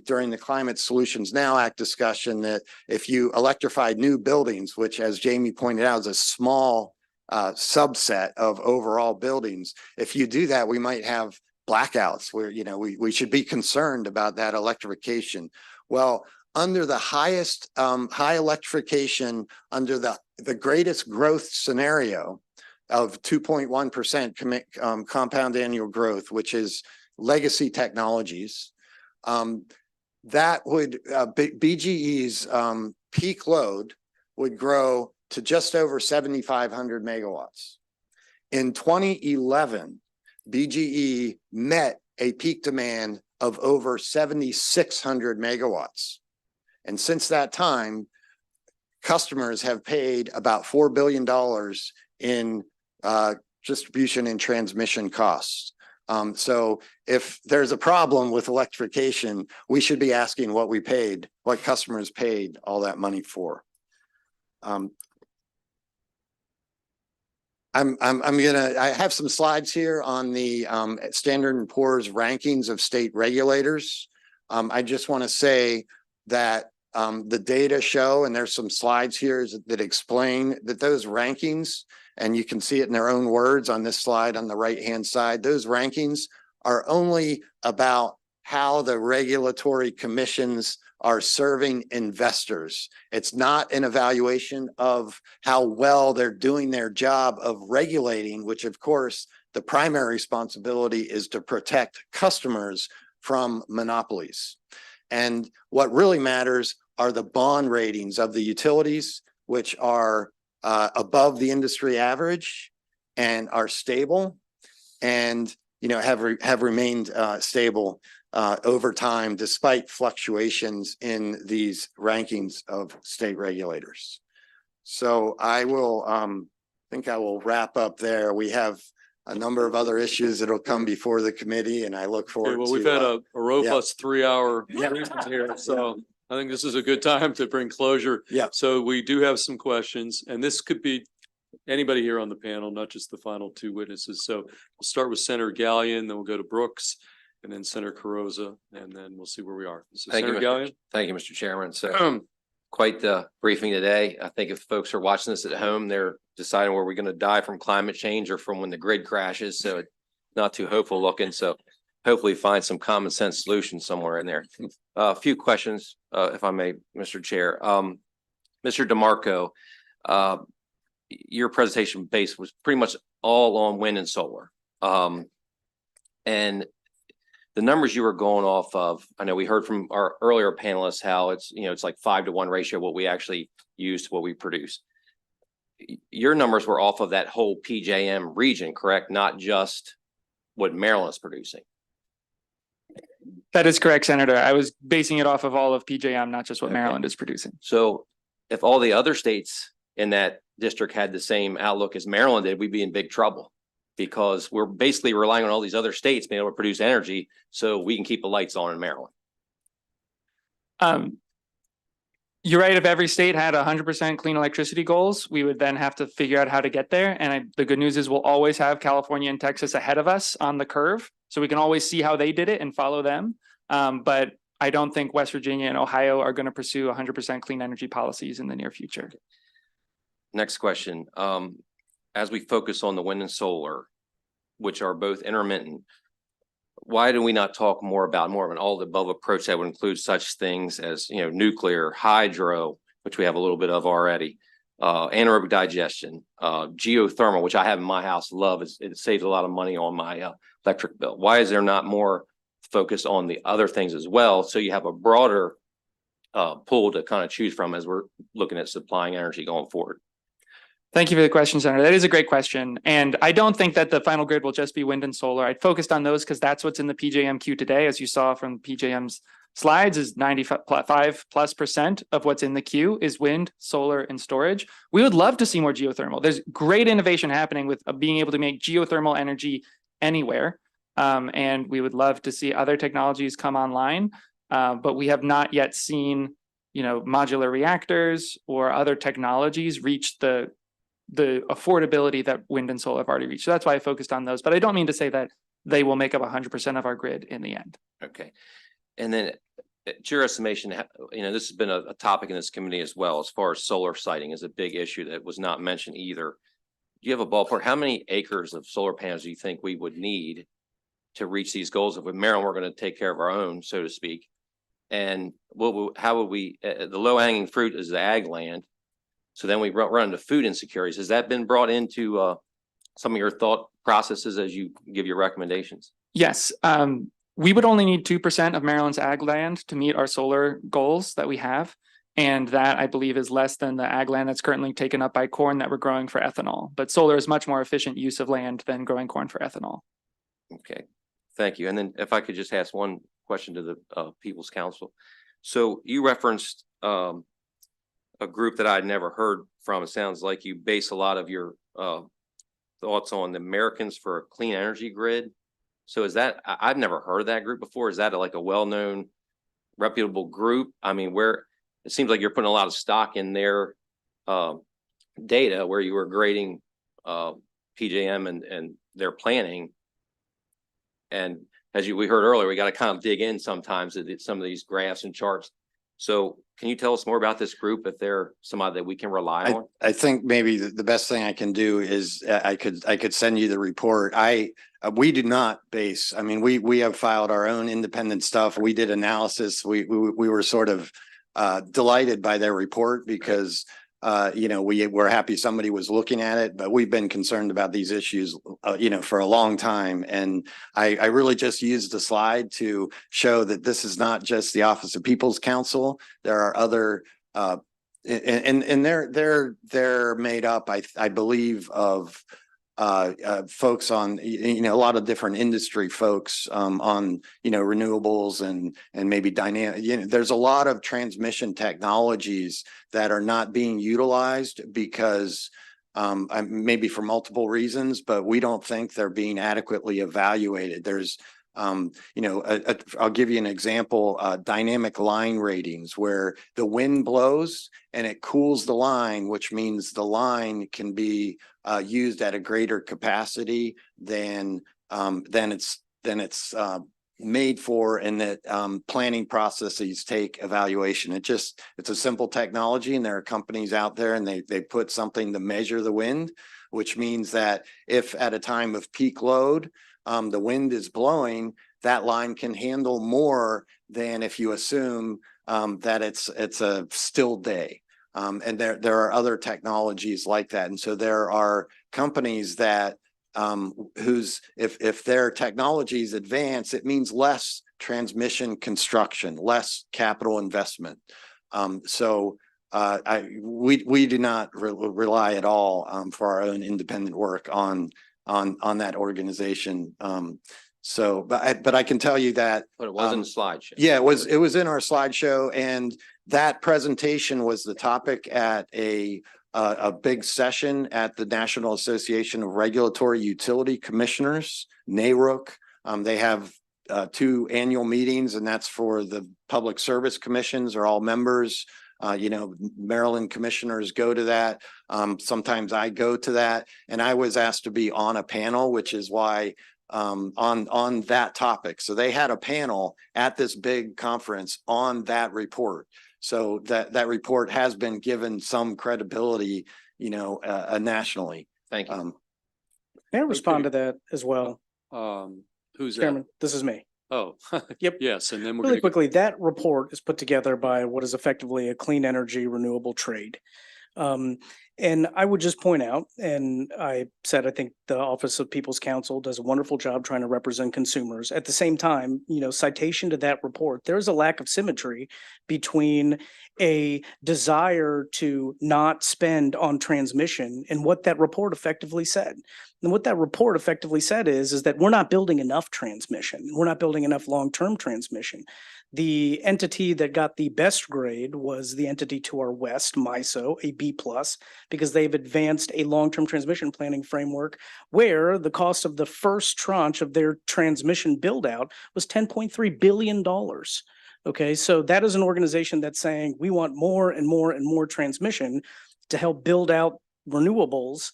during the Climate Solutions Now Act discussion, that if you electrified new buildings, which as Jamie pointed out is a small subset of overall buildings, if you do that, we might have blackouts where, you know, we should be concerned about that electrification. Well, under the highest high electrification, under the greatest growth scenario of 2.1% compound annual growth, which is legacy technologies, that would BGE's peak load would grow to just over 7,500 megawatts. In 2011, BGE met a peak demand of over 7,600 megawatts. And since that time, customers have paid about $4 billion in distribution and transmission costs. So if there's a problem with electrification, we should be asking what we paid, what customers paid all that money for. I have some slides here on the Standard & Poor's rankings of state regulators. I just want to say that the data show, and there's some slides here that explain that those rankings, and you can see it in their own words on this slide on the right-hand side, those rankings are only about how the regulatory commissions are serving investors. It's not an evaluation of how well they're doing their job of regulating, which of course, the primary responsibility is to protect customers from monopolies. And what really matters are the bond ratings of the utilities, which are above the industry average and are stable and, you know, have remained stable over time despite fluctuations in these rankings of state regulators. So I will think I will wrap up there. We have a number of other issues that'll come before the committee, and I look forward to. Well, we've had a robust 3-hour briefing here, so I think this is a good time to bring closure. Yeah. So we do have some questions, and this could be anybody here on the panel, not just the final two witnesses. So we'll start with Senator Gallion, then we'll go to Brooks, and then Senator Carrozza, and then we'll see where we are. So Senator Gallion. Thank you, Mr. Chairman. So quite the briefing today. I think if folks are watching this at home, they're deciding where we're going to die from climate change or from when the grid crashes. So it's not too hopeful looking. So hopefully find some common sense solutions somewhere in there. A few questions, if I may, Mr. Chair. Mr. DeMarco, your presentation base was pretty much all on wind and solar. And the numbers you were going off of, I know we heard from our earlier panelists how it's, you know, it's like 5-to-1 ratio, what we actually use to what we produce. Your numbers were off of that whole PJM region, correct? Not just what Maryland's producing. That is correct, Senator. I was basing it off of all of PJM, not just what Maryland is producing. So if all the other states in that district had the same outlook as Maryland did, we'd be in big trouble, because we're basically relying on all these other states being able to produce energy so we can keep the lights on in Maryland. You're right. If every state had 100% clean electricity goals, we would then have to figure out how to get there. And the good news is we'll always have California and Texas ahead of us on the curve. So we can always see how they did it and follow them. But I don't think West Virginia and Ohio are going to pursue 100% clean energy policies in the near future. Next question. As we focus on the wind and solar, which are both intermittent, why do we not talk more about more of an all the above approach that would include such things as, you know, nuclear, hydro, which we have a little bit of already, anaerobic digestion, geothermal, which I have in my house, love. It saves a lot of money on my electric bill. Why is there not more focus on the other things as well, so you have a broader pool to kind of choose from as we're looking at supplying energy going forward? Thank you for the question, Senator. That is a great question. And I don't think that the final grid will just be wind and solar. I focused on those because that's what's in the PJM queue today. As you saw from PJM's slides, is 95+% of what's in the queue is wind, solar, and storage. We would love to see more geothermal. There's great innovation happening with being able to make geothermal energy anywhere. And we would love to see other technologies come online. But we have not yet seen, modular reactors or other technologies reach the affordability that wind and solar have already reached. So that's why I focused on those, but I don't mean to say that they will make up 100% of our grid in the end. Okay. And then to your estimation, this has been a topic in this committee as well, as far as solar siting is a big issue that was not mentioned either. Do you have a ballpark? How many acres of solar panels do you think we would need to reach these goals? If with Maryland, we're going to take care of our own, so to speak. And how would we, the low hanging fruit is the ag land. So then we run into food insecurities. Has that been brought into some of your thought processes as you give your recommendations? Yes. We would only need 2% of Maryland's ag land to meet our solar goals that we have. And that, I believe, is less than the ag land that's currently taken up by corn that we're growing for ethanol. But solar is much more efficient use of land than growing corn for ethanol. Okay, thank you. And then if I could just ask one question to the People's Council. So you referenced a group that I'd never heard from. It sounds like you base a lot of your thoughts on the Americans for a Clean Energy Grid. So is that, I've never heard of that group before. Is that like a well-known, reputable group? I mean, where it seems like you're putting a lot of stock in their data where you were grading PJM and their planning. And as we heard earlier, we got to kind of dig in sometimes at some of these graphs and charts. So can you tell us more about this group if they're somebody that we can rely on? I think maybe the best thing I can do is I could send you the report. We do not base. I mean, we have filed our own independent stuff. We did analysis. We were sort of delighted by their report because we were happy somebody was looking at it, but we've been concerned about these issues, for a long time. And I really just used the slide to show that this is not just the Office of People's Counsel. There are other, and they're made up, I believe, of folks on, a lot of different industry folks on, renewables and maybe dynamic, there's a lot of transmission technologies that are not being utilized because maybe for multiple reasons, but we don't think they're being adequately evaluated. There's I'll give you an example, dynamic line ratings where the wind blows and it cools the line, which means the line can be used at a greater capacity than it's made for, and that planning processes take evaluation. It's a simple technology, and there are companies out there and they put something to measure the wind, which means that if at a time of peak load, the wind is blowing, that line can handle more than if you assume that it's a still day. And there are other technologies like that. And so there are companies that if their technologies advance, it means less transmission construction, less capital investment. We do not rely at all for our own independent work on that organization. But I can tell you that. But it wasn't a slideshow. Yeah, it was in our slideshow, and that presentation was the topic at a big session at the National Association of Regulatory Utility Commissioners, NARUC. They have 2 annual meetings, and that's for the public service commissions are all members. Maryland commissioners go to that. Sometimes I go to that, and I was asked to be on a panel, which is why on that topic. So they had a panel at this big conference on that report. So that report has been given some credibility, nationally. Thank you. May I respond to that as well? Who's Chairman, this is me. Oh, Yep. yes. And then we're Really going to quickly, that report is put together by what is effectively a clean energy renewable trade. And I would just point out, and I said, I think the Office of People's Counsel does a wonderful job trying to represent consumers. At the same time, citation to that report, there is a lack of symmetry between a desire to not spend on transmission and what that report effectively said. And what that report effectively said is that we're not building enough transmission. We're not building enough long-term transmission. The entity that got the best grade was the entity to our west, MISO, a B+, because they've advanced a long-term transmission planning framework where the cost of the first tranche of their transmission build-out was $10.3 billion. Okay, so that is an organization that's saying we want more and more and more transmission to help build out renewables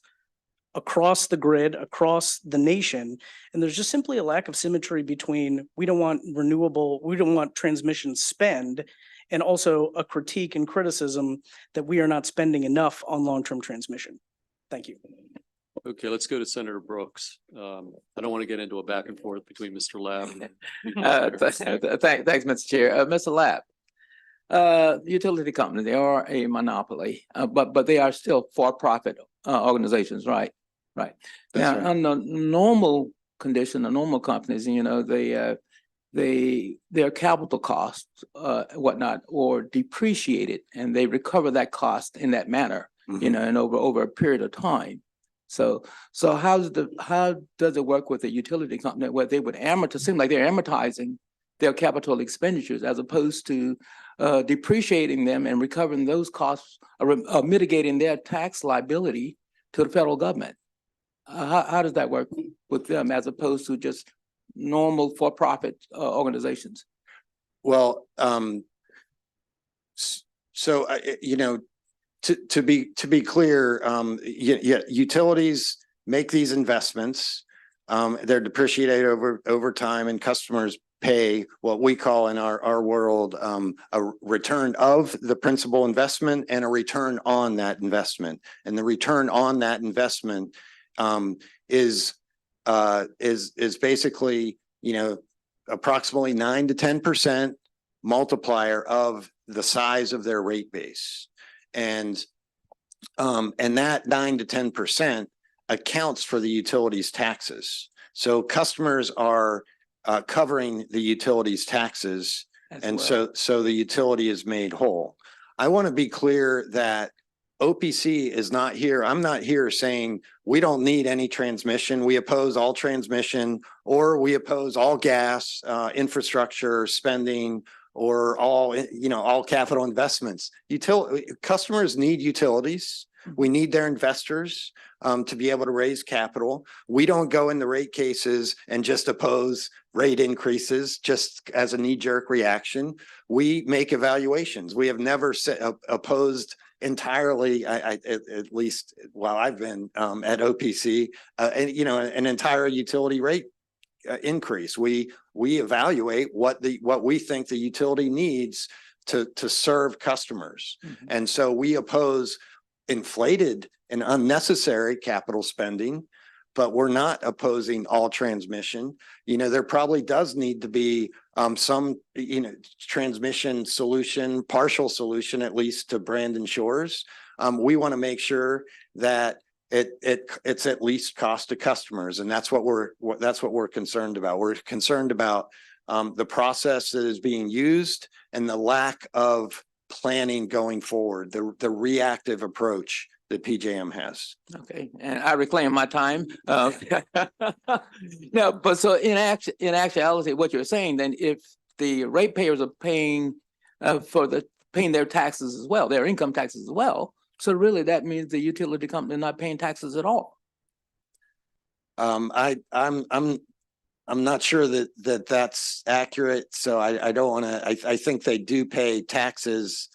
across the grid, across the nation. And there's just simply a lack of symmetry between we don't want transmission spend, and also a critique and criticism that we are not spending enough on long-term transmission. Thank you. Okay, let's go to Senator Brooks. I don't want to get into a back and forth between Mr. Lab. Thanks, Mr. Chair. Mr. Lab, utility company, they are a monopoly, but they are still for-profit organizations, right? Right. That's Now, right. under normal condition, the normal companies, their capital costs, whatnot, or depreciated, and they recover that cost in that manner, and over a period of time. So how does it work with the utility company where they would amortize? Seem like they're amortizing their capital expenditures as opposed to depreciating them and recovering those costs, or mitigating their tax liability to the federal government. How does that work with them as opposed to just normal for-profit organizations? Well, to be clear, utilities make these investments. They're depreciated over time, and customers pay what we call in our world a return of the principal investment and a return on that investment. And the return on that investment is basically approximately 9 to 10% multiplier of the size of their rate base. And that 9 to 10% accounts for the utilities taxes. So customers are covering the utilities taxes, so the utility is made whole. I want to be clear that OPC is not here. I'm not here saying we don't need any transmission. We oppose all transmission, or we oppose all gas infrastructure spending, or all capital investments. Customers need utilities. We need their investors to be able to raise capital. We don't go into rate cases and just oppose rate increases just as a knee-jerk reaction. We make evaluations. We have never opposed entirely, at least while I've been at OPC, an entire utility rate increase. We evaluate what we think the utility needs to serve customers. And so we oppose inflated and unnecessary capital spending, but we're not opposing all transmission. There probably does need to be some transmission solution, partial solution, at least to Brandon Shores. We want to make sure that it's at least cost to customers, and that's what we're concerned about. We're concerned about the process that is being used and the lack of planning going forward, the reactive approach that PJM has. Okay, and I reclaim my time. No, but so in actuality, what you're saying then, if the ratepayers are paying paying their taxes as well, their income taxes as well, so really that means the utility company not paying taxes at all. I'm not sure that that's accurate, so I don't want to. I think they do pay taxes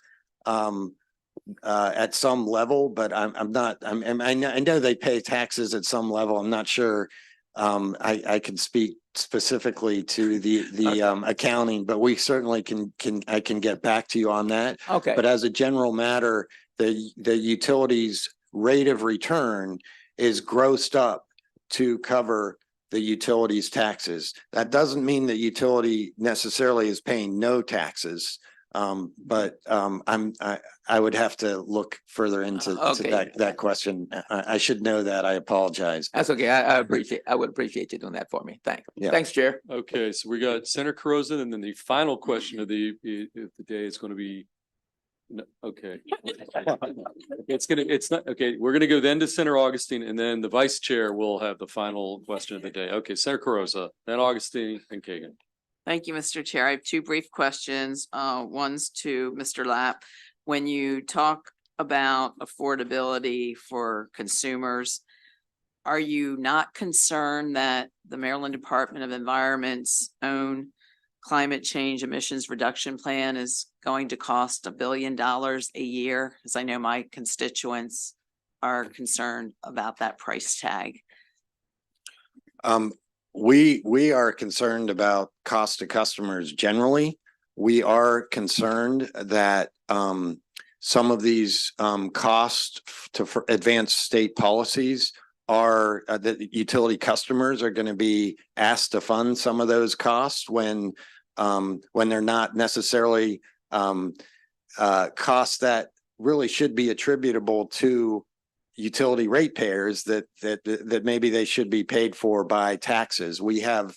at some level, but I'm not. I know they pay taxes at some level. I'm not sure. I can speak specifically to the accounting, but we certainly I can get back to you on that. Okay. But as a general matter, the utilities rate of return is grossed up to cover the utilities taxes. That doesn't mean the utility necessarily is paying no taxes. I would have to look further into to Okay. that question. I should know that. I apologize. That's okay. I would appreciate you doing that for me. Yeah. Thanks, Chair. Okay, so we got Senator Carozza, and then the final question of the day is going to be. No, okay. It's not, okay, we're gonna go then to Senator Augustine, and then the vice chair will have the final question of the day. Okay, Senator Carozza, then Augustine and Kagan. Thank you, Mr. Chair. I have two brief questions. One's to Mr. Lapp. When you talk about affordability for consumers, are you not concerned that the Maryland Department of Environment's own climate change emissions reduction plan is going to cost $1 billion a year? As I know my constituents are concerned about that price tag. We are concerned about cost to customers generally. We are concerned that some of these costs to advance state policies are that utility customers are going to be asked to fund some of those costs when they're not necessarily costs that really should be attributable to utility ratepayers that maybe they should be paid for by taxes. We have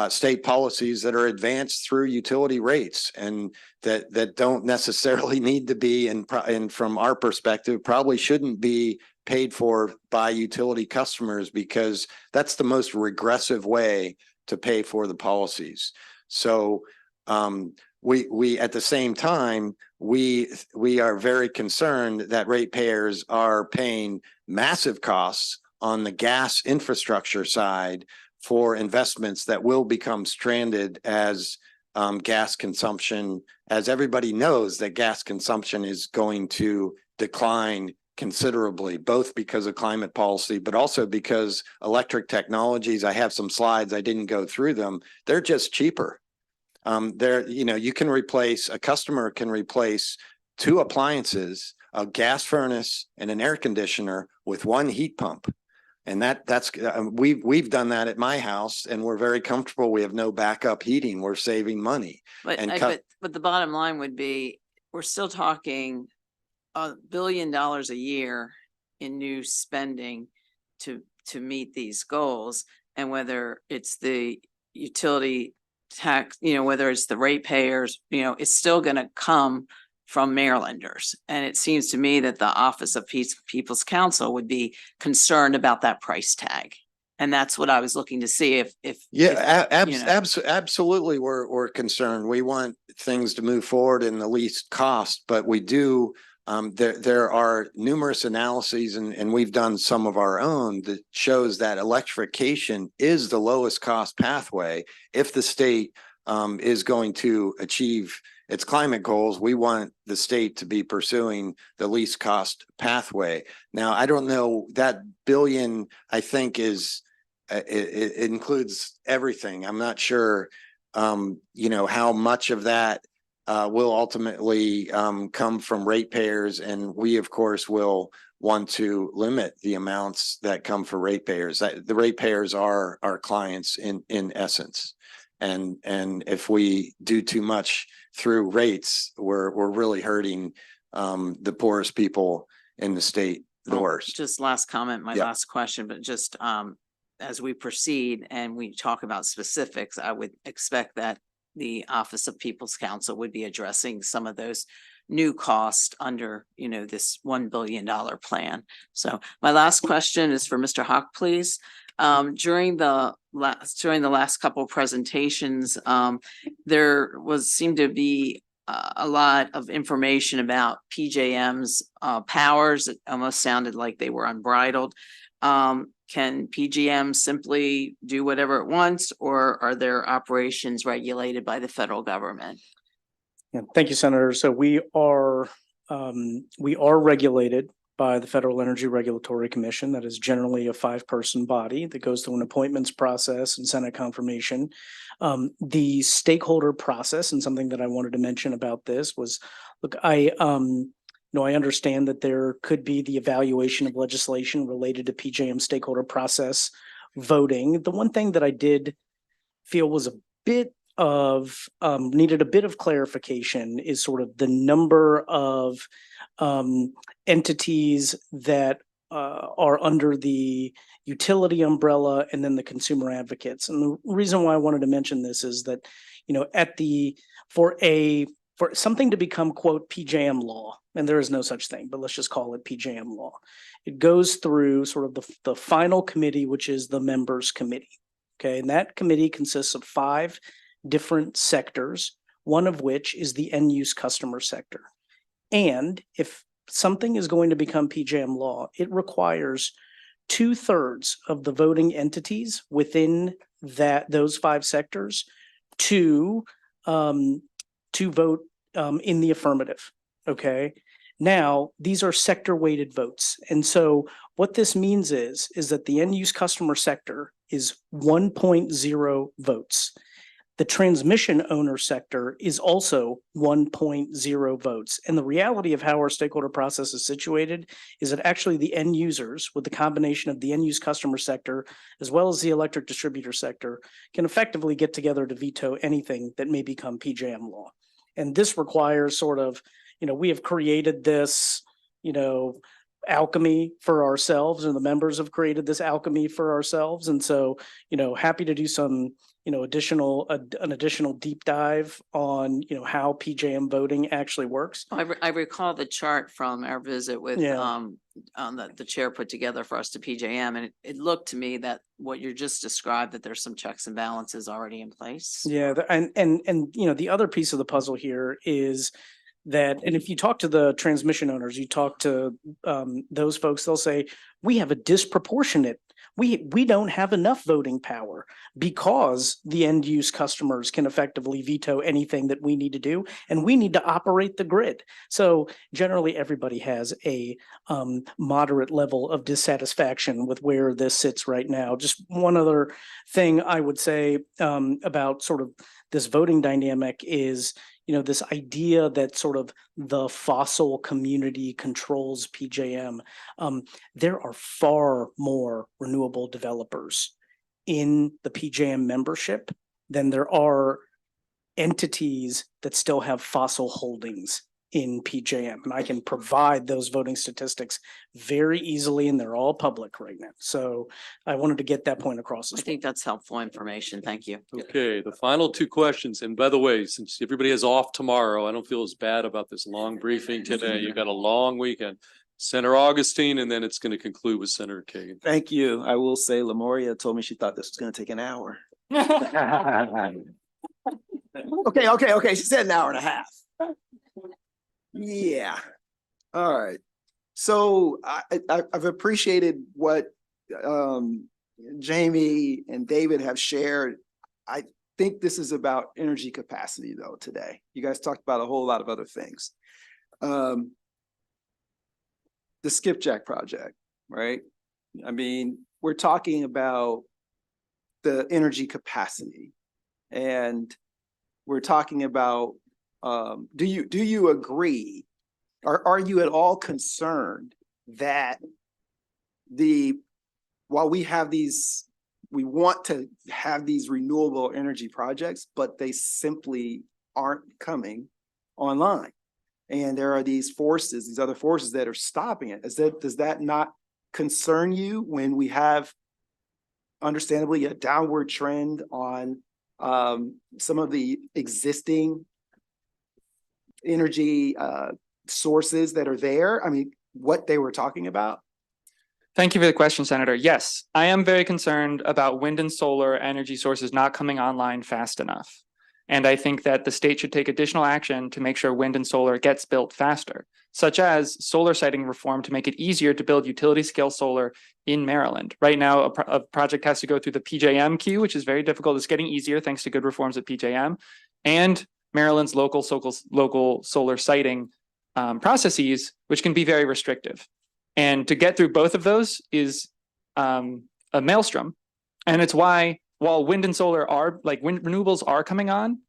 state policies that are advanced through utility rates and that don't necessarily need to be, and from our perspective, probably shouldn't be paid for by utility customers, because that's the most regressive way to pay for the policies. So we at the same time, we are very concerned that ratepayers are paying massive costs on the gas infrastructure side for investments that will become stranded as gas consumption, as everybody knows that gas consumption is going to decline considerably, both because of climate policy, but also because electric technologies, I have some slides, I didn't go through them, they're just cheaper. You can replace, a customer can replace 2 appliances, a gas furnace and an air conditioner with 1 heat pump. And that's we've done that at my house, and we're very comfortable. We have no backup heating. We're saving money. But the bottom line would be, we're still talking $1 billion a year in new spending to meet these goals. And whether it's the utility tax, whether it's the ratepayers, it's still going to come from Marylanders. And it seems to me that the Office of People's Counsel would be concerned about that price tag. And that's what I was looking to see absolutely. We're concerned. We want things to move forward in the least cost, but we do. There are numerous analyses, and we've done some of our own, that shows that electrification is the lowest cost pathway. If the state is going to achieve its climate goals, we want the state to be pursuing the least cost pathway. Now, I don't know, that billion, I think, is it includes everything. I'm not sure, how much of that will ultimately come from ratepayers, and we, of course, will want to limit the amounts that come for ratepayers. The ratepayers are our clients in essence, and if we do too much through rates, we're really hurting the poorest people in the state the worst. Just last comment, my last question, but just as we proceed and we talk about specifics, I would expect that the Office of People's Counsel would be addressing some of those new costs under, this $1 billion plan. So my last question is for Mr. Hawk, please. During the last couple of presentations, there seemed to be a lot of information about PJM's powers. It almost sounded like they were unbridled. Can PJM simply do whatever it wants, or are their operations regulated by the federal government? Yeah, thank you, Senator. So we are regulated by the Federal Energy Regulatory Commission. That is generally a 5-person body that goes through an appointments process and Senate confirmation. The stakeholder process, and something that I wanted to mention about this was, look, I understand that there could be the evaluation of legislation related to PJM stakeholder process voting. The one thing that I did feel was a bit needed a bit of clarification is sort of the number of entities that are under the utility umbrella and then the consumer advocates. And the reason why I wanted to mention this is that, you know, for something to become, quote, PJM law, and there is no such thing, but let's just call it PJM law. It goes through sort of the final committee, which is the members committee. Okay, and that committee consists of 5 different sectors, one of which is the end use customer sector. And if something is going to become PJM law, it requires 2/3 of the voting entities within those 5 sectors to vote in the affirmative. Okay. Now, these are sector weighted votes. And so what this means is that the end use customer sector is 1.0 votes. The transmission owner sector is also 1.0 votes. And the reality of how our stakeholder process is situated is that actually the end users, with the combination of the end use customer sector as well as the electric distributor sector, can effectively get together to veto anything that may become PJM law. And this requires sort of, you know, we have created this, you know, alchemy for ourselves, and the members have created this alchemy for ourselves. And so, you know, happy to do some, you know, an additional deep dive on, you know, how PJM voting actually works. I recall the chart from our visit with Yeah. the chair put together for us to PJM, and it looked to me that what you just described, that there's some checks and balances already in place. Yeah, and you know, the other piece of the puzzle here is that, and if you talk to the transmission owners, you talk to those folks, they'll say, we have a disproportionate, we don't have enough voting power because the end use customers can effectively veto anything that we need to do, and we need to operate the grid. So generally, everybody has a moderate level of dissatisfaction with where this sits right now. Just one other thing I would say about sort of this voting dynamic is, you know, this idea that sort of the fossil community controls PJM. There are far more renewable developers in the PJM membership than there are entities that still have fossil holdings in PJM. And I can provide those voting statistics very easily, and they're all public right now. So I wanted to get that point across. I think that's helpful information. Thank you. Okay, the final 2 questions. And by the way, since everybody is off tomorrow, I don't feel as bad about this long briefing today. You got a long weekend. Senator Augustine, and then it's going to conclude with Senator Kagan. Thank you. I will say Lemoria told me she thought this was going to take an hour. Okay. She said an hour and a half. Yeah. All right. So I've appreciated what Jamie and David have shared. I think this is about energy capacity though today. You guys talked about a whole lot of other things. The Skipjack project, right? I mean, we're talking about the energy capacity, and we're talking about do you agree, or are you at all concerned that while we want to have these renewable energy projects, but they simply aren't coming online? And there are these other forces that are stopping it. Does that not concern you when we have understandably a downward trend on some of the existing energy sources that are there? I mean, what they were talking about? Thank you for the question, Senator. Yes, I am very concerned about wind and solar energy sources not coming online fast enough. And I think that the state should take additional action to make sure wind and solar gets built faster, such as solar siting reform to make it easier to build utility scale solar in Maryland. Right now, a project has to go through the PJM queue, which is very difficult. It's getting easier thanks to good reforms at PJM, and Maryland's local solar siting processes, which can be very restrictive. And to get through both of those is a maelstrom. And it's why, while wind and solar are, like, wind renewables are coming on,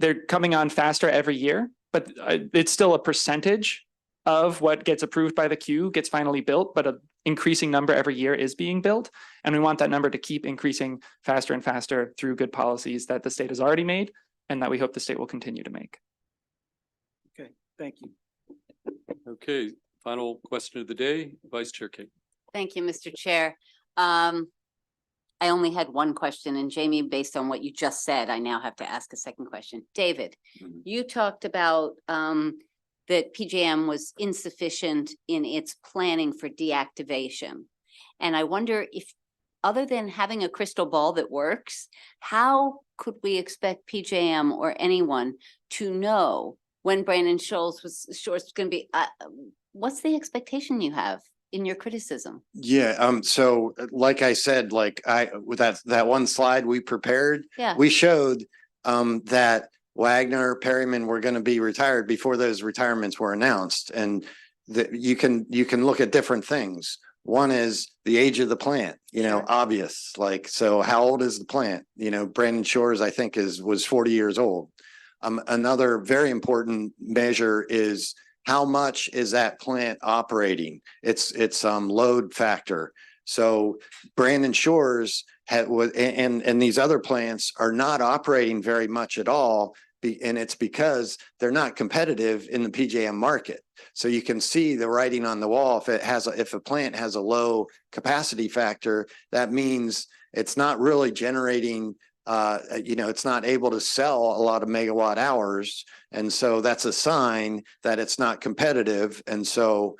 they're coming on faster every year, but it's still a percentage of what gets approved by the queue gets finally built, but a increasing number every year is being built. And we want that number to keep increasing faster and faster through good policies that the state has already made and that we hope the state will continue to make. Okay, thank you. Okay, final question of the day, Vice Chair Kate. Thank you, Mr. Chair. I only had one question, and Jamie, based on what you just said, I now have to ask a second question. David, you talked about that PJM was insufficient in its planning for deactivation. And I wonder if, other than having a crystal ball that works, how could we expect PJM or anyone to know when Brandon Shoals was going to be, what's the expectation you have in your criticism? Yeah, so like I said, with that one slide we prepared, Yeah. we showed that Wagner, Perryman were going to be retired before those retirements were announced. And you can look at different things. One is the age of the plant, obvious, so how old is the plant? Brandon Shores, I think was 40 years old. Another very important measure is how much is that plant operating? It's load factor. So Brandon Shores and these other plants are not operating very much at all. And it's because they're not competitive in the PJM market. So you can see the writing on the wall. If a plant has a low capacity factor, that means it's not really generating, it's not able to sell a lot of megawatt hours. And so that's a sign that it's not competitive. And so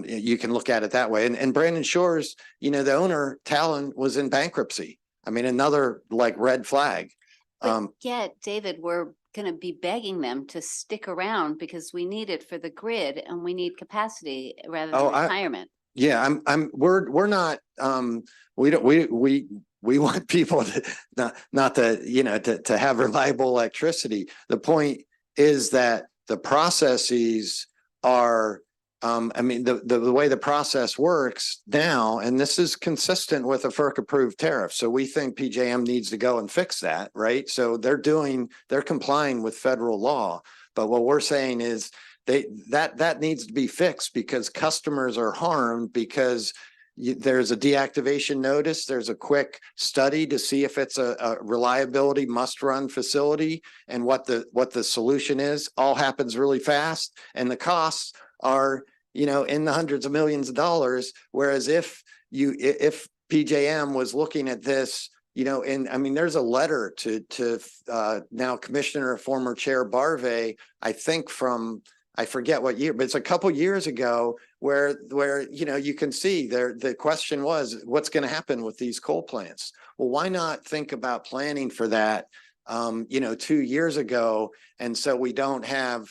you can look at it that way. And Brandon Shores, the owner, Talon, was in bankruptcy. I mean, another red flag. But yet, David, we're going to be begging them to stick around because we need it for the grid and we need capacity rather than retirement. We're not, we want people to not to have reliable electricity. The point is that the processes are, the way the process works now, and this is consistent with a FERC approved tariff. So we think PJM needs to go and fix that, right? So they're complying with federal law. But what we're saying is that needs to be fixed because customers are harmed because there's a deactivation notice. There's a quick study to see if it's a reliability must-run facility and what the solution is. All happens really fast, and the costs are in the hundreds of millions of dollars. Whereas if PJM was looking at this, there's a letter to now Commissioner, former Chair Barve, I think from, I forget what year, but it's a couple years ago where you can see the question was, what's going to happen with these coal plants? Well, why not think about planning for that 2 years ago? And so we don't have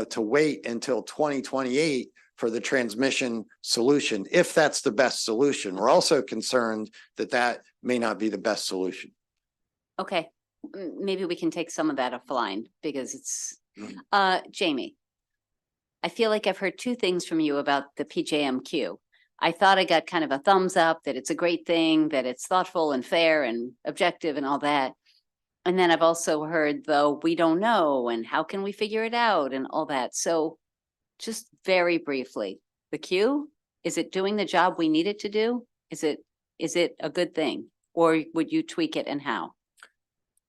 to wait until 2028 for the transmission solution, if that's the best solution. We're also concerned that may not be the best solution. Okay, maybe we can take some of that offline because it's, Jamie, I feel like I've heard two things from you about the PJM queue. I thought I got kind of a thumbs up that it's a great thing, that it's thoughtful and fair and objective and all that. And then I've also heard, though, we don't know, and how can we figure it out and all that. So just very briefly, the queue, is it doing the job we need it to do? Is it a good thing? Or would you tweak it, and how?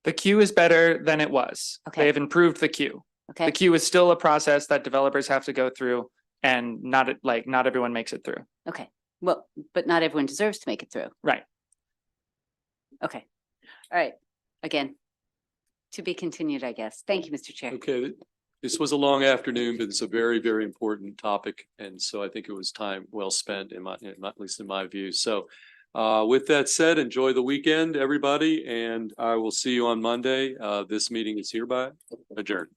The queue is better than it was. Okay. They've improved the queue. Okay. The queue is still a process that developers have to go through, and not everyone makes it through. Okay. Well, but not everyone deserves to make it through. Right. Okay. All right. Again, to be continued, I guess. Thank you, Mr. Chair. Okay, this was a long afternoon, but it's a very, very important topic. And so I think it was time well spent at least in my view. So with that said, enjoy the weekend, everybody, and I will see you on Monday. This meeting is hereby adjourned.